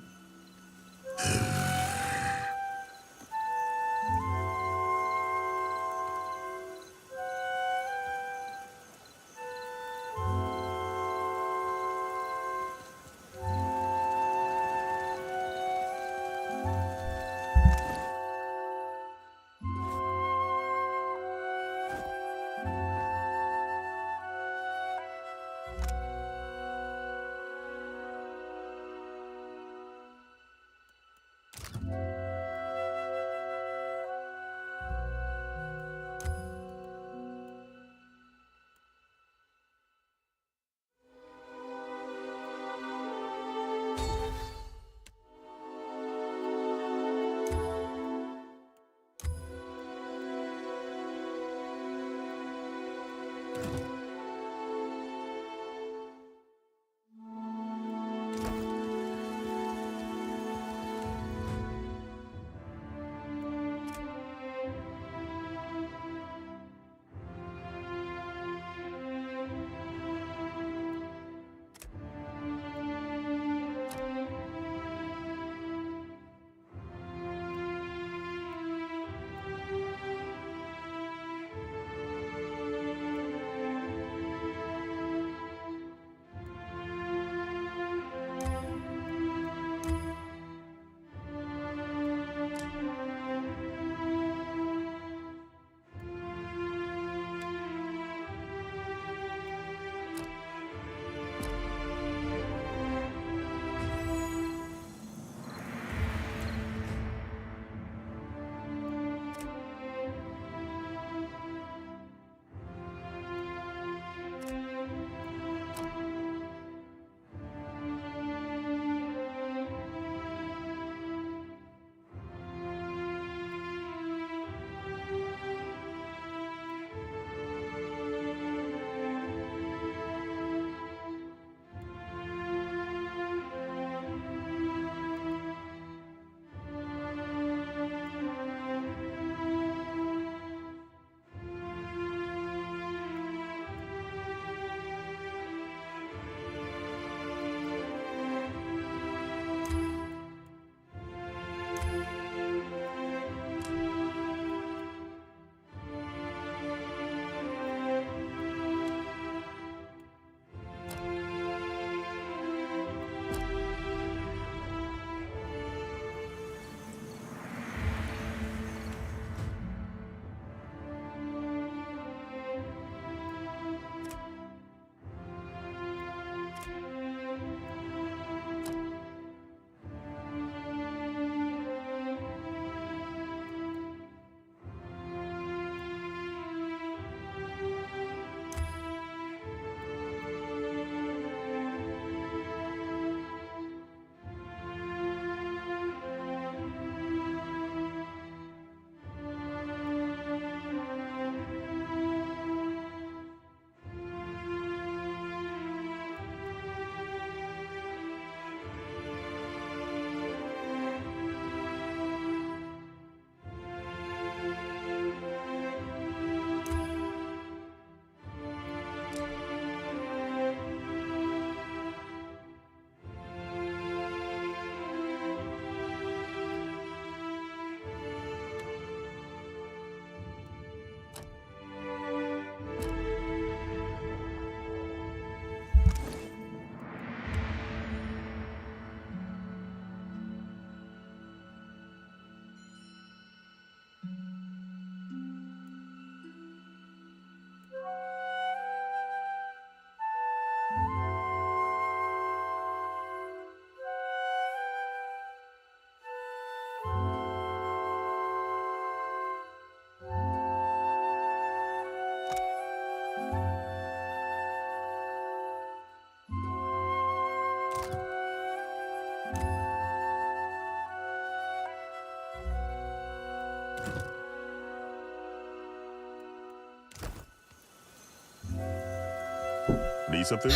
Need something?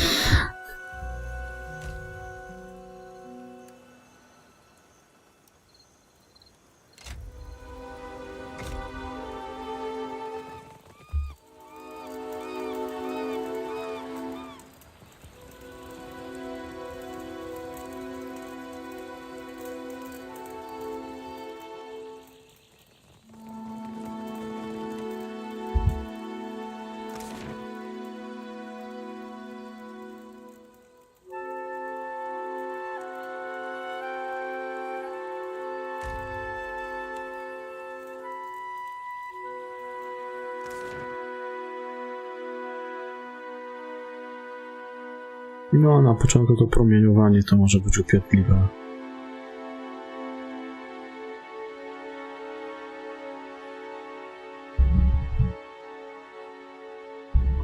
No, na początku to promieniowanie to może być upierdliwe.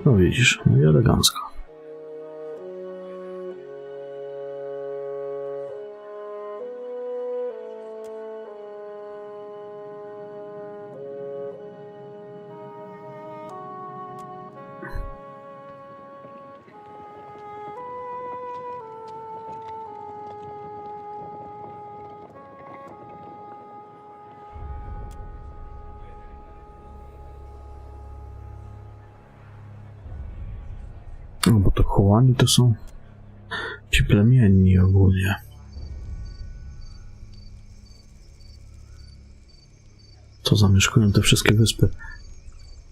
No widzisz, no i elegancko. No bo to Hołani to są ci plemienni ogólnie. Co zamieszkują te wszystkie wyspy.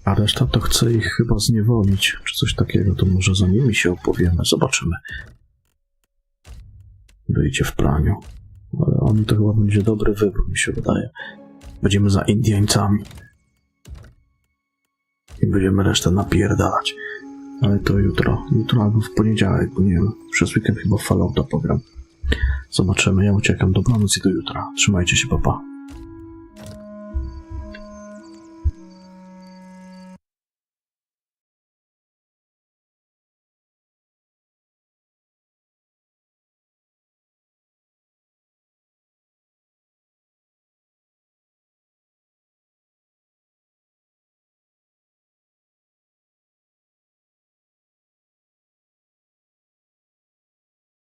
A reszta to chce ich chyba zniewolić, czy coś takiego, to może za nimi się opowiemy, zobaczymy. Wyjdzie w praniu. Ale oni to chyba będzie dobry wybór, mi się wydaje. Będziemy za Indiańcami. I będziemy resztę napierdalać. Ale to jutro. Jutro albo w poniedziałek, bo nie wiem. Przez weekend chyba w Fallouta pogram. Zobaczymy, ja uciekam. Dobranoc i do jutra. Trzymajcie się, papa.